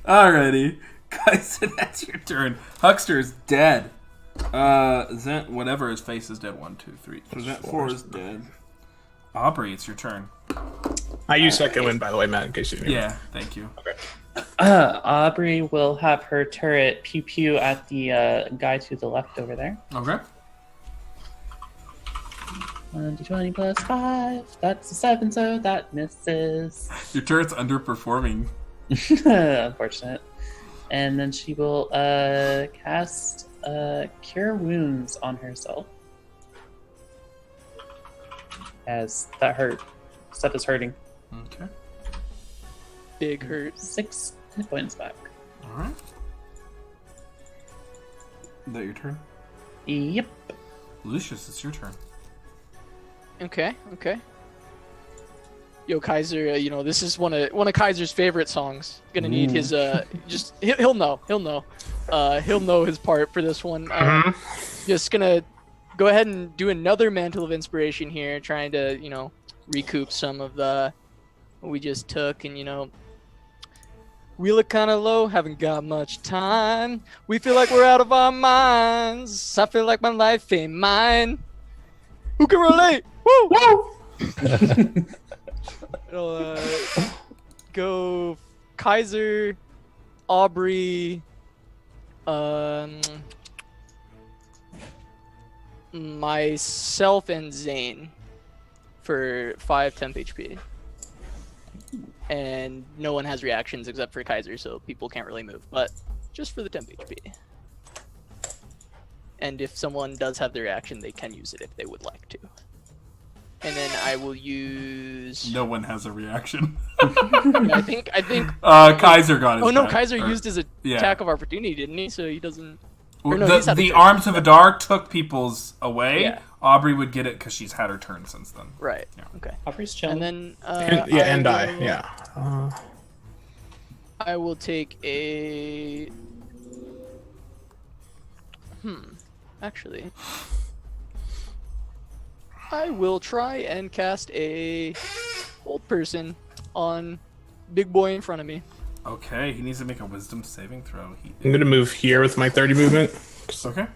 Alrighty, guys, that's your turn. Huckster is dead. Zent, whatever his face is dead. 1, 2, 3. So Zent 4 is dead. Aubrey, it's your turn. I use second wind, by the way, Matt, in case you didn't. Yeah, thank you. Okay. Aubrey will have her turret pew pew at the guy to the left over there. Okay. 1d20 plus 5. That's a 7, so that misses. Your turret's underperforming. Unfortunate. And then she will cast Cure Wounds on herself. As that hurt. Stuff is hurting. Okay. Big hurt. 6 hit points back. Alright. Is that your turn? Yep. Lucius, it's your turn. Okay. Yo, Kaiser, this is one of Kaiser's favorite songs. Gonna need his just he'll know he'll know his part for this one. Just gonna go ahead and do another Mantle of Inspiration here, trying to recoup some of the what we just took, and we look kind of low, haven't got much time. We feel like we're out of our minds. I feel like my life ain't mine. Who can relate? Woo! Woo! It'll go Kaiser, Aubrey, myself, and Zane for 5 temp HP. And no one has reactions except for Kaiser, so people can't really move, but just for the temp HP. And if someone does have their reaction, they can use it if they would like to. And then I will use. No one has a reaction. I think. Kaiser got his. Oh no, back. Kaiser Or- used his attack of opportunity, didn't he? So he doesn't. Or no, he's had the a- arms of Adar took people's away. Yeah. Aubrey would get it because she's had her turn since then. Right. Yeah. Okay. Aubrey's chilling. And then. I will take a. Actually. I will try and cast a old person on big boy in front of me. Okay, he needs to make a wisdom saving throw. I'm gonna move here with my 30 movement. Okay.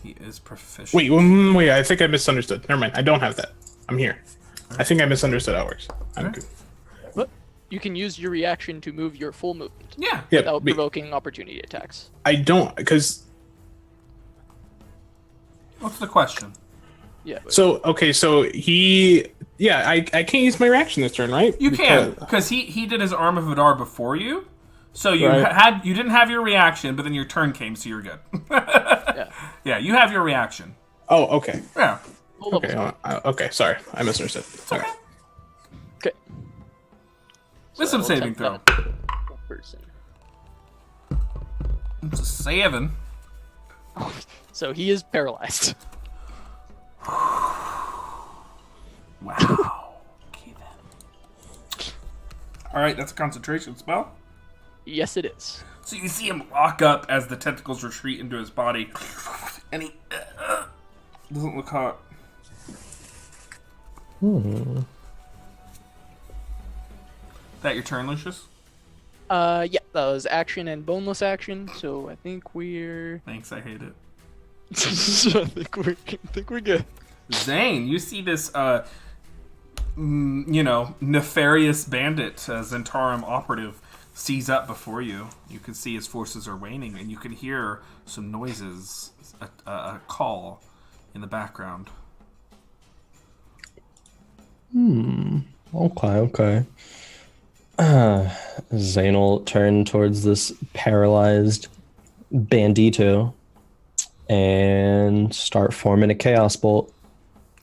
He is proficient. Wait, I think I misunderstood. Never mind, I don't have that. I'm here. I think I misunderstood how it works. I'm Okay. good. What? you can use your reaction to move your full movement Yeah. Yeah, without but provoking opportunity attacks. I don't, because What's the question? Yeah. but- so okay, so I can't use my reaction this turn, right? You can, because he did his Arm of Vidar before you. So you Right. you didn't have your reaction, but then your turn came, so you're good. Yeah. Yeah, you have your reaction. Oh, okay. Yeah. Full Okay, level. okay, sorry. I misunderstood. Okay. Okay. Wisdom I'll saving attempt throw. that person. It's a 7. So he is paralyzed. Wow. Okay then. Alright, that's a concentration spell. Yes, it is. So you see him lock up as the tentacles retreat into his body. And he doesn't look hot. That your turn, Lucius? Yeah, that was action and boneless action. So I think we're. Thanks, I hate it. I think we're good. Zane, you see this, nefarious bandit, Zentarum operative, seize up before you. You can see his forces are waning, and you can hear some noises, a call in the background. Okay. Zane will turn towards this paralyzed bandito and start forming a chaos bolt.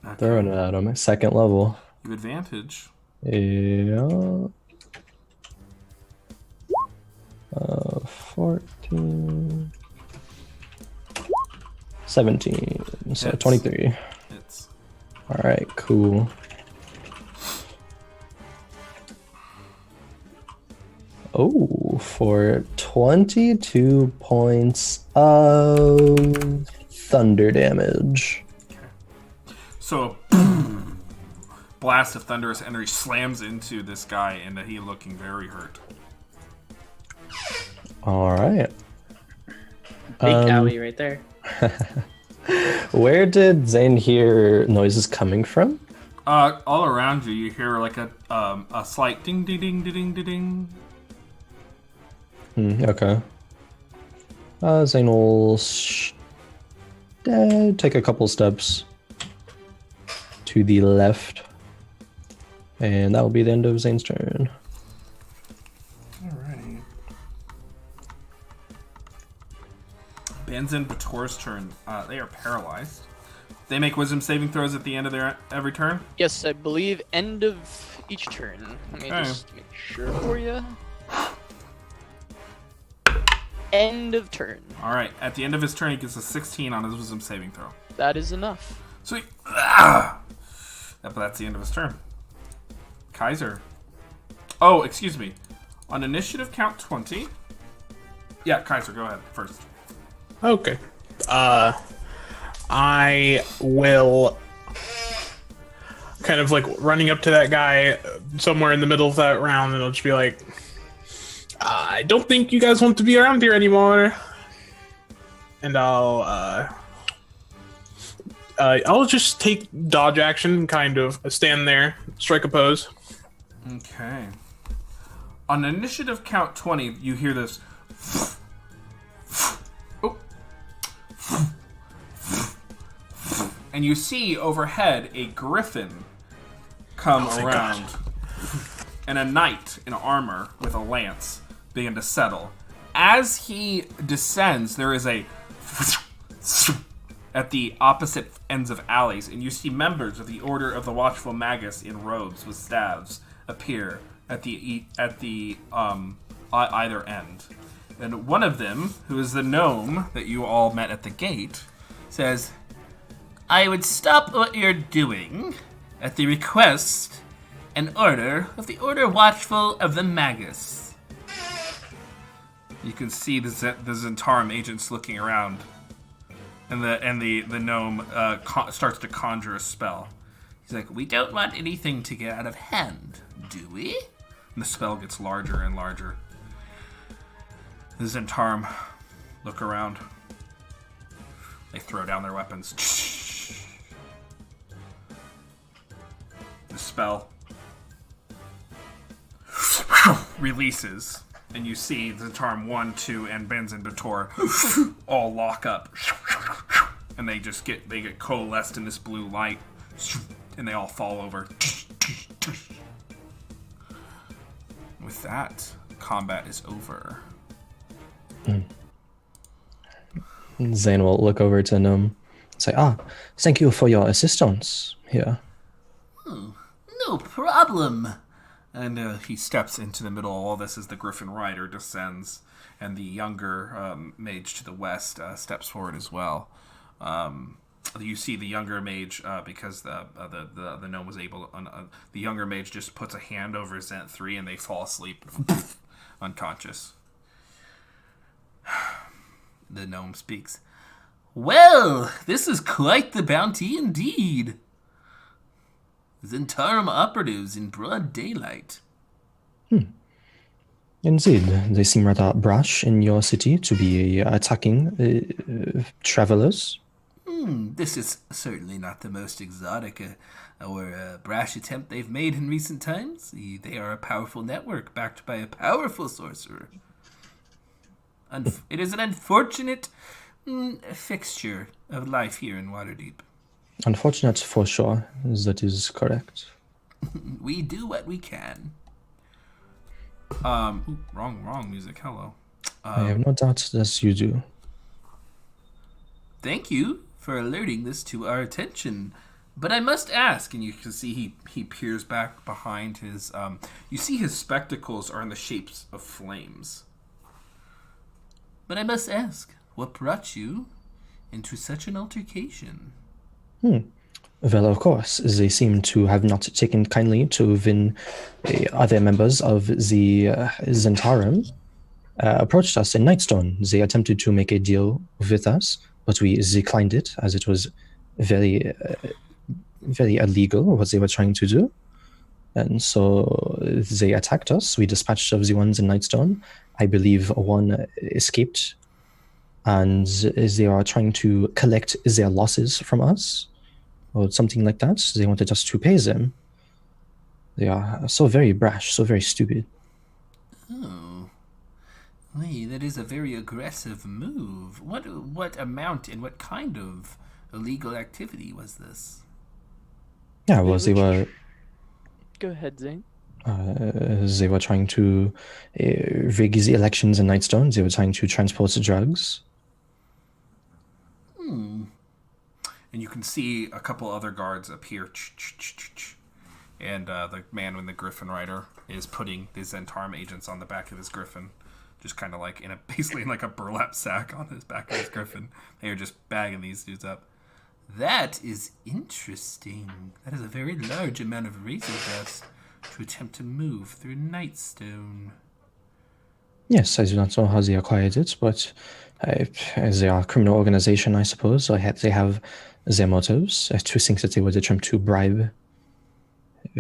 Okay. Throwing it at him. Second level. You have advantage. Yeah. 14. 17. So Hits. 23. It's Alright, cool. Oh, for 22 points of thunder damage. so a blast of thunderous energy slams into this guy, and he looking very hurt. Alright. Big owie right there. Where did Zane hear noises coming from? All around you, you hear like a slight ding ding ding ding ding ding. Okay. Zane will take a couple steps to the left. And that will be the end of Zane's turn. Alrighty. Banzan Bator's turn. They are paralyzed. They make wisdom saving throws at the end of their every turn. Yes, I believe end of each turn. Let me Okay. just make sure for you. End of turn. Alright, at the end of his turn, he gets a 16 on his wisdom saving throw. That is enough. Sweet. But that's the end of his turn. Kaiser. Oh, excuse me. On initiative count 20. Yeah, Kaiser, go ahead first. Okay. I will kind of like running up to that guy somewhere in the middle of that round, and I'll just be like, I don't think you guys want to be around here anymore. And I'll just take dodge action, kind of stand there, strike a pose. Okay. On initiative count 20, you hear this. Oh. And you see overhead a griffin come around. And a knight in armor with a lance begin to settle. As he descends, there is a at the opposite ends of alleys, and you see members of the Order of the Watchful Magus in robes with staves appear at the either end. And one of them, who is the gnome that you all met at the gate, says, "I would stop what you're doing at the request and order of the Order Watchful of the Magus." You can see the Zentarum agents looking around, and the gnome starts to conjure a spell. He's like, "We don't want anything to get out of hand, do we?" And the spell gets larger and larger. The Zentarum look around. They throw down their weapons. The spell releases, and you see Zentarum 1, 2, and Benz and Bator all lock up, and they get coalesced in this blue light, and they all fall over. With that, combat is over. Zane will look over to Gnome and say, thank you for your assistance here. No problem. And he steps into the middle of all this as the Griffin Rider descends, and the younger mage to the west steps forward as well. You see the younger mage, because the gnome was able to, the younger mage just puts a hand over Zent 3 and they fall asleep, unconscious. The gnome speaks. Well, this is quite the bounty indeed. Zentarum operatives in broad daylight. Indeed, they seem rather brash in your city to be attacking travelers. This is certainly not the most exotic or brash attempt they've made in recent times. They are a powerful network backed by a powerful sorcerer. It is an unfortunate fixture of life here in Waterdeep. Unfortunate for sure, that is correct. We do what we can. Wrong music, hello. I have no doubt that you do. Thank you for alerting this to our attention. But I must ask, and you can see he peers back behind his, you see his spectacles are in the shapes of flames. But I must ask, what brought you into such an altercation? Well, of course, they seem to have not taken kindly to when other members of the Zentarum approached us in Nightstone. They attempted to make a deal with us, but we declined it as it was very, very illegal what they were trying to do. And so they attacked us. We dispatched of the ones in Nightstone. I believe one escaped, and they are trying to collect their losses from us, or something like that. They wanted us to pay them. They are so very brash, so very stupid. Oh. Wait, that is a very aggressive move. What amount and what kind of illegal activity was this? Yeah, well, they were... Go ahead, Zane. They were trying to rig the elections in Nightstone. They were trying to transport drugs. And you can see a couple other guards appear. And the man in the Griffin Rider is putting the Zentarum agents on the back of his Griffin. Just kind of like basically in like a burlap sack on his back of his Griffin. They are just bagging these dudes up. That is interesting. That is a very large amount of razor dust to attempt to move through Nightstone. Yes, I do not know how they acquired it, but as they are a criminal organization, I suppose, so they have their motives. To think that they would attempt to bribe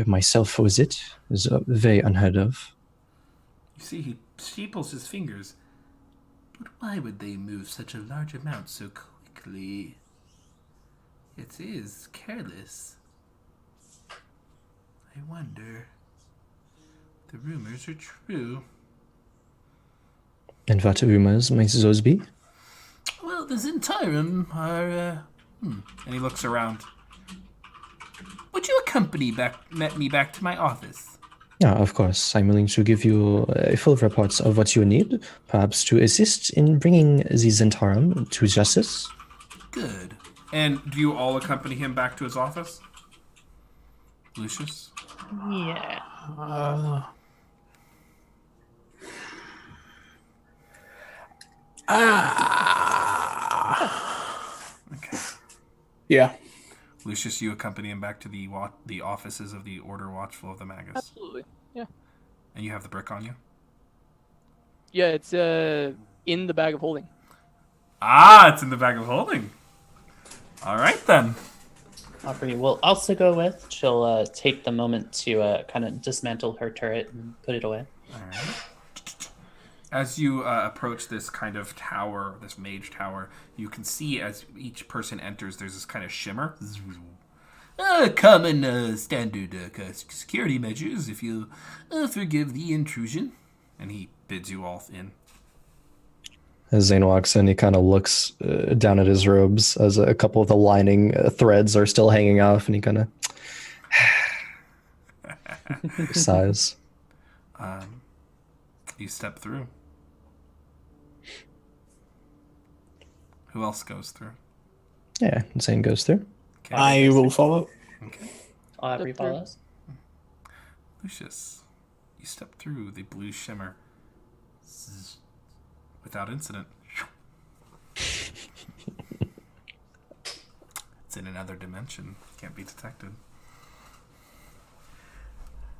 myself with it is very unheard of. You see, he steeples his fingers. But why would they move such a large amount so quickly? It is careless. I wonder. The rumors are true. And what rumors might those be? Well, the Zentarum are, And he looks around. Would you accompany me back to my office? Yeah, of course. I'm willing to give you a full report of what you need, perhaps to assist in bringing the Zentarum to justice. Good. And do you all accompany him back to his office? Lucius? Yeah. Okay. Yeah. Lucius, you accompany him back to the offices of the Order Watchful of the Magus. Absolutely. Yeah. And you have the brick on you? Yeah, it's in the bag of holding. Ah, it's in the bag of holding. All right, then. Aubrey will also go with. She'll take the moment to kind of dismantle her turret and put it away. All right. As you approach this kind of tower, this mage tower, you can see as each person enters, there's this kind of shimmer. Common standard security measures, if you forgive the intrusion. and he bids you all in. As Zane walks in, he kind of looks down at his robes as a couple of the lining threads are still hanging off, and he kind of sighs. You step through. Who else goes through? Yeah, Zane goes through. Okay. I will follow. Okay. Aubrey Step through. follows. Lucius, you step through the blue shimmer. Zzz. Without incident. It's in another dimension. Can't be detected.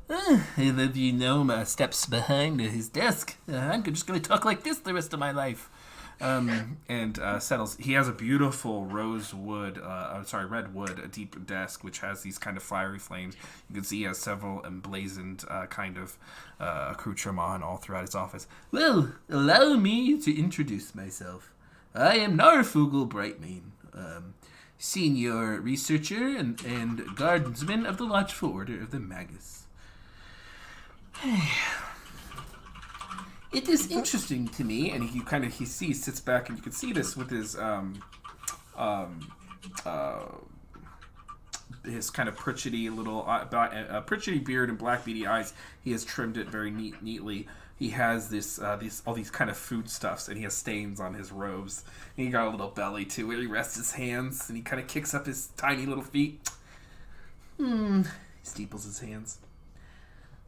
I love you gnome steps behind his desk. I'm just going to talk like this the rest of my life. And settles. He has a beautiful red wood, a deep desk, which has these kind of fiery flames. You can see he has several emblazoned kind of accoutrement all throughout his office. Well, allow me to introduce myself. I am Narfugel Brightmane, senior researcher and guardsman of the Watchful Order of the Magus. It is interesting to me, and he sits back, and you can see this with his kind of pritchety little pritchety beard and black beady eyes. He has trimmed it very neatly. He has all these kind of foodstuffs, and he has stains on his robes. And he got a little belly too, where he rests his hands, and he kind of kicks up his tiny little feet. He steeples his hands.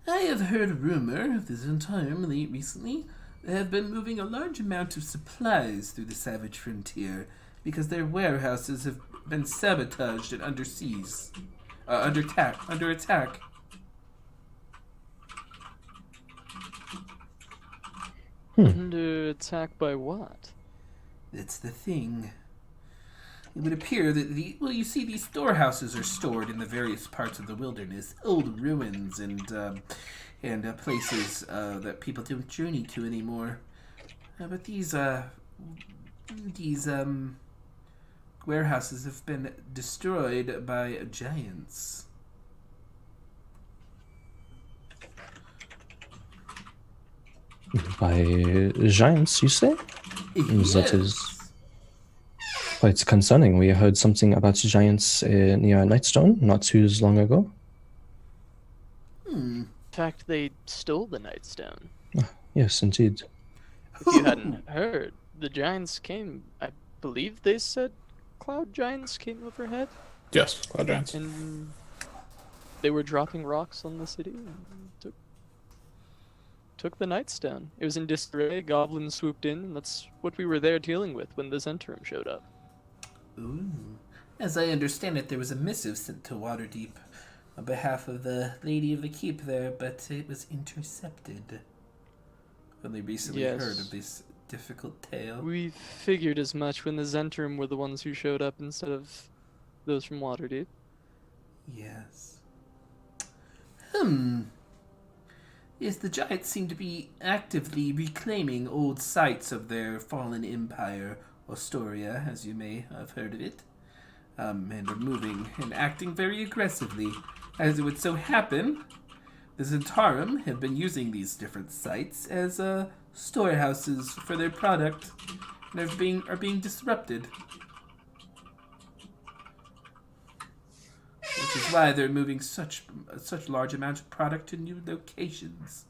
I have heard a rumor of the Zentarum recently. They have been moving a large amount of supplies through the savage frontier because their warehouses have been sabotaged and under attack. Under attack. Under attack by what? That's the thing. It would appear that you see, these storehouses are stored in the various parts of the wilderness, old ruins and places that people don't journey to anymore. But these warehouses have been destroyed by giants. By giants, you say? Yes. That is quite concerning. We heard something about giants near Nightstone not too long ago. In fact, they stole the Nightstone. Yes, indeed. If you hadn't heard, the giants came, I believe they said cloud giants came overhead, Yes, Cloud Giants. and they were dropping rocks on the city and took the Nightstone. It was in disarray, goblins swooped in, and that's what we were there dealing with when the Zentarum showed up. Ooh. As I understand it, there was a missive sent to Waterdeep on behalf of the Lady of the Keep there, but it was intercepted. Only recently Yes. heard of this difficult tale. We figured as much when the Zentarum were the ones who showed up instead of those from Waterdeep. Yes. Yes, the giants seem to be actively reclaiming old sites of their fallen empire, Ostoria, as you may have heard of it, and are moving and acting very aggressively. As it would so happen, the Zentarum have been using these different sites as storehouses for their product, and are being disrupted. Which is why they're moving such large amounts of product to new locations.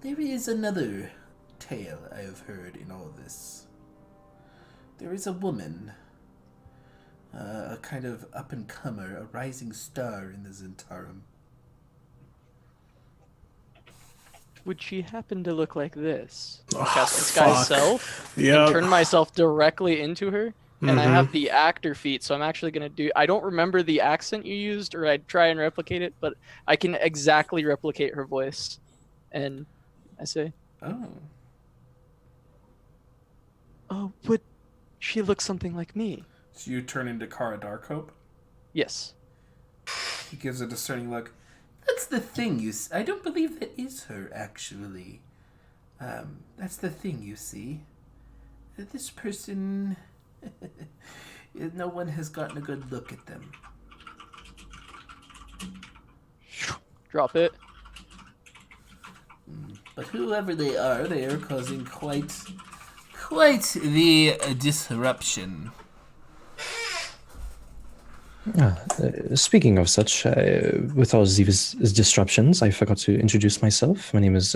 There is another tale I have heard in all this. There is a woman, a kind of up-and-comer, a rising star in the Zentarum. Would she happen to look like this? Oh, Cast disguise fuck. self, and Yep. turn myself directly into her, and I Mhm. have the actor feat, so I'm actually gonna do. I don't remember the accent you used, or I'd try and replicate it, but I can exactly replicate her voice. And I say, Oh. "Oh, but she looks something like me." So you turn into Kara Darkhope? Yes. He gives a discerning look. That's the thing, I don't believe that is her, actually. That's the thing, you see. This person no one has gotten a good look at them. Drop it. But whoever they are causing quite the disruption. Speaking of such, with all these disruptions, I forgot to introduce myself. My name is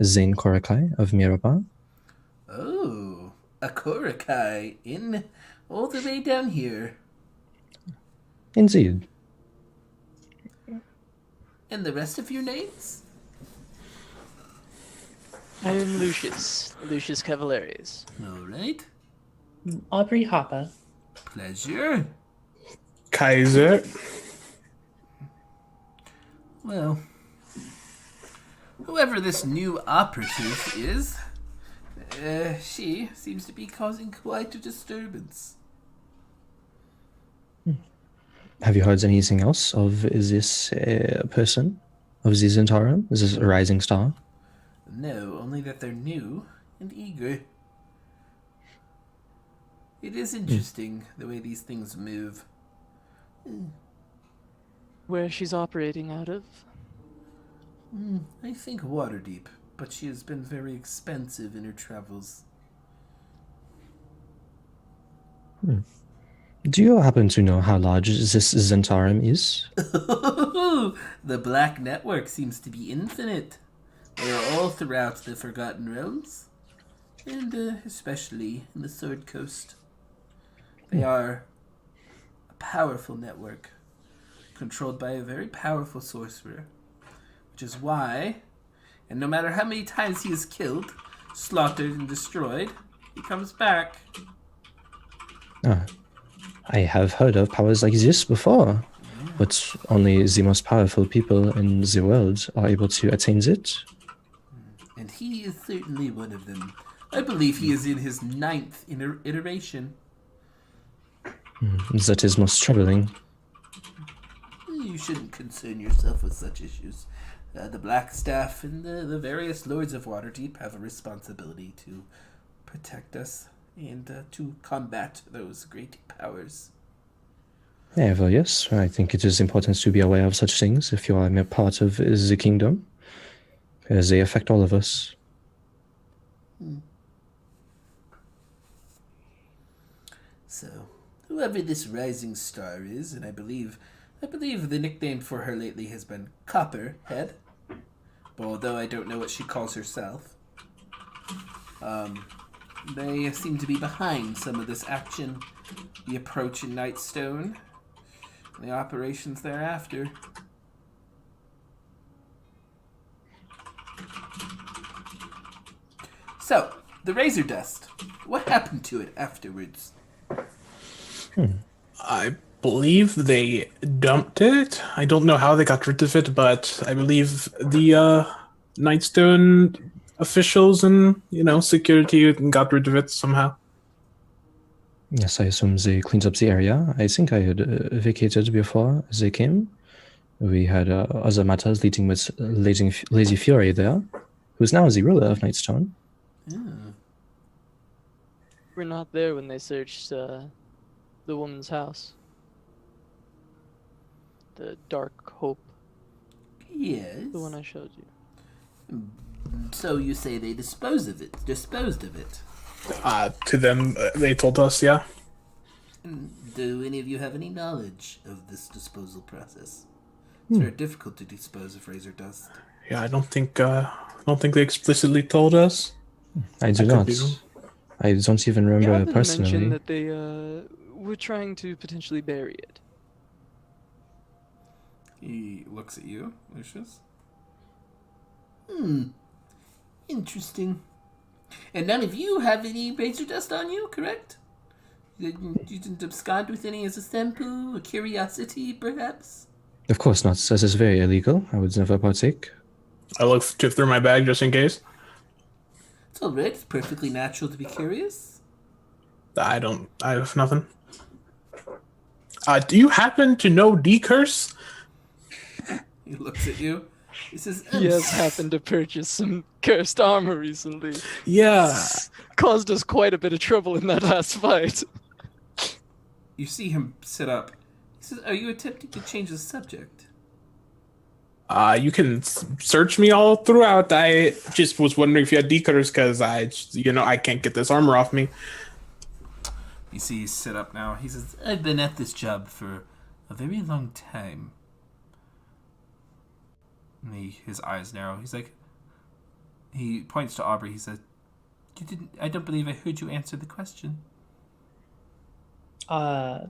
Zane Korakai of Miraba. Oh, a Korakai in all the way down here. Indeed. And the rest of your names? I am Lucius Cavalares. All right. Aubrey Hoppa. Pleasure. Kaiser. Well, whoever this new operative is, she seems to be causing quite a disturbance. Have you heard anything else of this person? Of this Zentarum? Is this a rising star? No, only that they're new and eager. It is interesting the way these things move. Where she's operating out of? I think Waterdeep, but she has been very expensive in her travels. Do you happen to know how large this Zentarum is? The Black Network seems to be infinite. They are all throughout the Forgotten Realms, and especially in the Sword Coast. They are a powerful network, controlled by a very powerful sorcerer, which is why, and no matter how many times he is killed, slaughtered, and destroyed, he comes back. I have heard of powers like this before, but only the most powerful people in the world are able to attain it. And he is certainly one of them. I believe he is in his 9th iteration. That is most troubling. You shouldn't concern yourself with such issues. The Black Staff and the various Lords of Waterdeep have a responsibility to protect us and to combat those great powers. Yeah, well, yes, I think it is important to be aware of such things if you are a part of the kingdom, as they affect all of us. So, whoever this rising star is, and I believe the nickname for her lately has been Copperhead, although I don't know what she calls herself. They seem to be behind some of this action, the approach in Nightstone, and the operations thereafter. So, the Razor Dust, what happened to it afterwards? I believe they dumped it. I don't know how they got rid of it, but I believe the Nightstone officials and, security got rid of it somehow. Yes, I assume they cleaned up the area. I think I had vacated before they came. We had other matters leading with Lazy Fury there, who is now the ruler of Nightstone. We're not there when they searched the woman's house. The Dark Hope. Yes. The one I showed you. So you say they disposed of it. To them, they told us, yeah. Do any of you have any knowledge of this disposal process? It's very difficult to dispose of razor dust. Yeah, I don't think they explicitly told us. I do not. I don't even remember Gavin personally. mentioned that they were trying to potentially bury it. He looks at you, Lucius. Interesting. And none of you have any razor dust on you, correct? You didn't abscond with any as a sample, a curiosity, perhaps? Of course not. This is very illegal. I would never partake. I looked through my bag just in case. It's alright. It's perfectly natural to be curious. I have nothing. Do you happen to know D-Curse? He looks at you. He says, He has happened to purchase some cursed armor recently. Yeah. Caused us quite a bit of trouble in that last fight. you see him sit up. He says, "Are you attempting to change the subject?" You can search me all throughout. I just was wondering if you had decoders because I can't get this armor off me. You see, he's sit up now. He says, "I've been at this job for a very long time." And his eyes narrow. He's like, he points to Aubrey. He says, "You didn't. I don't believe I heard you answer the question. Do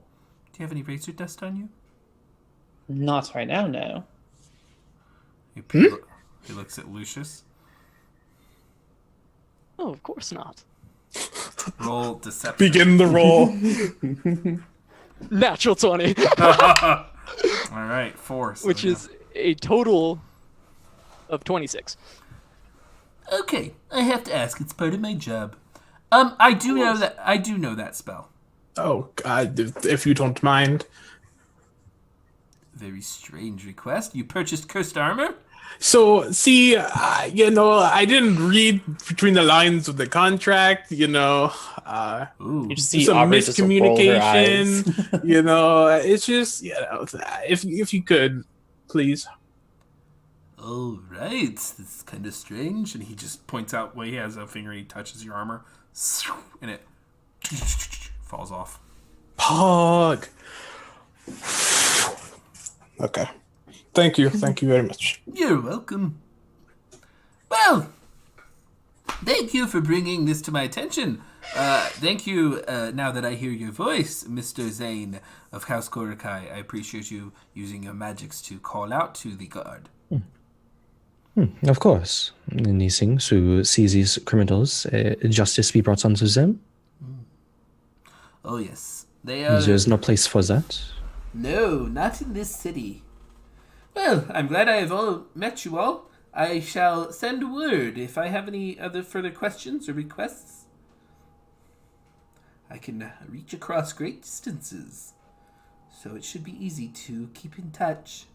you have any razor dust on you?" Not right now, no. He looks at Lucius. Oh, of course not. Roll deception. Begin the roll. Natural 20, All right, 4. So which is a total of 26. okay. I have to ask. It's part of my job. I do know that. I do know that spell. Oh, if you don't mind. Very strange request. You purchased cursed armor? So, see, I didn't read between the lines of the contract, Ooh. You just see some Aubrey just roll her eyes. miscommunication. It's just, if you could, please. All right. This is kind of strange. And he just points out where he has a finger. He touches your armor, and it falls off. Pog. Okay. Thank you very much. You're welcome. Well, thank you for bringing this to my attention. Thank you, now that I hear your voice, Mr. Zane of House Korakai. I appreciate you using your magics to call out to the guard. Of course. In these things, to see these criminals, justice be brought unto them. Oh, yes. They are... There's no place for that. No, not in this city. Well, I'm glad I have all met you all. I shall send word if I have any other further questions or requests. I can reach across great distances, so it should be easy to keep in touch.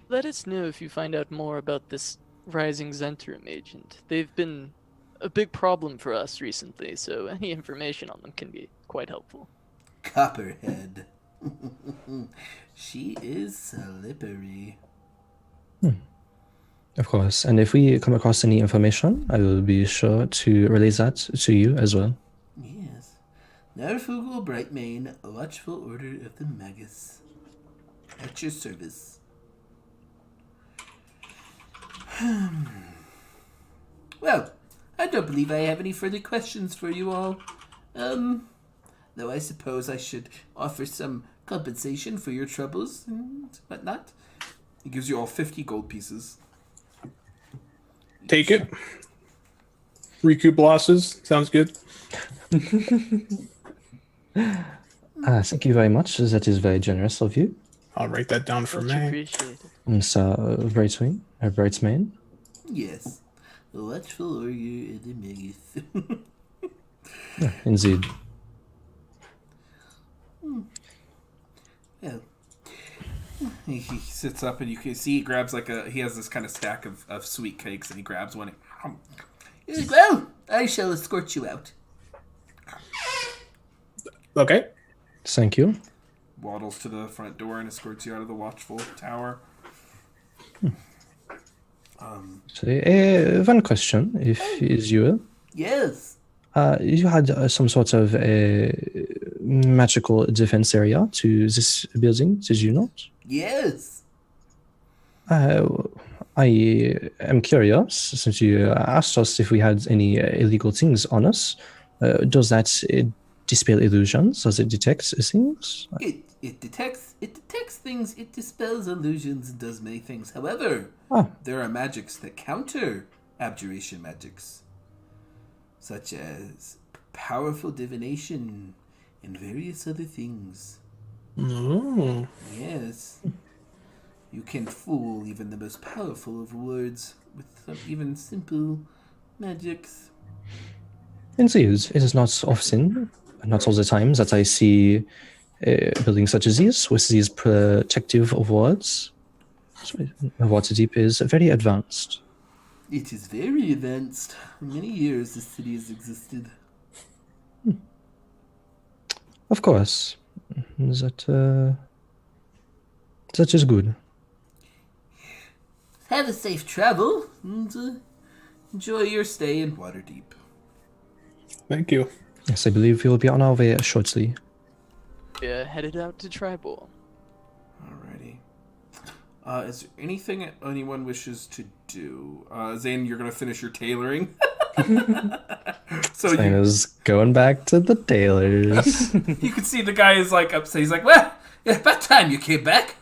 Let us know if you find out more about this Rising Zentrum agent. They've been a big problem for us recently, so any information on them can be quite helpful. Copperhead. She is slippery. Of course. And if we come across any information, I will be sure to relay that to you as well. Yes. Narfugel Brightmane, Watchful Order of the Magus. At your service. Well, I don't believe I have any further questions for you all. Though I suppose I should offer some compensation for your troubles and whatnot. He gives you all 50 gold pieces. Take it. Recoup losses. Sounds good. Thank you very much. That is very generous of you. I'll write that down for Much me. appreciated. Mr. Brightsman. Yes. The Watchful Order of the Magus. Indeed. Well, he sits up and you can see he grabs he has this kind of stack of sweet cakes and he grabs one. He's like, well, I shall escort you out. Okay. Thank you. Waddles to the front door and escorts you out of the Watchful Tower. So, one question, if is you will. Yes. You had some sort of magical defense area to this building, did you not? Yes. I am curious, since you asked us if we had any illegal things on us. Does that dispel illusions? Does it detect things? It detects things, it dispels illusions, and does many things. However, there are magics that counter abjuration magics, such as powerful divination and various other things. Oh. Yes. You can fool even the most powerful of words with some even simple magics. Indeed, it is not often, not all the time, that I see buildings such as these with these protective words. So, Waterdeep is very advanced. It is very advanced. For many years this city has existed. Of course. That is good. Have a safe travel and enjoy your stay in Waterdeep. Thank you. Yes, I believe we'll be on our way shortly. Yeah, headed out to Tribal. Alrighty. Is there anything anyone wishes to do? Zane, you're gonna finish your tailoring. So Zane is going back to the tailors. you can see the guy is like upset. He's like, "Well, yeah, about time you came back."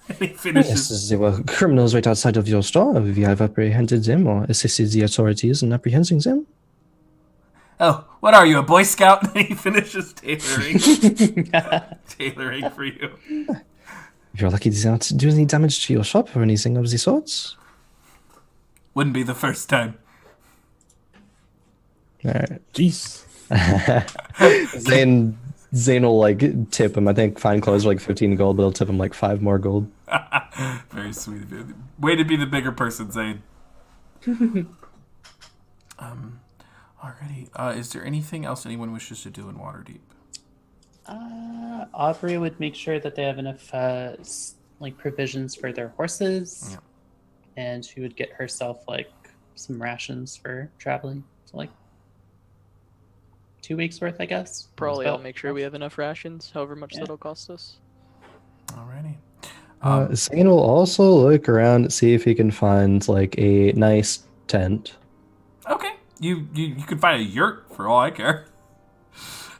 And he finishes. Yes, there were criminals right outside of your store. We have apprehended them or assisted the authorities in apprehending them. Oh, what are you, a Boy Scout? And he finishes tailoring. Tailoring for you. If you're lucky, did not do any damage to your shop or anything of the sorts. Wouldn't be the first time. Alright. Jeez. Zane will like tip him. I think fine clothes are like 15 gold, but he'll tip him like 5 more gold. Very sweet of you. Way to be the bigger person, Zane. Alrighty. Is there anything else anyone wishes to do in Waterdeep? Aubrey would make sure that they have enough like provisions for their horses, Yeah. and she would get herself like some rations for traveling. So like 2 weeks worth, I guess. Probably That's I'll make sure we have enough rations, however much Yeah. that'll cost us. Alrighty. Zane will also look around, see if he can find like a nice tent. Okay. You can find a yurt for all I care.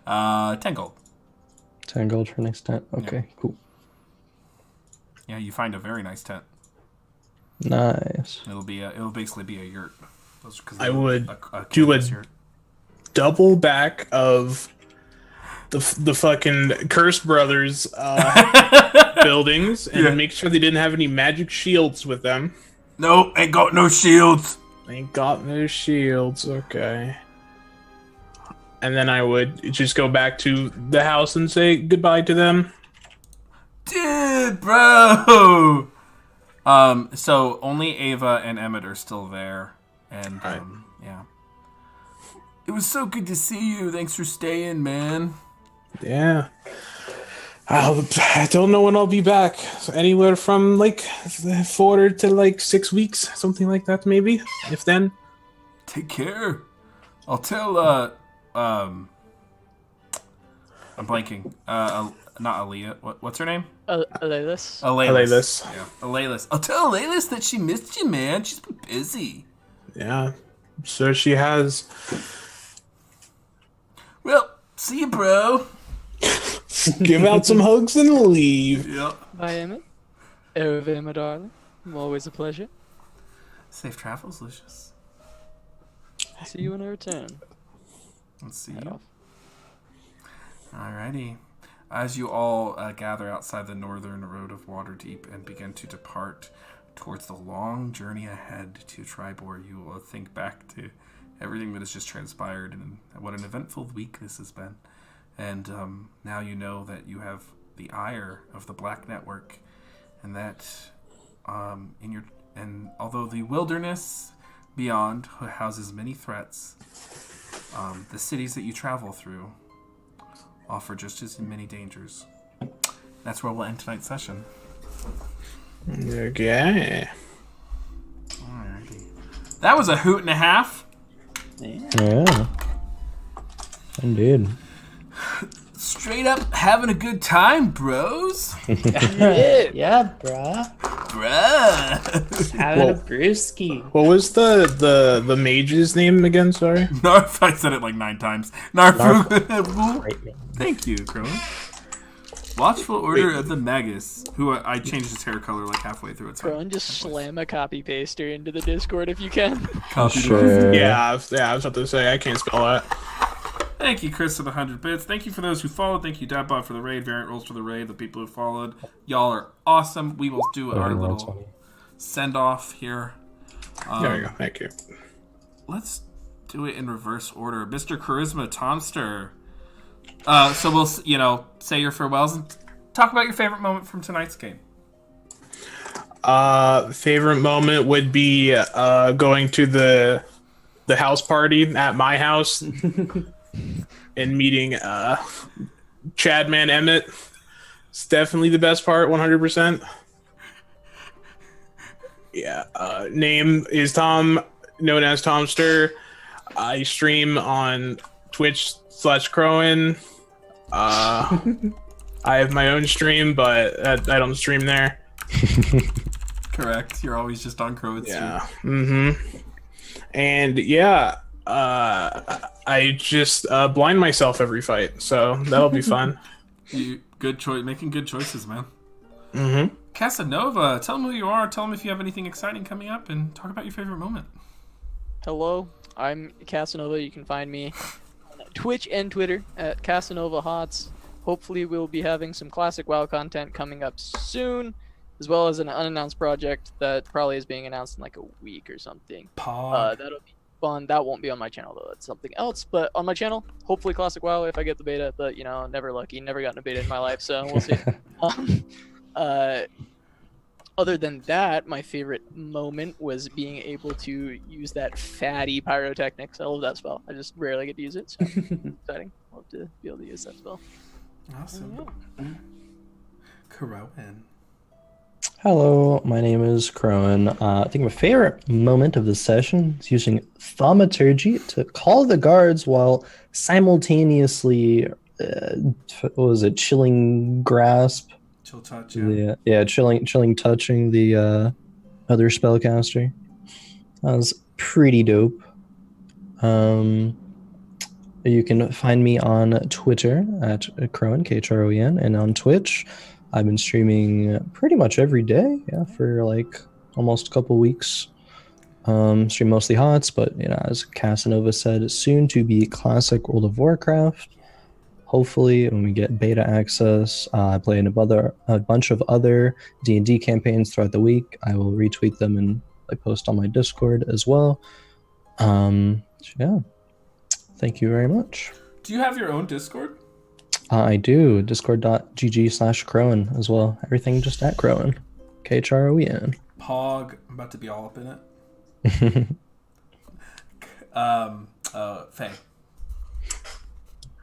10 gold. 10 gold for next tent. Okay, cool. Yeah, you find a very nice tent. Nice. It'll basically be a yurt. I would do canvas a yurt. double back of the fucking Curse Brothers buildings and Yeah. make sure they didn't have any magic shields with them. No, ain't got no shields. Ain't got no shields. Okay. And then I would just go back to the house and say goodbye to them. Dude, bro. So only Ava and Emmett are still there, and Right. yeah. It was so good to see you. Thanks for staying, man. Yeah. I don't know when I'll be back. Anywhere from like 4 to like 6 weeks, something like that, maybe. If then. Take care. I'll tell. I'm blanking. Not Aaliyah. What's her name? Alaylis. Alaylis. Yeah, Alaylis. I'll tell Alaylis that she missed you, man. She's been busy. Yeah. So she has. Well, see you, bro. Give out some hugs and leave. Yeah. Bye, Emmett. Over, my darling. Always a pleasure. Safe travels, Lucius. See you when I return. Let's see Head you. off. Alrighty. As you all gather outside the northern road of Waterdeep and begin to depart towards the long journey ahead to Tribor, you will think back to everything that has just transpired and what an eventful week this has been. And now you know that you have the ire of the Black Network, and that and although the wilderness beyond houses many threats, the cities that you travel through offer just as many dangers. That's where we'll end tonight's session. Okay. Alrighty. That was a hoot and a half. Yeah. Indeed. Straight up having a good time, bros. Yeah, bruh. Bruh. Having Whoa. a brewski. What was the mage's name again? Sorry. Narf, I said it like 9 times. Narf. Great name. Thank you, Crone. Watchful Order of the Magus, who I changed his hair color like halfway through. It's Bro, and just slam a copy paster into the Discord if you can. Copy. Sure. Yeah, I was about to say I can't spell that. Thank you, Chris, for the 100 bits. Thank you for those who followed. Thank you, Dabbot, for the raid. Variant Rolls for the raid. The people who followed. Y'all are awesome. We will do our little send-off here. There you go. Thank you. Let's do it in reverse order. Mr. Charisma Tomster. So we'll, say your farewells and talk about your favorite moment from tonight's game. Favorite moment would be going to the house party at my house and meeting Chadman Emmett. It's definitely the best part, 100%. Yeah. Name is Tom, known as Tomster. I stream on Twitch/Crowan. I have my own stream, but I don't stream there. Correct. You're always just on Crow. Yeah. Mm-hmm. And yeah, I just blind myself every fight, so that'll be fun. Good choice. Making good choices, man. Mm-hmm. Casanova, tell them who you are. Tell them if you have anything exciting coming up, and talk about your favorite moment. Hello, I'm Casanova. You can find me on Twitch and Twitter at Casanova Hots. Hopefully, we'll be having some classic WoW content coming up soon, as well as an unannounced project that probably is being announced in like a week or something. That'll be fun. That won't be on my channel though. That's something else. But on my channel, hopefully classic WoW if I get the beta. But you know, never lucky. Never gotten a beta in my life, so we'll see. Other than that, my favorite moment was being able to use that fatty pyrotechnics. I love that spell. I just rarely get to use it, so exciting. Love to be able to use that spell. Awesome. Crowan. Hello, my name is Crowan. I think my favorite moment of the session is using thaumaturgy to call the guards while simultaneously, what was it, chilling grasp? Chill touch, yeah. Yeah, chilling touching the other spellcaster. That was pretty dope. You can find me on Twitter at Crowan, Khroen, and on Twitch. I've been streaming pretty much every day, for like almost a couple weeks. Stream mostly HOTS, but you know, as Casanova said, soon to be classic World of Warcraft. Hopefully, when we get beta access, I play in a bunch of other D&D campaigns throughout the week. I will retweet them and post on my Discord as well. Yeah. Thank you very much. Do you have your own Discord? I do. Discord.gg/Crowan as well. Everything just at Crowan. Khroen. Pog. I'm about to be all up in it. Faye.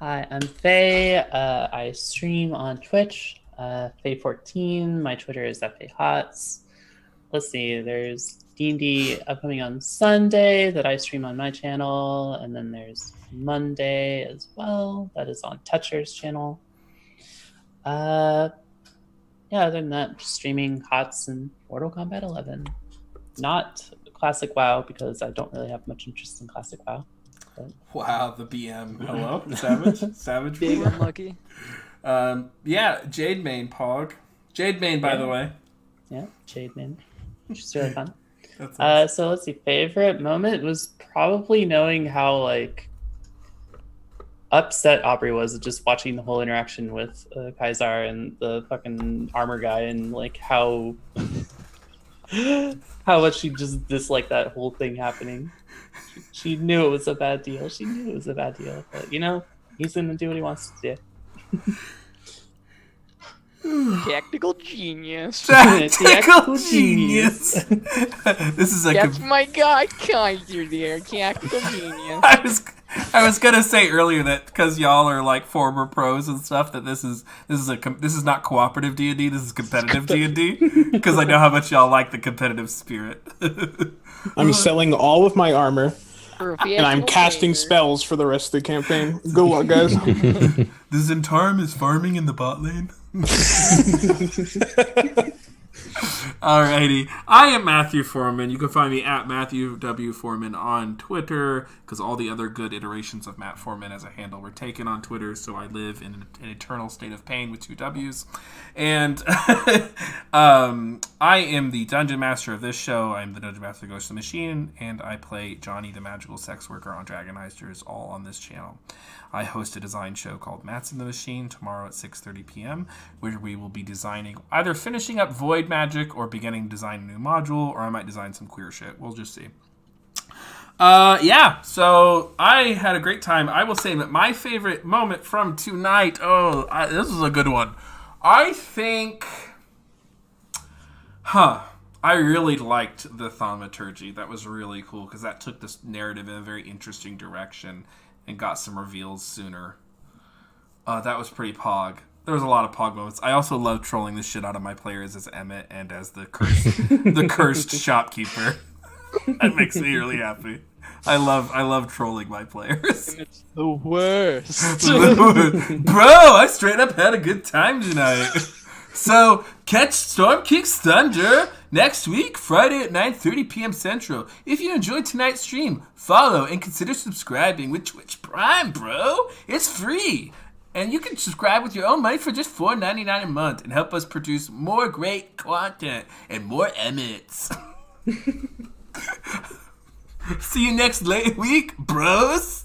Hi, I'm Faye. I stream on Twitch, Faye14. My Twitter is FayHots. Let's see, there's D&D upcoming on Sunday that I stream on my channel, and then there's Monday as well. That is on Toucher's channel. Yeah, other than that, just streaming HOTS and Mortal Kombat 11. Not Classic WoW, because I don't really have much interest in Classic WoW. Wow, the BM. Hello, Savage. Big unlucky. Yeah, Jade Main Pog. Jade Main, by the way. Yeah, Jade Main, which is really fun. That's awesome. So let's see. Favorite moment was probably knowing how upset Aubrey was just watching the whole interaction with Kaisar and the fucking armor guy, and how much she just disliked that whole thing happening. She knew it was a bad deal. But he's gonna do what he wants to do. Tactical genius. Tactical genius. This is That's my guy, Kaiser. There, tactical genius. I was gonna say earlier that because y'all are former pros and stuff, that this is not cooperative D&D. This is competitive D&D, because I know how much y'all like the competitive spirit. I'm selling all of my armor, and I'm casting spells for the rest of the campaign. Good luck, guys. The Zentarm is farming in the bot lane. Alrighty, I am Matthew Foreman. You can find me at Matthew W. Foreman on Twitter, because all the other good iterations of Matt Foreman as a handle were taken on Twitter, so I live in an eternal state of pain with 2 W's. And I am the Dungeon Master of this show. I'm the Dungeon Master of Ghost of the Machine, and I play Johnny the Magical Sex Worker on Dragonizers, all on this channel. I host a design show called Mats in the Machine tomorrow at 6:30 p.m., where we will be designing, either finishing up Void Magic or beginning to design a new module, or I might design some queer shit. We'll just see. Yeah, so I had a great time. I will say that my favorite moment from tonight, this is a good one. I think, I really liked the thaumaturgy. That was really cool, because that took this narrative in a very interesting direction and got some reveals sooner. That was pretty pog. There was a lot of pog moments. I also love trolling the shit out of my players as Emmett and as the cursed shopkeeper. That makes me really happy. I love trolling my players. It's the worst. Bro, I straight up had a good time tonight. So, catch Stormkick's Thunder next week, Friday at 9:30 p.m. Central. If you enjoyed tonight's stream, follow and consider subscribing with Twitch Prime, bro. It's free. And you can subscribe with your own money for just $4.99 a month and help us produce more great content and more Emmets. See you next week, bros.